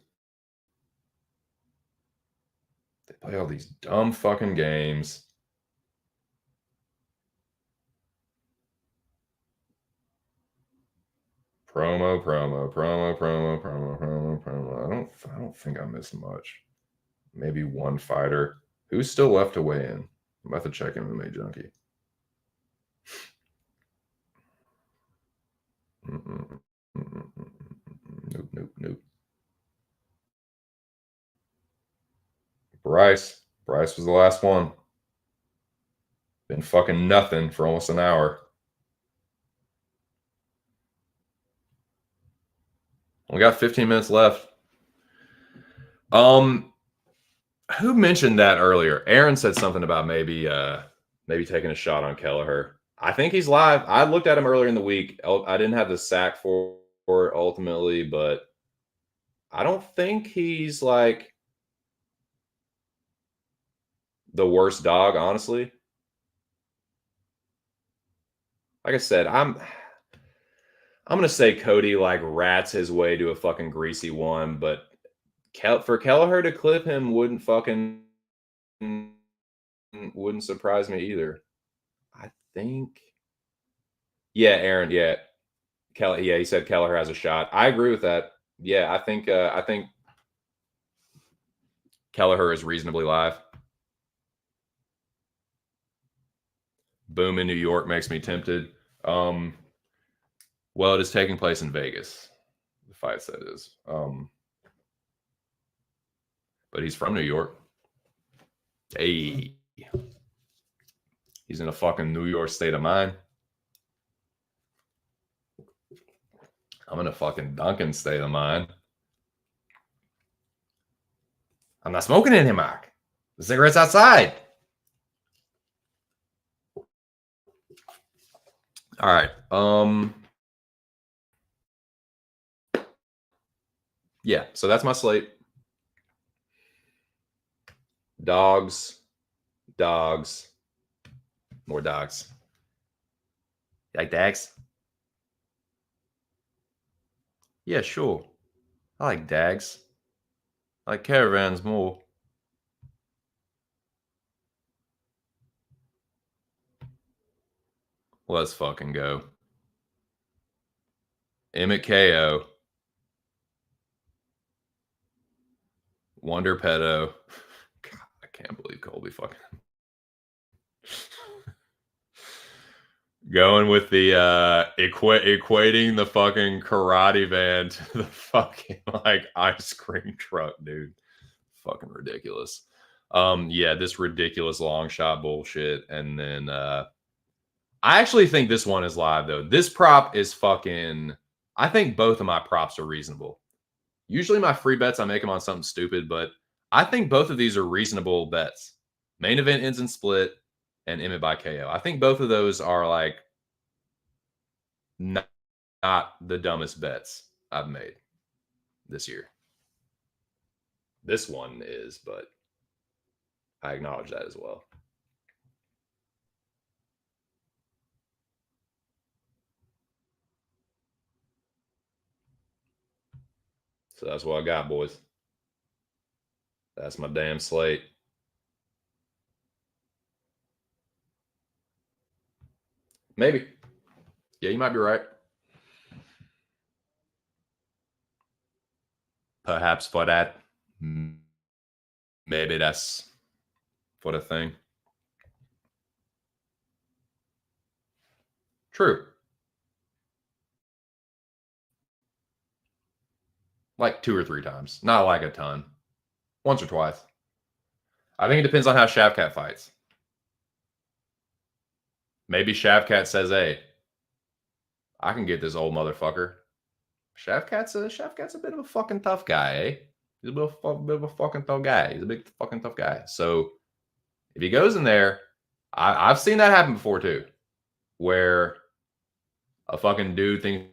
[SPEAKER 1] They play all these dumb fucking games. Promo. I don't think I missed much. Maybe one fighter. Who's still left to weigh in? I'm about to check MMA Junkie. Nope. Bryce was the last one. Been fucking nothing for almost an hour. We got 15 minutes left. Who mentioned that earlier? Aaron said something about maybe taking a shot on Kelleher. I think he's live. I looked at him earlier in the week. I didn't have the sack for it ultimately, but I don't think he's like the worst dog, honestly. Like I said, I'm gonna say Cody like rats his way to a fucking greasy one, but for Kelleher to clip him wouldn't surprise me either. I think, yeah, Aaron, yeah, he said Kelleher has a shot. I agree with that. Yeah, I think Kelleher is reasonably live. Boom in New York makes me tempted. Well, it is taking place in Vegas. The fight set is. But he's from New York. Hey. He's in a fucking New York state of mind. I'm in a fucking Duncan state of mind. I'm not smoking in here, Mark. The cigarette's outside. All right. Yeah, so that's my slate. Dogs, more dogs. You like dags? Yeah, sure. I like dags. I like caravans more. Let's fucking go. Emmett KO. Wonder Pedo. God, I can't believe Colby fucking going with the equating the fucking karate van to the fucking like ice cream truck, dude. Fucking ridiculous. Yeah, this ridiculous long shot bullshit. And then I actually think this one is live though. This prop is fucking, I think both of my props are reasonable. Usually my free bets, I make them on something stupid, but I think both of these are reasonable bets. Main event ends in split. and Emmett by KO. I think both of those are like not the dumbest bets I've made this year. This one is, but I acknowledge that as well. So that's what I got, boys. That's my damn slate. Maybe. Yeah, you might be right. Perhaps for that. Maybe that's for the thing. True. Like 2 or 3 times. Not like a ton. Once or twice. I think it depends on how Shavkat fights. Maybe Shavkat says, hey, I can get this old motherfucker. Shavkat's a bit of a fucking tough guy, eh? He's a bit of a fucking tough guy. He's a big fucking tough guy. So if he goes in there, I've seen that happen before too, where a fucking dude thinks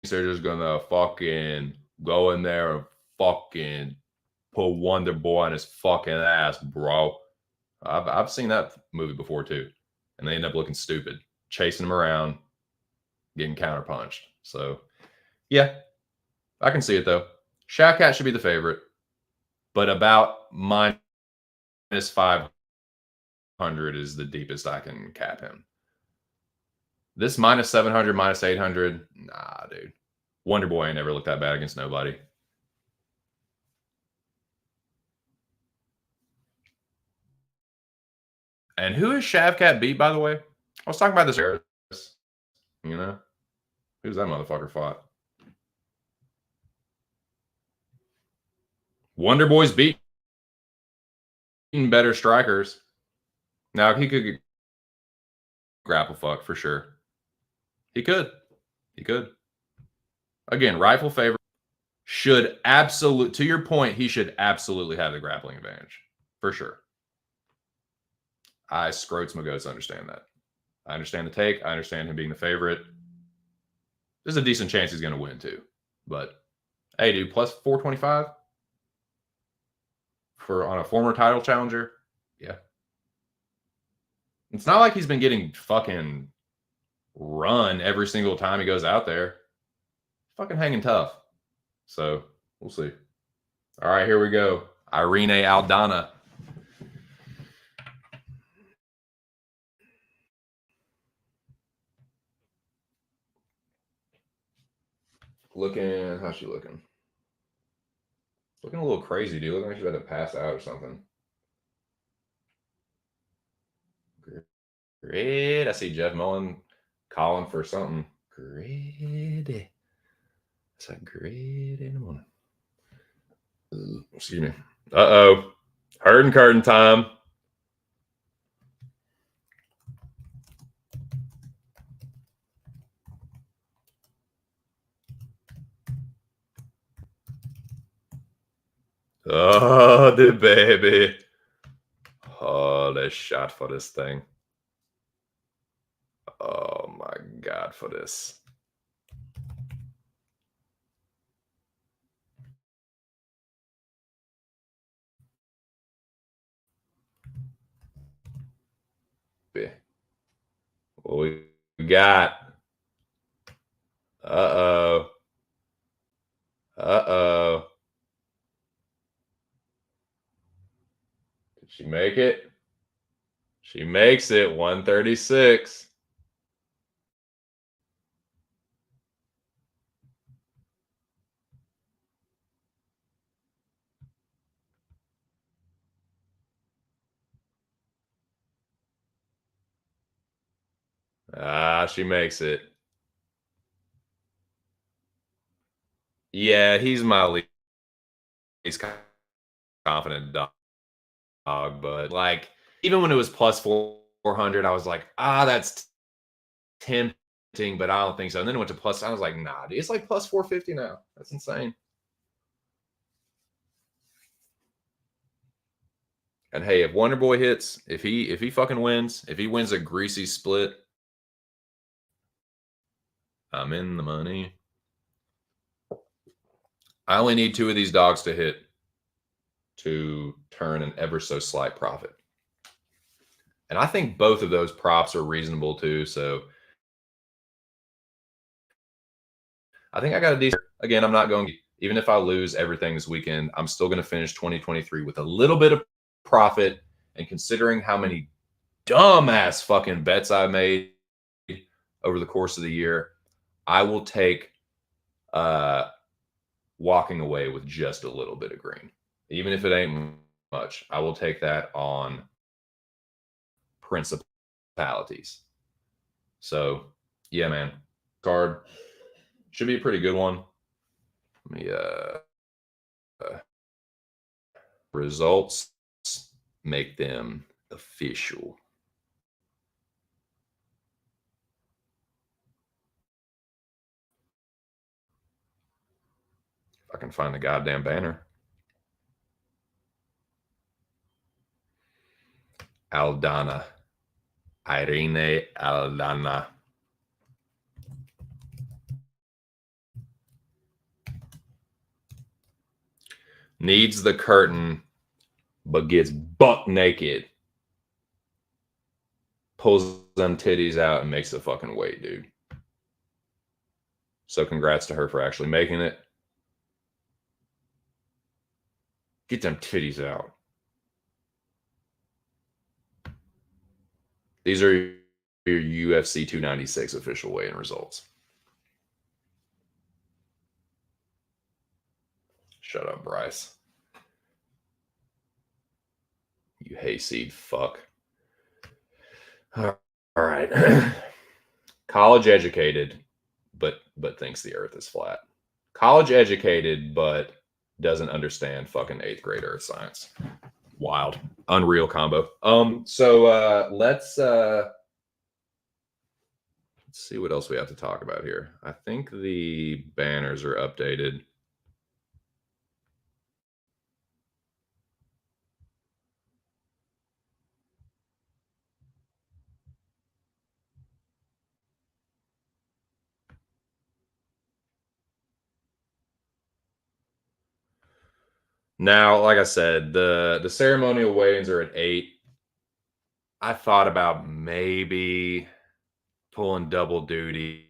[SPEAKER 1] they're just gonna fucking go in there and fucking put Wonder Boy on his fucking ass, bro. I've seen that movie before too, and they end up looking stupid, chasing him around, getting counterpunched. So yeah, I can see it though. Shavkat should be the favorite, but about minus 500 is the deepest I can cap him. This minus 700, minus 800, nah, dude. Wonder Boy ain't never looked that bad against nobody. And who is Shavkat beat, by the way? I was talking about this earlier. You know? Who's that motherfucker fought? Wonder Boy's beating better strikers. Now, he could get grapple fuck for sure. He could. He could. Again, rightful favorite. Should absolute, to your point, he should absolutely have the grappling advantage. For sure. I scrotes my goats understand that. I understand the take. I understand him being the favorite. There's a decent chance he's going to win too. But, hey, dude, plus 425 on a former title challenger. Yeah. It's not like he's been getting fucking run every single time he goes out there. Fucking hanging tough. So, we'll see. All right, here we go. Irene Aldana. Looking, how's she looking? Looking a little crazy, dude. Looking like she's about to pass out or something. Great. I see Jeff Mullen calling for something. Great. It's a great in the morning. Excuse me. Uh-oh. Herding curtain time. Oh, the baby. Oh, the shot for this thing. Oh, my God, for this. What we got? Uh-oh. Uh-oh. Did she make it? She makes it. 136. She makes it. Yeah, he's my least confident dog, but like even when it was plus 400, I was like, that's tempting, but I don't think so. And then it went to plus. I was like, nah, dude, it's like plus 450 now. That's insane. And hey, if Wonder Boy hits, if he fucking wins, if he wins a greasy split, I'm in the money. I only need 2 of these dogs to hit to turn an ever so slight profit. And I think both of those props are reasonable too. So I think I got a decent. Again, I'm not going, even if I lose everything this weekend, I'm still going to finish 2023 with a little bit of profit. And considering how many dumbass fucking bets I made over the course of the year, I will take walking away with just a little bit of green. Even if it ain't much, I will take that on principalities. So, yeah, man. Card should be a pretty good one. Let me results, make them official. If I can find the goddamn banner. Aldana. Irene Aldana. Needs the curtain, but gets buck naked. Pulls them titties out and makes the fucking weight, dude. So congrats to her for actually making it. Get them titties out. These are your UFC 296 official weigh-in results. Shut up, Bryce. You hayseed fuck. All right. College educated, but thinks the earth is flat. College educated, but doesn't understand fucking 8th grade earth science. Wild. Unreal combo. So let's see what else we have to talk about here. I think the banners are updated. Now, like I said, the ceremonial weigh-ins are at 8. I thought about maybe pulling double duty,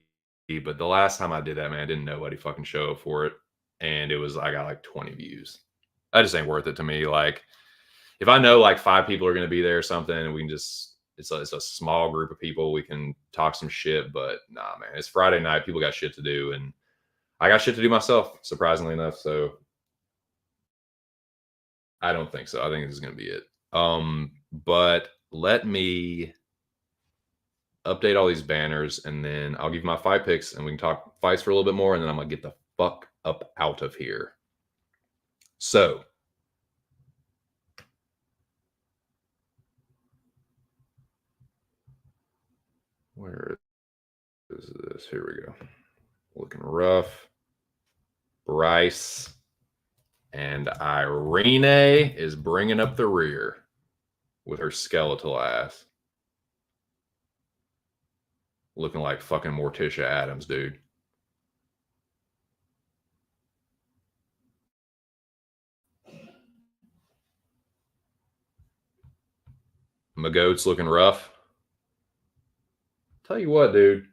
[SPEAKER 1] but the last time I did that, man, didn't nobody fucking show up for it. And I got like 20 views. That just ain't worth it to me. Like, if I know like 5 people are going to be there or something, and we can just, it's a small group of people, we can talk some shit. But nah, man, it's Friday night. People got shit to do. And I got shit to do myself, surprisingly enough. So I don't think so. I think this is going to be it. But let me update all these banners, and then I'll give you my fight picks, and we can talk fights for a little bit more, and then I'm going to get the fuck up out of here. So, where is this? Here we go. Looking rough. Bryce and Irene is bringing up the rear with her skeletal ass. Looking like fucking Morticia Adams, dude. Magoat's looking rough. Tell you what, dude.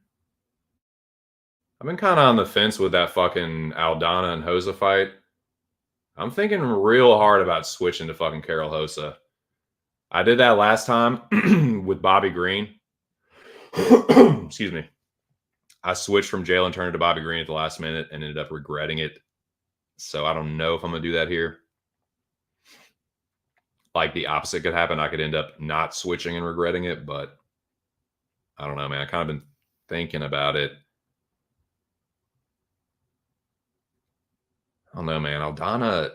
[SPEAKER 1] I've been kind of on the fence with that fucking Aldana and Hosa fight. I'm thinking real hard about switching to fucking Carol Hosa. I did that last time with Bobby Green. Excuse me. I switched from Jalen Turner to Bobby Green at the last minute and ended up regretting it. So I don't know if I'm going to do that here. Like the opposite could happen. I could end up not switching and regretting it, but I don't know, man. I kind of been thinking about it. I don't know, man. Aldana,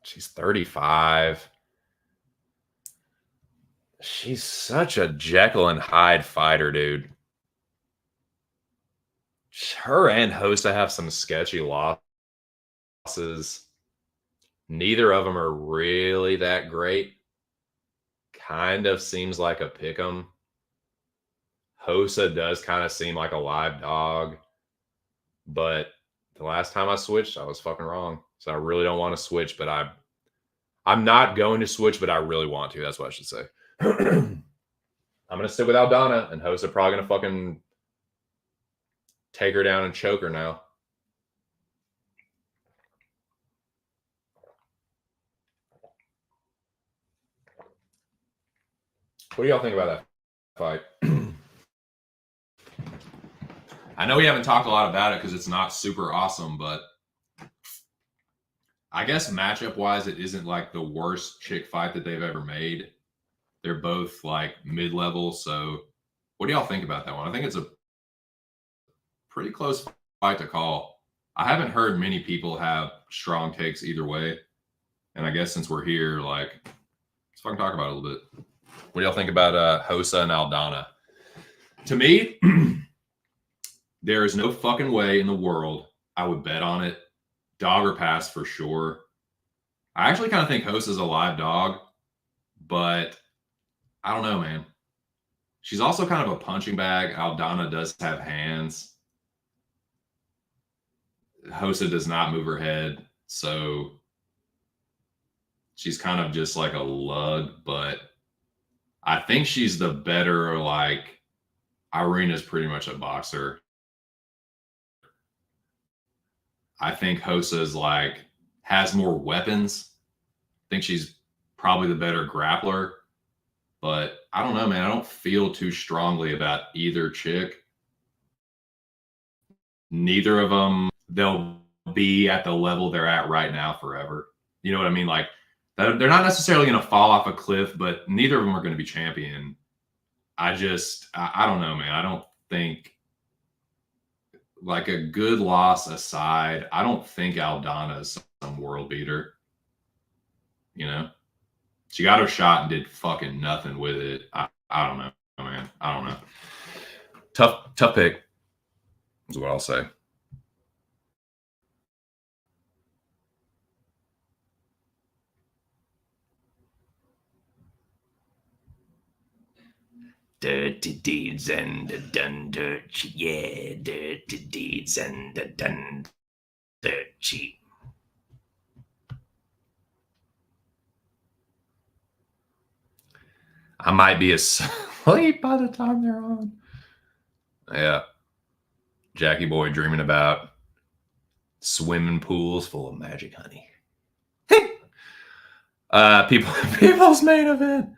[SPEAKER 1] she's 35. She's such a Jekyll and Hyde fighter, dude. Her and Hosa have some sketchy losses. Neither of them are really that great. Kind of seems like a pick 'em. Hosa does kind of seem like a live dog, but the last time I switched, I was fucking wrong. So I really don't want to switch, but I'm not going to switch, but I really want to. That's what I should say. I'm gonna stick with Aldana, and Hosa probably gonna fucking take her down and choke her now. What do y'all think about that fight? I know we haven't talked a lot about it because it's not super awesome, but I guess matchup wise, it isn't like the worst chick fight that they've ever made. They're both like mid-level. So what do y'all think about that one? I think it's a pretty close fight to call. I haven't heard many people have strong takes either way. And I guess since we're here, like, let's fucking talk about it a little bit. What do y'all think about Hosa and Aldana? To me, there is no fucking way in the world I would bet on it. Dog or pass for sure. I actually kind of think Hosa's a live dog, but I don't know, man. She's also kind of a punching bag. Aldana does have hands. Hosa does not move her head, so she's kind of just like a lug, but I think she's the better, like, Irina's pretty much a boxer. I think Hosa's like has more weapons. I think she's probably the better grappler, but I don't know, man. I don't feel too strongly about either chick. Neither of them, they'll be at the level they're at right now forever. You know what I mean? Like, they're not necessarily going to fall off a cliff, but neither of them are going to be champion. I don't know, man. I don't think, like, a good loss aside, I don't think Aldana is some world beater. You know? She got her shot and did fucking nothing with it. I don't know, man. I don't know. Tough pick is what I'll say.
[SPEAKER 7] Dirty deeds and done dirt, yeah. Dirty deeds and done dirt cheap.
[SPEAKER 1] I might be asleep by the time they're on. Yeah. Jackie Boy dreaming about swimming pools full of magic honey. People's main event.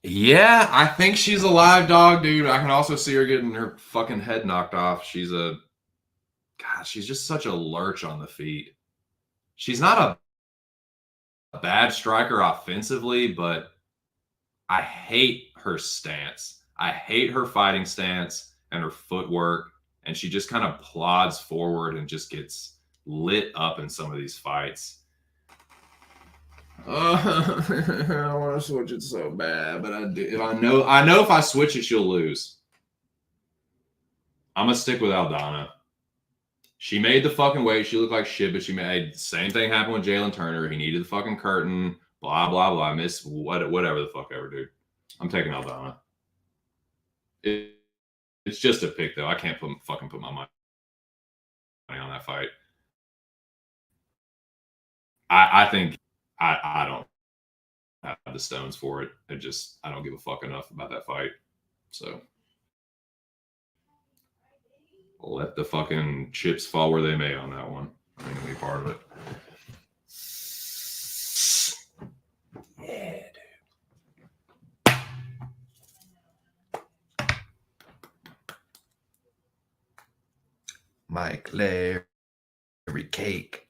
[SPEAKER 1] Yeah, I think she's a live dog, dude. I can also see her getting her fucking head knocked off. She's just such a lurch on the feet. She's not a bad striker offensively, but I hate her stance. I hate her fighting stance and her footwork, and she just kind of plods forward and just gets lit up in some of these fights. I want to switch it so bad, but I do. If I know if I switch it, she'll lose. I'm gonna stick with Aldana. She made the fucking weight. She looked like shit, but she made same thing happened with Jalen Turner. He needed the fucking curtain. Blah blah blah. Miss whatever the fuck ever, dude. I'm taking Aldana. It's just a pick though. I can't put my money on that fight. I think I don't have the stones for it. I don't give a fuck enough about that fight. So let the fucking chips fall where they may on that one. I ain't gonna be part of it.
[SPEAKER 7] Yeah, dude. Mike Larry Cake,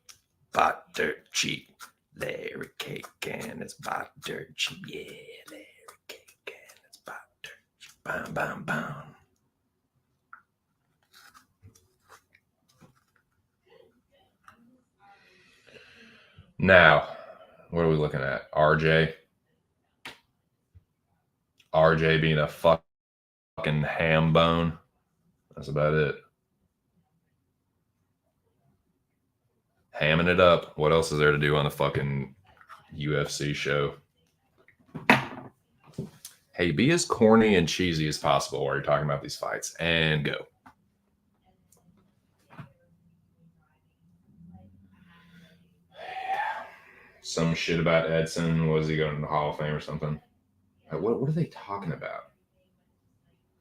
[SPEAKER 7] butter cheap. Larry Cake and it's butter cheap. Yeah, Larry Cake and it's butter cheap. Bam, bam, bam.
[SPEAKER 1] Now, what are we looking at? RJ being a fucking ham bone. That's about it. hamming it up. What else is there to do on the fucking UFC show? Hey, be as corny and cheesy as possible while you're talking about these fights, and go. Some shit about Edson. Was he going to the Hall of Fame or something? What are they talking about?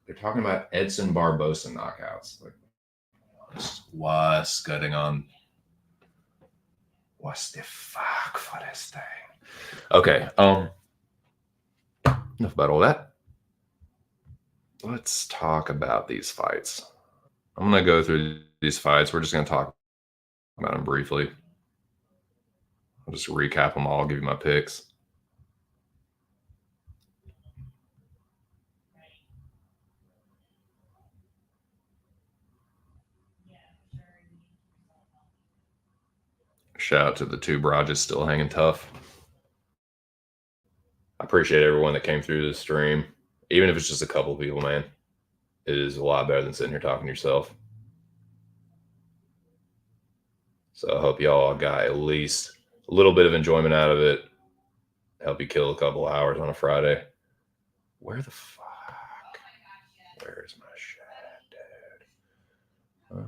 [SPEAKER 1] They're talking about Edson Barbosa knockouts. Like, what's going on? What's the fuck for this thing? Okay. Enough about all that. Let's talk about these fights. I'm gonna go through these fights. We're just gonna talk about them briefly. I'll just recap them all, give you my picks. Shout out to the two Brajas still hanging tough. I appreciate everyone that came through the stream. Even if it's just a couple of people, man. It is a lot better than sitting here talking to yourself. So I hope y'all got at least a little bit of enjoyment out of it. Help you kill a couple hours on a Friday. Where the fuck? Where's my shit, dude?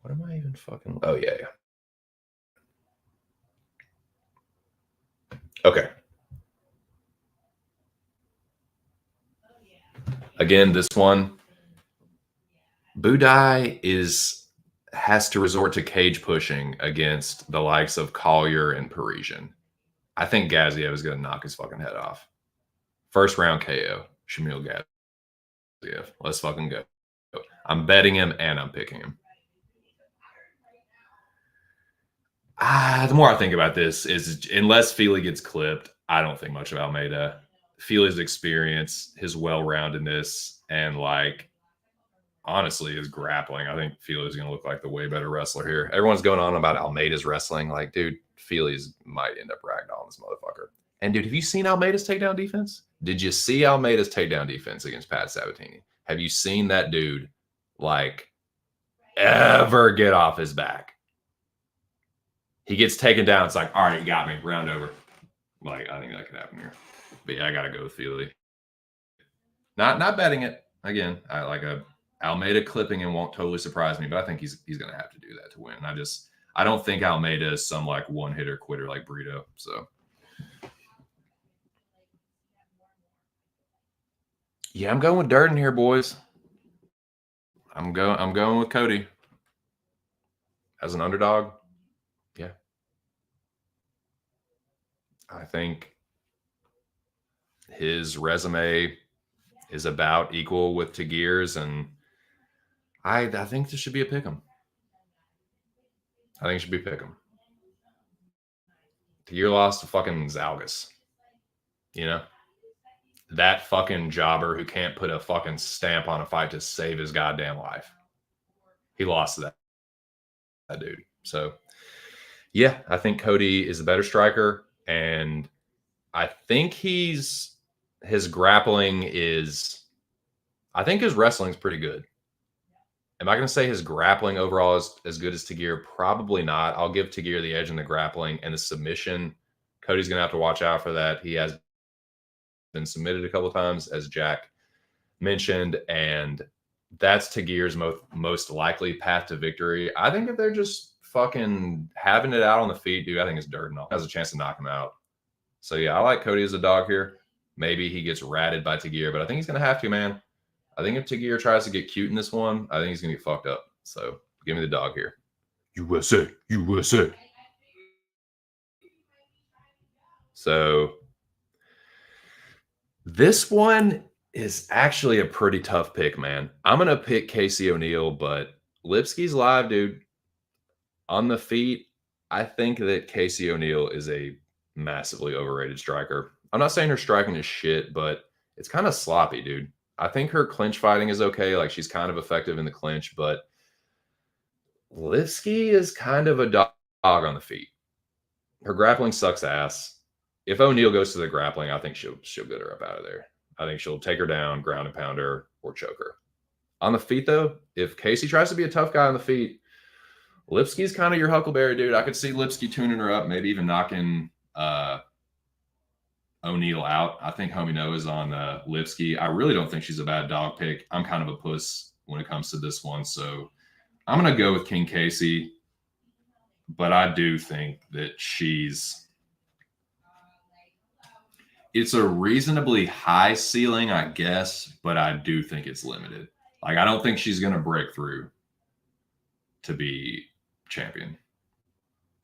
[SPEAKER 1] What am I even fucking... Oh, yeah. Okay. Again, this one, Budai has to resort to cage pushing against the likes of Collier and Parisian. I think Gaziev is going to knock his fucking head off. First round KO, Shamil Gaziev. Let's fucking go. I'm betting him and I'm picking him. The more I think about this is unless Fili gets clipped, I don't think much of Almeida. Fili's experience, his well-roundedness, and like honestly his grappling. I think Fili's going to look like the way better wrestler here. Everyone's going on about Almeida's wrestling. Like, dude, Fili's might end up ragdolling this motherfucker. And dude, have you seen Almeida's takedown defense? Did you see Almeida's takedown defense against Pat Sabatini? Have you seen that dude like ever get off his back? He gets taken down. It's like, all right, you got me. Round over. Like, I think that could happen here. But yeah, I got to go with Fili. Not betting it. Again, I like a Almeida clipping and won't totally surprise me, but I think he's going to have to do that to win. I don't think Almeida is some like one-hitter quitter like Brito. So yeah, I'm going with Durden here, boys. I'm going with Cody as an underdog. Yeah. I think his resume is about equal with Tagir's, and I think this should be a pick'em. I think it should be pick'em. Tagir lost to fucking Zalgas. You know? That fucking jobber who can't put a fucking stamp on a fight to save his goddamn life. He lost to that dude. So, yeah, I think Cody is the better striker, and I think his grappling is, I think his wrestling is pretty good. Am I going to say his grappling overall is as good as Tagir? Probably not. I'll give Tagir the edge in the grappling and the submission. Cody's going to have to watch out for that. He has been submitted a couple of times, as Jack mentioned, and that's Tagir's most likely path to victory. I think if they're just fucking having it out on the feet, dude, I think it's Durden has a chance to knock him out. So yeah, I like Cody as a dog here. Maybe he gets ratted by Tagir, but I think he's going to have to, man. I think if Tagir tries to get cute in this one, I think he's going to get fucked up. So give me the dog here. USA, USA. So this one is actually a pretty tough pick, man. I'm going to pick Casey O'Neill, but Lipsky's live, dude. On the feet, I think that Casey O'Neill is a massively overrated striker. I'm not saying her striking is shit, but it's kind of sloppy, dude. I think her clinch fighting is okay. Like, she's kind of effective in the clinch, but Lipsky is kind of a dog on the feet. Her grappling sucks ass. If O'Neill goes to the grappling, I think she'll get her up out of there. I think she'll take her down, ground and pound her, or choke her. On the feet, though, if Casey tries to be a tough guy on the feet, Lipsky's kind of your Huckleberry, dude. I could see Lipsky tuning her up, maybe even knocking O'Neal out. I think Homie Noah's on Lipsky. I really don't think she's a bad dog pick. I'm kind of a puss when it comes to this one. So I'm going to go with King Casey. But I do think that it's a reasonably high ceiling, I guess, but I do think it's limited. Like, I don't think she's going to break through to be champion.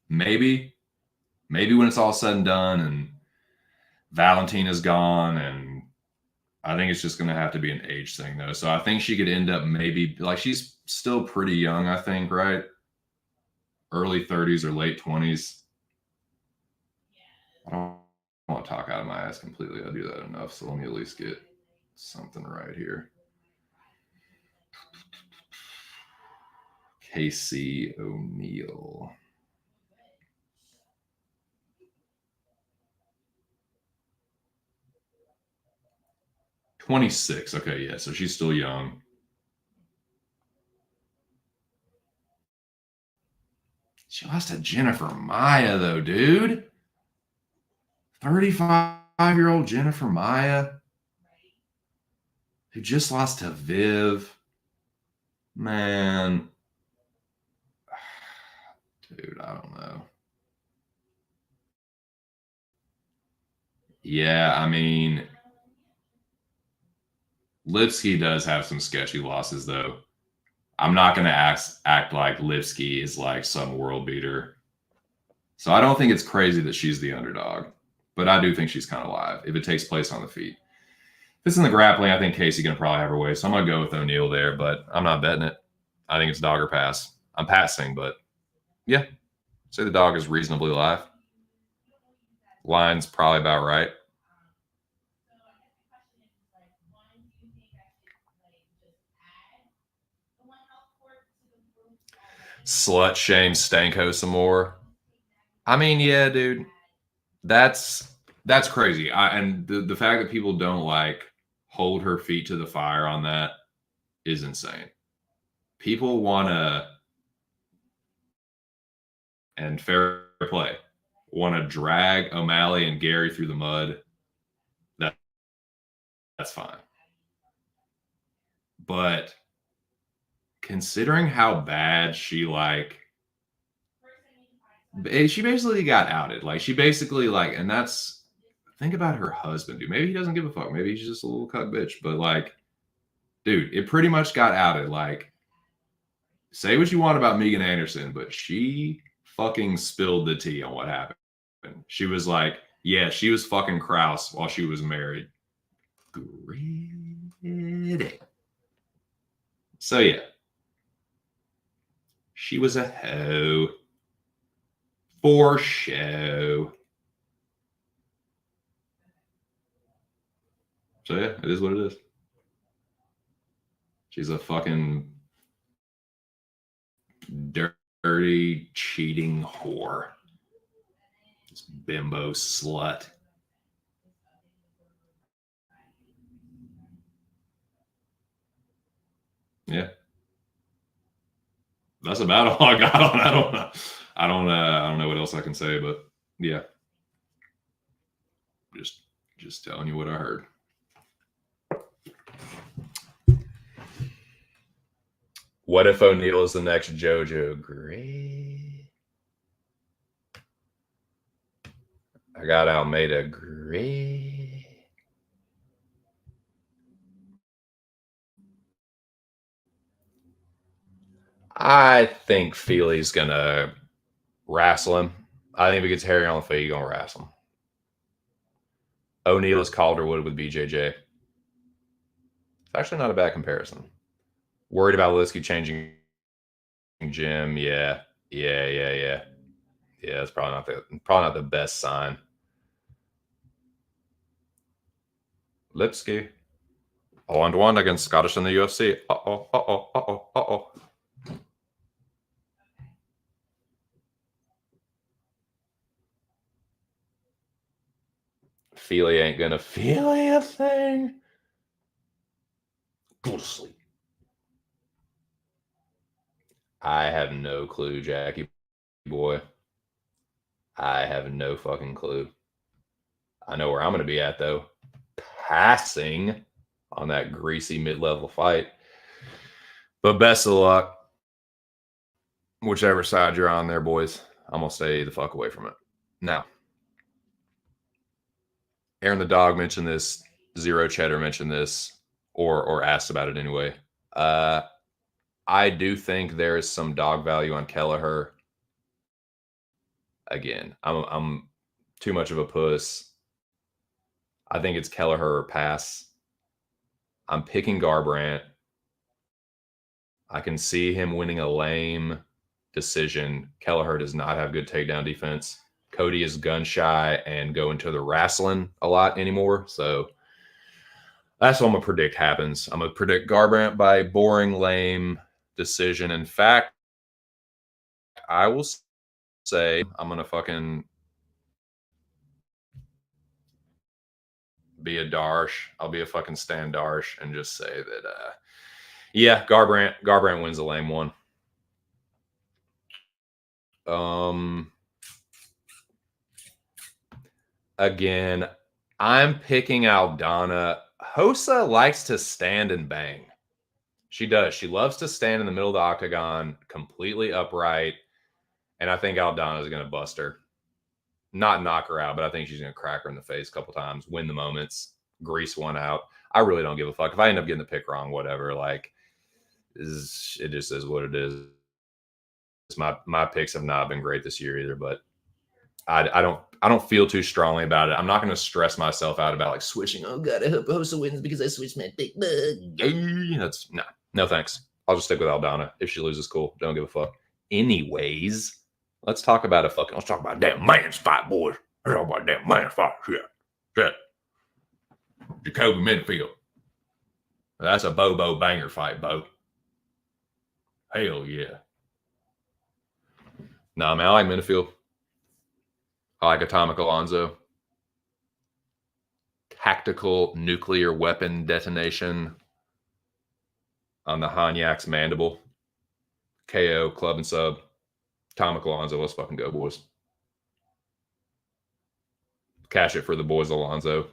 [SPEAKER 1] Maybe when it's all said and done and Valentina's gone, and I think it's just going to have to be an age thing, though. So I think she could end up maybe, like, she's still pretty young, I think, right? Early 30s or late 20s. I don't want to talk out of my ass completely. I do that enough. So let me at least get something right here. Casey O'Neal. "26." Okay, yeah. So she's still young. She lost to Jennifer Maia, though, dude. 35-year-old Jennifer Maia, who just lost to Viv. Man. Dude, I don't know. Yeah, I mean, Lipsky does have some sketchy losses, though. I'm not going to act like Lipsky is like some world beater. So I don't think it's crazy that she's the underdog. But I do think she's kind of live if it takes place on the feet. If it's in the grappling, I think Casey can probably have her way. So I'm going to go with O'Neal there, but I'm not betting it. I think it's dog or pass. I'm passing, but yeah. Say the dog is reasonably live. Line's probably about right. Slut shame Stanko some more. I mean, yeah, dude. That's crazy. And the fact that people don't like hold her feet to the fire on that is insane. People want to, and fair play, want to drag O'Malley and Gary through the mud. That's fine. But considering how bad she basically got outed. Like, she basically, like, and that's, think about her husband, dude. Maybe he doesn't give a fuck. Maybe he's just a little cuck bitch. But, like, dude, it pretty much got outed. Like, say what you want about Megan Anderson, but she fucking spilled the tea on what happened. She was like, yeah, she was fucking Kraus while she was married. Gritty. So, yeah. She was a hoe. For show. So, yeah, it is what it is. She's a fucking dirty, cheating whore. This bimbo slut. Yeah. That's about all I got on. I don't know what else I can say, but yeah. Just telling you what I heard. What if O'Neal is the next JoJo? Great. I got Almeida. Great. I think Feely's going to wrestle him. I think if he gets Harry on the feet, he's going to wrestle him. O'Neal is Calderwood with BJJ. It's actually not a bad comparison. Worried about Lipsky changing gym. Yeah. Yeah, it's probably not the best sign. Lipsky. 0-1 against Scottish in the UFC. Uh-oh. Feely ain't gonna feel a thing. Go to sleep. I have no clue, Jackie boy. I have no fucking clue. I know where I'm going to be at, though. Passing on that greasy mid-level fight. But best of luck. Whichever side you're on there, boys. I'm going to stay the fuck away from it. Now, Aaron the Dog mentioned this. Zero Cheddar mentioned this, or asked about it anyway. I do think there is some dog value on Kelleher. Again, I'm too much of a puss. I think it's Kelleher or pass. I'm picking Garbrandt. I can see him winning a lame decision. Kelleher does not have good takedown defense. Cody is gun shy and going to the wrestling a lot anymore. So that's what I'm going to predict happens. I'm going to predict Garbrandt by boring, lame decision. In fact, I will say I'm going to fucking be a Darsh. I'll be a fucking Stan Darsh and just say that, yeah, Garbrandt wins the lame one. Again, I'm picking Aldana. Hosa likes to stand and bang. She does. She loves to stand in the middle of the octagon, completely upright. And I think Aldana is going to bust her. Not knock her out, but I think she's going to crack her in the face a couple times, win the moments, grease one out. I really don't give a fuck. If I end up getting the pick wrong, whatever, like, it just is what it is. My picks have not been great this year either, but I don't feel too strongly about it. I'm not going to stress myself out about like switching. Oh god, I hope Hosa wins because I switched my pick. That's no thanks. I'll just stick with Aldana. If she loses, cool. Don't give a fuck. Anyways, let's talk about a damn man's fight, boys. Let's talk about a damn man's fight. Shit. Jacoby Midfield. That's a Bobo banger fight, Bo. Hell yeah. Nah, man, I like Minifield. I like Atomic Alonzo. Tactical nuclear weapon detonation on the Hanyak's mandible. KO, club and sub. Atomic Alonzo, let's fucking go, boys. Cash it for the boys, Alonzo.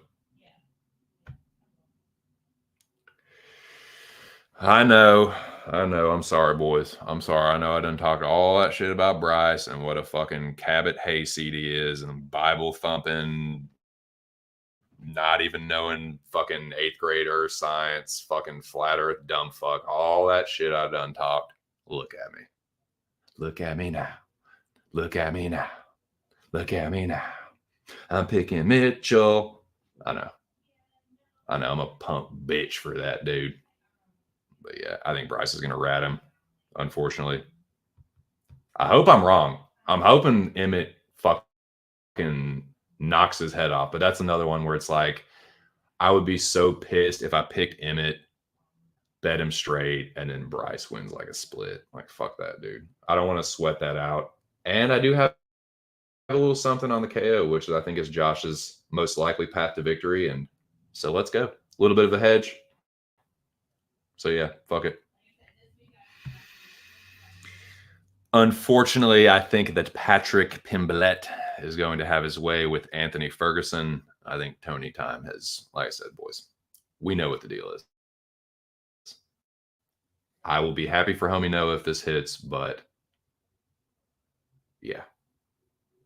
[SPEAKER 1] I know. I'm sorry, boys. I'm sorry. I know I done talked all that shit about Bryce and what a fucking Cabot hayseed he is and Bible thumping, not even knowing fucking 8th grade earth science, fucking flat earth dumb fuck. All that shit I done talked. Look at me. Look at me now. Look at me now. Look at me now. I'm picking Mitchell. I know. I'm a punk bitch for that, dude. But yeah, I think Bryce is going to rat him, unfortunately. I hope I'm wrong. I'm hoping Emmett fucking knocks his head off. But that's another one where it's like, I would be so pissed if I picked Emmett, bet him straight, and then Bryce wins like a split. Like, fuck that, dude. I don't want to sweat that out. And I do have a little something on the KO, which I think is Josh's most likely path to victory. And so let's go. A little bit of a hedge. So yeah, fuck it. Unfortunately, I think that Patrick Pimblett is going to have his way with Anthony Ferguson. I think Tony Time has, like I said, boys, we know what the deal is. I will be happy for Homie Noah if this hits, but yeah,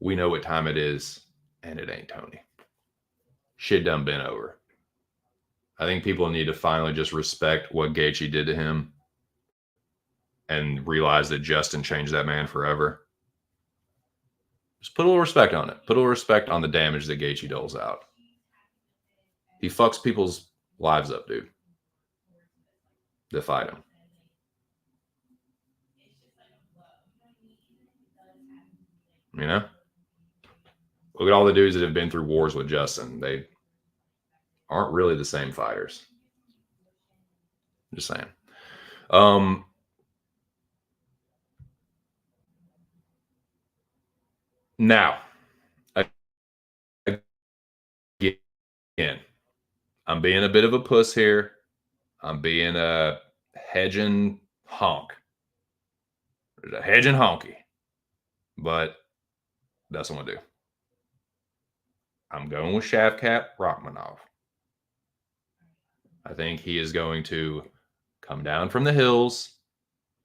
[SPEAKER 1] we know what time it is, and it ain't Tony. Shit done been over. I think people need to finally just respect what Gaethje did to him and realize that Justin changed that man forever. Just put a little respect on it. Put a little respect on the damage that Gaethje doles out. He fucks people's lives up, dude. To fight him. You know? Look at all the dudes that have been through wars with Justin. They aren't really the same fighters. Just saying. Now, again, I'm being a bit of a puss here. I'm being a hedging honk. There's a hedge and honky. But that's what I'm going to do. I'm going with Shavkat Rachmanov. I think he is going to come down from the hills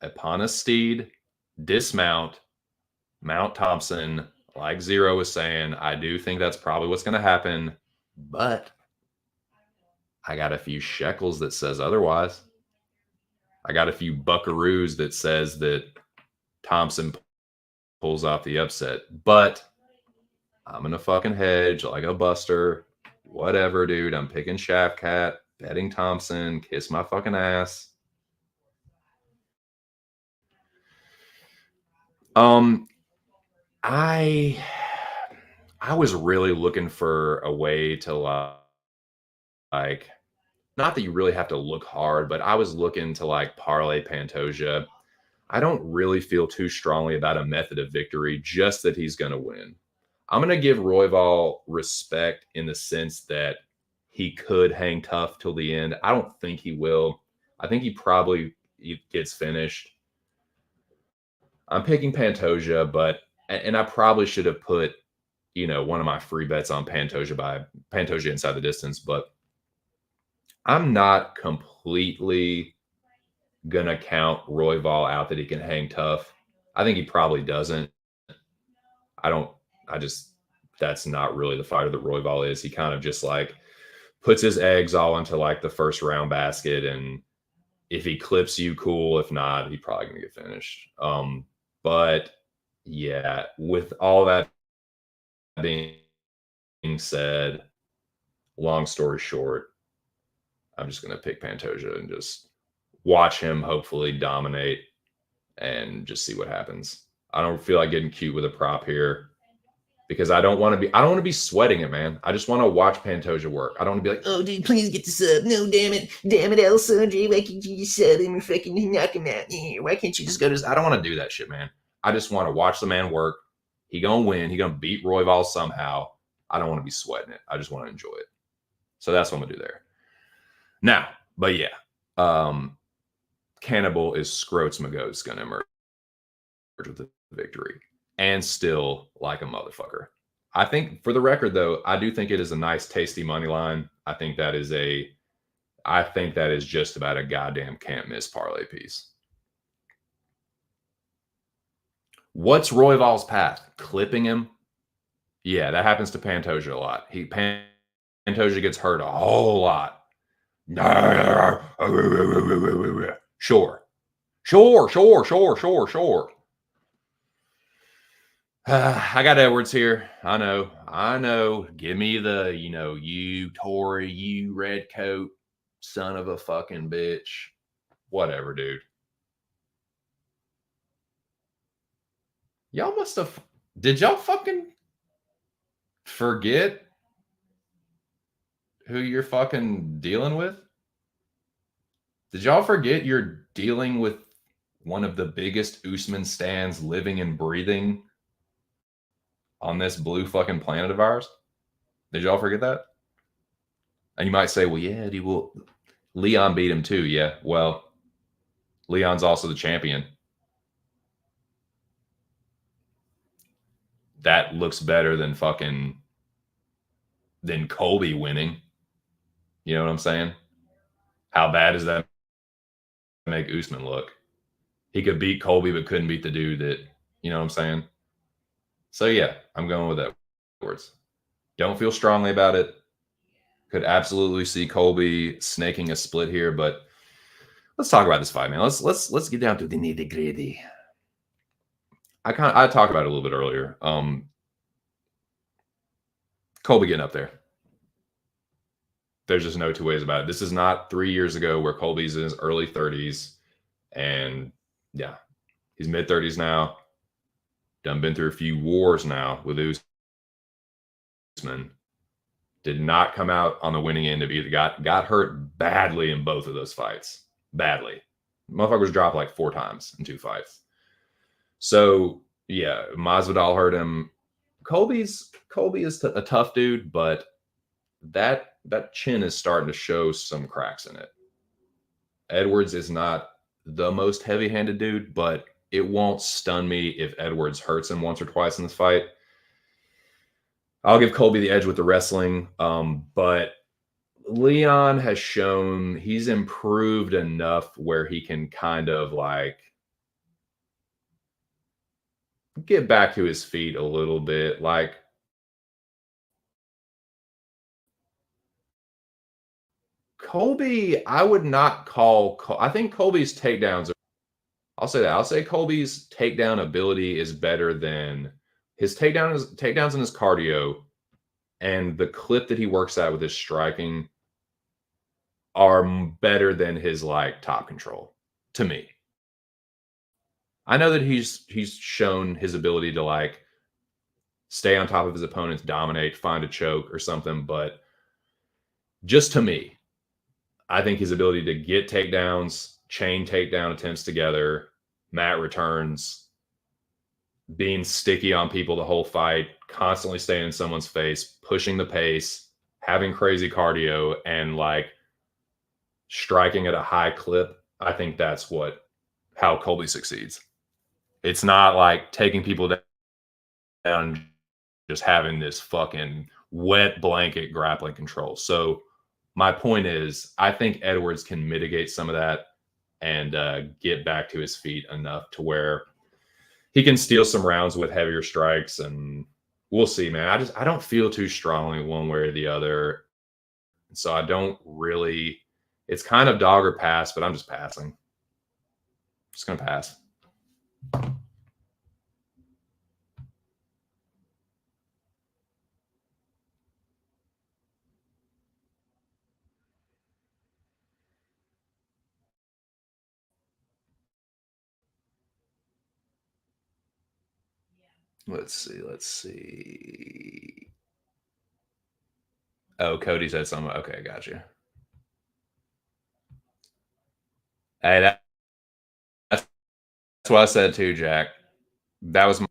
[SPEAKER 1] upon a steed, dismount, Mount Thompson, like Zero was saying. I do think that's probably what's going to happen, but I got a few shekels that says otherwise. I got a few buckaroos that says that Thompson pulls off the upset, but I'm going to fucking hedge like a buster. Whatever, dude. I'm picking Shavkat, betting Thompson, kiss my fucking ass. I was really looking for a way to like, not that you really have to look hard, but I was looking to like parlay Pantoja. I don't really feel too strongly about a method of victory, just that he's going to win. I'm going to give Royval respect in the sense that he could hang tough till the end. I don't think he will. I think he probably gets finished. I'm picking Pantoja, and I probably should have put, one of my free bets on Pantoja inside the distance, but I'm not completely going to count Royval out that he can hang tough. I think he probably doesn't. That's not really the fighter that Royval is. He kind of just like puts his eggs all into like the first round basket. And if he clips you, cool. If not, he's probably going to get finished. But yeah, with all that being said, long story short, I'm just going to pick Pantoja and just watch him hopefully dominate and just see what happens. I don't feel like getting cute with a prop here because I don't want to be sweating it, man. I just want to watch Pantoja work. I don't want to be like, oh, dude, please get the sub. No, damn it, Alessandro. Why can't you just sub him and fucking knock him out? Why can't you just go to? I don't want to do that shit, man. I just want to watch the man work. He gonna win. He gonna beat Royval somehow. I don't want to be sweating it. I just want to enjoy it. So that's what I'm gonna do there. Now, but yeah, Cannibal is Scroats Magot's gonna emerge with the victory and still like a motherfucker. I think, for the record though, I do think it is a nice, tasty money line. I think that is just about a goddamn can't miss parlay piece. What's Royval's path? Clipping him? Yeah, that happens to Pantoja a lot. Pantoja gets hurt a whole lot. Sure. I got Edwards here. I know. Give me the, you Tory, you red coat, son of a fucking bitch. Whatever, dude. Y'all must have. Did y'all fucking forget who you're fucking dealing with? Did y'all forget you're dealing with one of the biggest Usman stans living and breathing on this blue fucking planet of ours? Did y'all forget that? And you might say, well, yeah, Leon beat him too. Yeah, well, Leon's also the champion. That looks better than Colby winning. You know what I'm saying? How bad does that make Usman look? He could beat Colby, but couldn't beat the dude that, you know what I'm saying? So yeah, I'm going with Edwards. Don't feel strongly about it. Could absolutely see Colby snaking a split here, but let's talk about this fight, man. Let's get down to the nitty-gritty. I talked about it a little bit earlier. Colby getting up there. There's just no two ways about it. This is not 3 years ago where Colby's in his early 30s. And yeah, he's mid-30s now. Done been through a few wars now with Usman. Did not come out on the winning end of either. Got hurt badly in both of those fights. Badly. Motherfuckers dropped like 4 times in 2 fights. So yeah, Masvidal hurt him. Colby is a tough dude, but that chin is starting to show some cracks in it. Edwards is not the most heavy-handed dude, but it won't stun me if Edwards hurts him once or twice in this fight. I'll give Colby the edge with the wrestling, but Leon has shown he's improved enough where he can kind of like get back to his feet a little bit. Like, Colby, I would not call. I think Colby's takedowns. I'll say that. I'll say Colby's takedown ability is better than his takedowns and his cardio, and the clip that he works at with his striking are better than his like top control to me. I know that he's shown his ability to like stay on top of his opponents, dominate, find a choke or something, but just to me, I think his ability to get takedowns, chain takedown attempts together, mat returns, being sticky on people the whole fight, constantly staying in someone's face, pushing the pace, having crazy cardio, and like striking at a high clip. I think that's how Colby succeeds. It's not like taking people down and just having this fucking wet blanket grappling control. So my point is, I think Edwards can mitigate some of that and get back to his feet enough to where he can steal some rounds with heavier strikes, and we'll see, man. I don't feel too strongly one way or the other. So I don't really, it's kind of dog or pass, but I'm just passing. Just going to pass. Let's see. Oh, Cody said something. Okay, gotcha. Hey, that's what I said too, Jack. That was my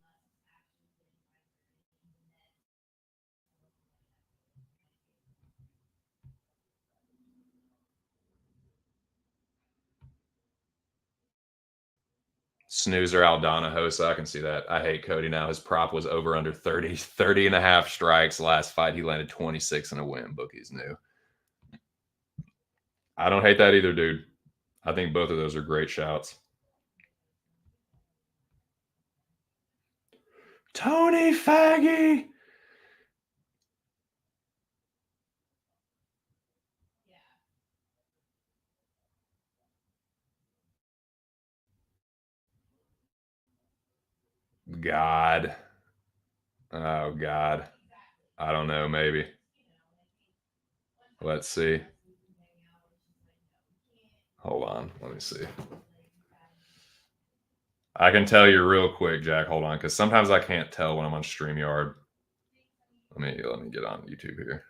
[SPEAKER 1] snoozer Aldana Hosa. I can see that. I hate Cody now. His prop was over under 30 and a half strikes. Last fight, he landed 26 in a win. Bookies knew. I don't hate that either, dude. I think both of those are great shouts. Tony Faggy. God. Oh, God. I don't know. Maybe. Let's see. Hold on. Let me see. I can tell you real quick, Jack. Hold on, because sometimes I can't tell when I'm on StreamYard. Let me get on YouTube here.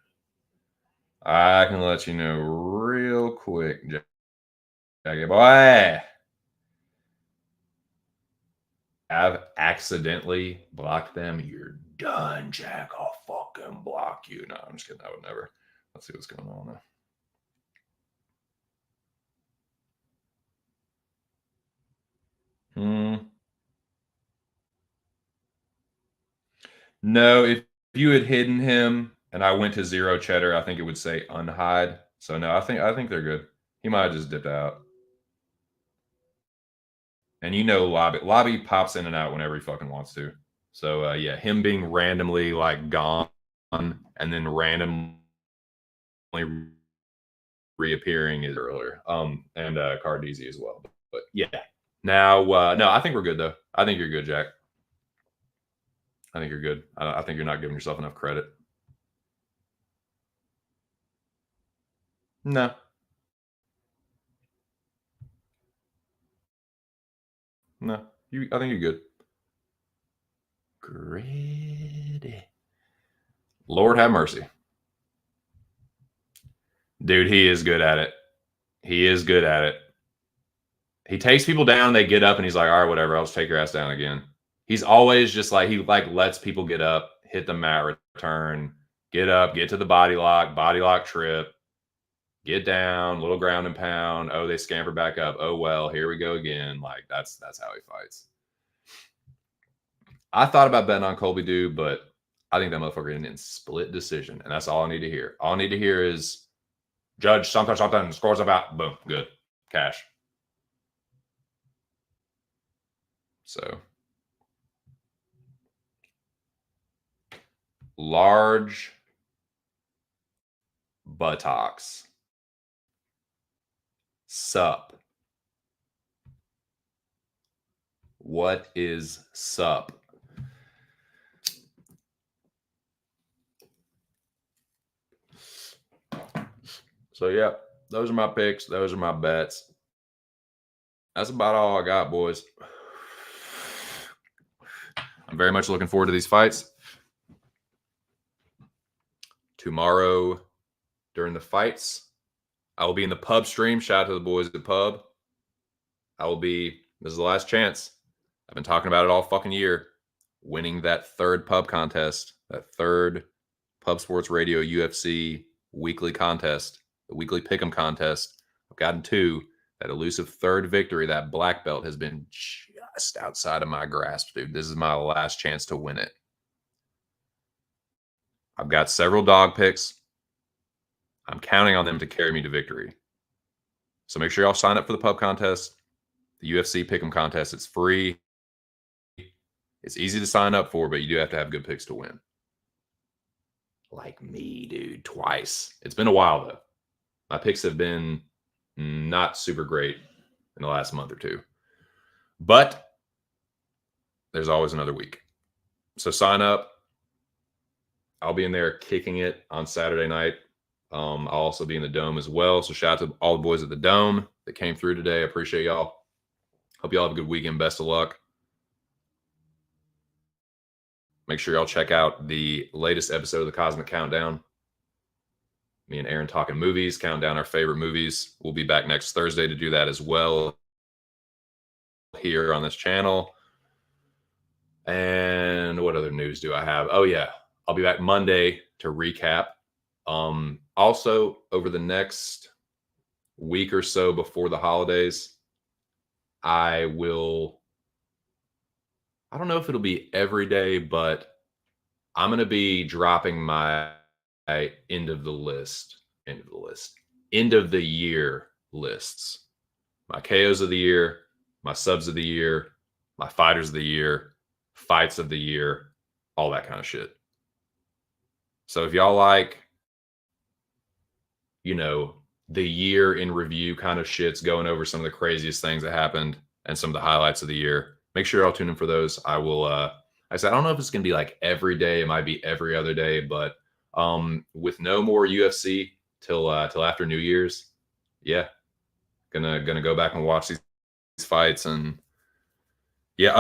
[SPEAKER 1] I can let you know real quick, Jackie boy. I've accidentally blocked them. You're done, Jack. I'll fucking block you. No, I'm just kidding. I would never. Let's see what's going on now. No, if you had hidden him and I went to 0 cheddar, I think it would say unhide. So no, I think they're good. He might have just dipped out. And you know, Lobby pops in and out whenever he fucking wants to. So yeah, him being randomly like gone and then randomly reappearing is earlier. And Cardizzi as well. But yeah. Now no, I think we're good though. I think you're good, Jack. I think you're good. I think you're not giving yourself enough credit. No. No. I think you're good. Gritty. Lord have mercy. Dude, he is good at it. He is good at it. He takes people down, they get up, and he's like, all right, whatever, I'll just take your ass down again. He's always just like, he like lets people get up, hit the mat return, get up, get to the body lock trip, get down, little ground and pound. Oh, they scamper back up. Oh, well, here we go again. Like that's how he fights. I thought about betting on Colby Dew, but I think that motherfucker in split decision, and that's all I need to hear. All I need to hear is Judge something scores about boom, good cash. So large buttocks. Sup. What is sup? So yeah, those are my picks. Those are my bets. That's about all I got, boys. I'm very much looking forward to these fights. Tomorrow, during the fights, I will be in the pub stream. Shout out to the boys at the pub. This is the last chance. I've been talking about it all fucking year. Winning that third pub contest, that third Pub Sports Radio UFC weekly contest, the weekly pick'em contest. I've gotten 2. That elusive third victory, that black belt, has been just outside of my grasp, dude. This is my last chance to win it. I've got several dog picks. I'm counting on them to carry me to victory. So make sure y'all sign up for the pub contest, the UFC pick'em contest. It's free. It's easy to sign up for, but you do have to have good picks to win. Like me, dude, twice. It's been a while, though. My picks have been not super great in the last month or two. But there's always another week. So sign up. I'll be in there kicking it on Saturday night. I'll also be in the Dome as well. So shout out to all the boys at the Dome that came through today. I appreciate y'all. Hope y'all have a good weekend. Best of luck. Make sure y'all check out the latest episode of the Cosmic Countdown. Me and Aaron talking movies, counting down our favorite movies. We'll be back next Thursday to do that as well here on this channel. And what other news do I have? Oh, yeah. I'll be back Monday to recap. Also, over the next week or so before the holidays, I don't know if it'll be every day, but I'm going to be dropping my end of the year lists. My KOs of the year, my subs of the year, my fighters of the year, fights of the year, all that kind of shit. So if y'all like, the year in review kind of shits, going over some of the craziest things that happened and some of the highlights of the year, make sure y'all tune in for those. I will, I don't know if it's going to be like every day. It might be every other day, but with no more UFC till after New Year's, yeah, gonna go back and watch these fights. And yeah,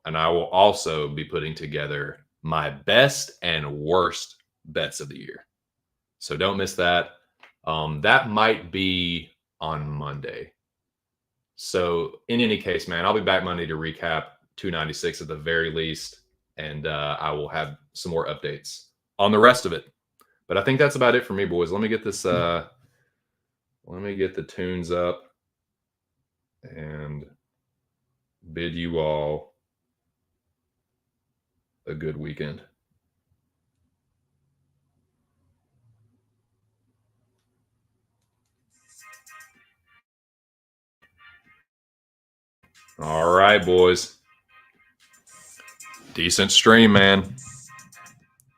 [SPEAKER 1] and I will also be putting together my best and worst bets of the year. So don't miss that. That might be on Monday. So in any case, man, I'll be back Monday to recap 296 at the very least, and I will have some more updates on the rest of it. But I think that's about it for me, boys. Let me get this. Let me get the tunes up and bid you all a good weekend. All right, boys. Decent stream, man.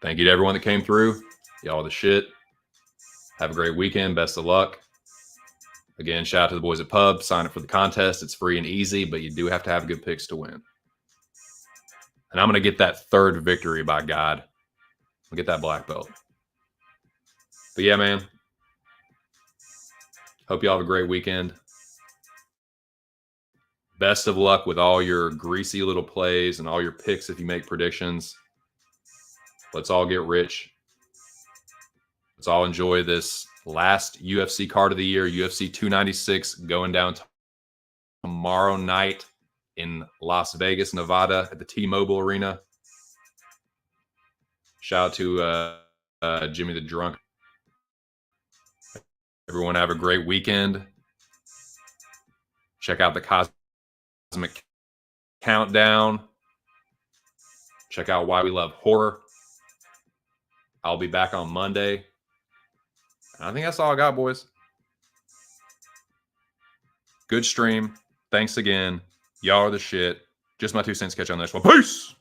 [SPEAKER 1] Thank you to everyone that came through. Y'all are the shit. Have a great weekend. Best of luck. Again, shout out to the boys at Pub. Sign up for the contest. It's free and easy, but you do have to have good picks to win. And I'm going to get that third victory, by God. I'll get that black belt. But yeah, man. Hope y'all have a great weekend. Best of luck with all your greasy little plays and all your picks if you make predictions. Let's all get rich. Let's all enjoy this last UFC card of the year, UFC 296, going down tomorrow night in Las Vegas, Nevada at the T-Mobile Arena. Shout out to Jimmy the Drunk. Everyone have a great weekend. Check out the Cosmic Countdown. Check out Why We Love Horror. I'll be back on Monday. I think that's all I got, boys. Good stream. Thanks again. Y'all are the shit. Just my 2 cents. Catch you on the next one. Peace.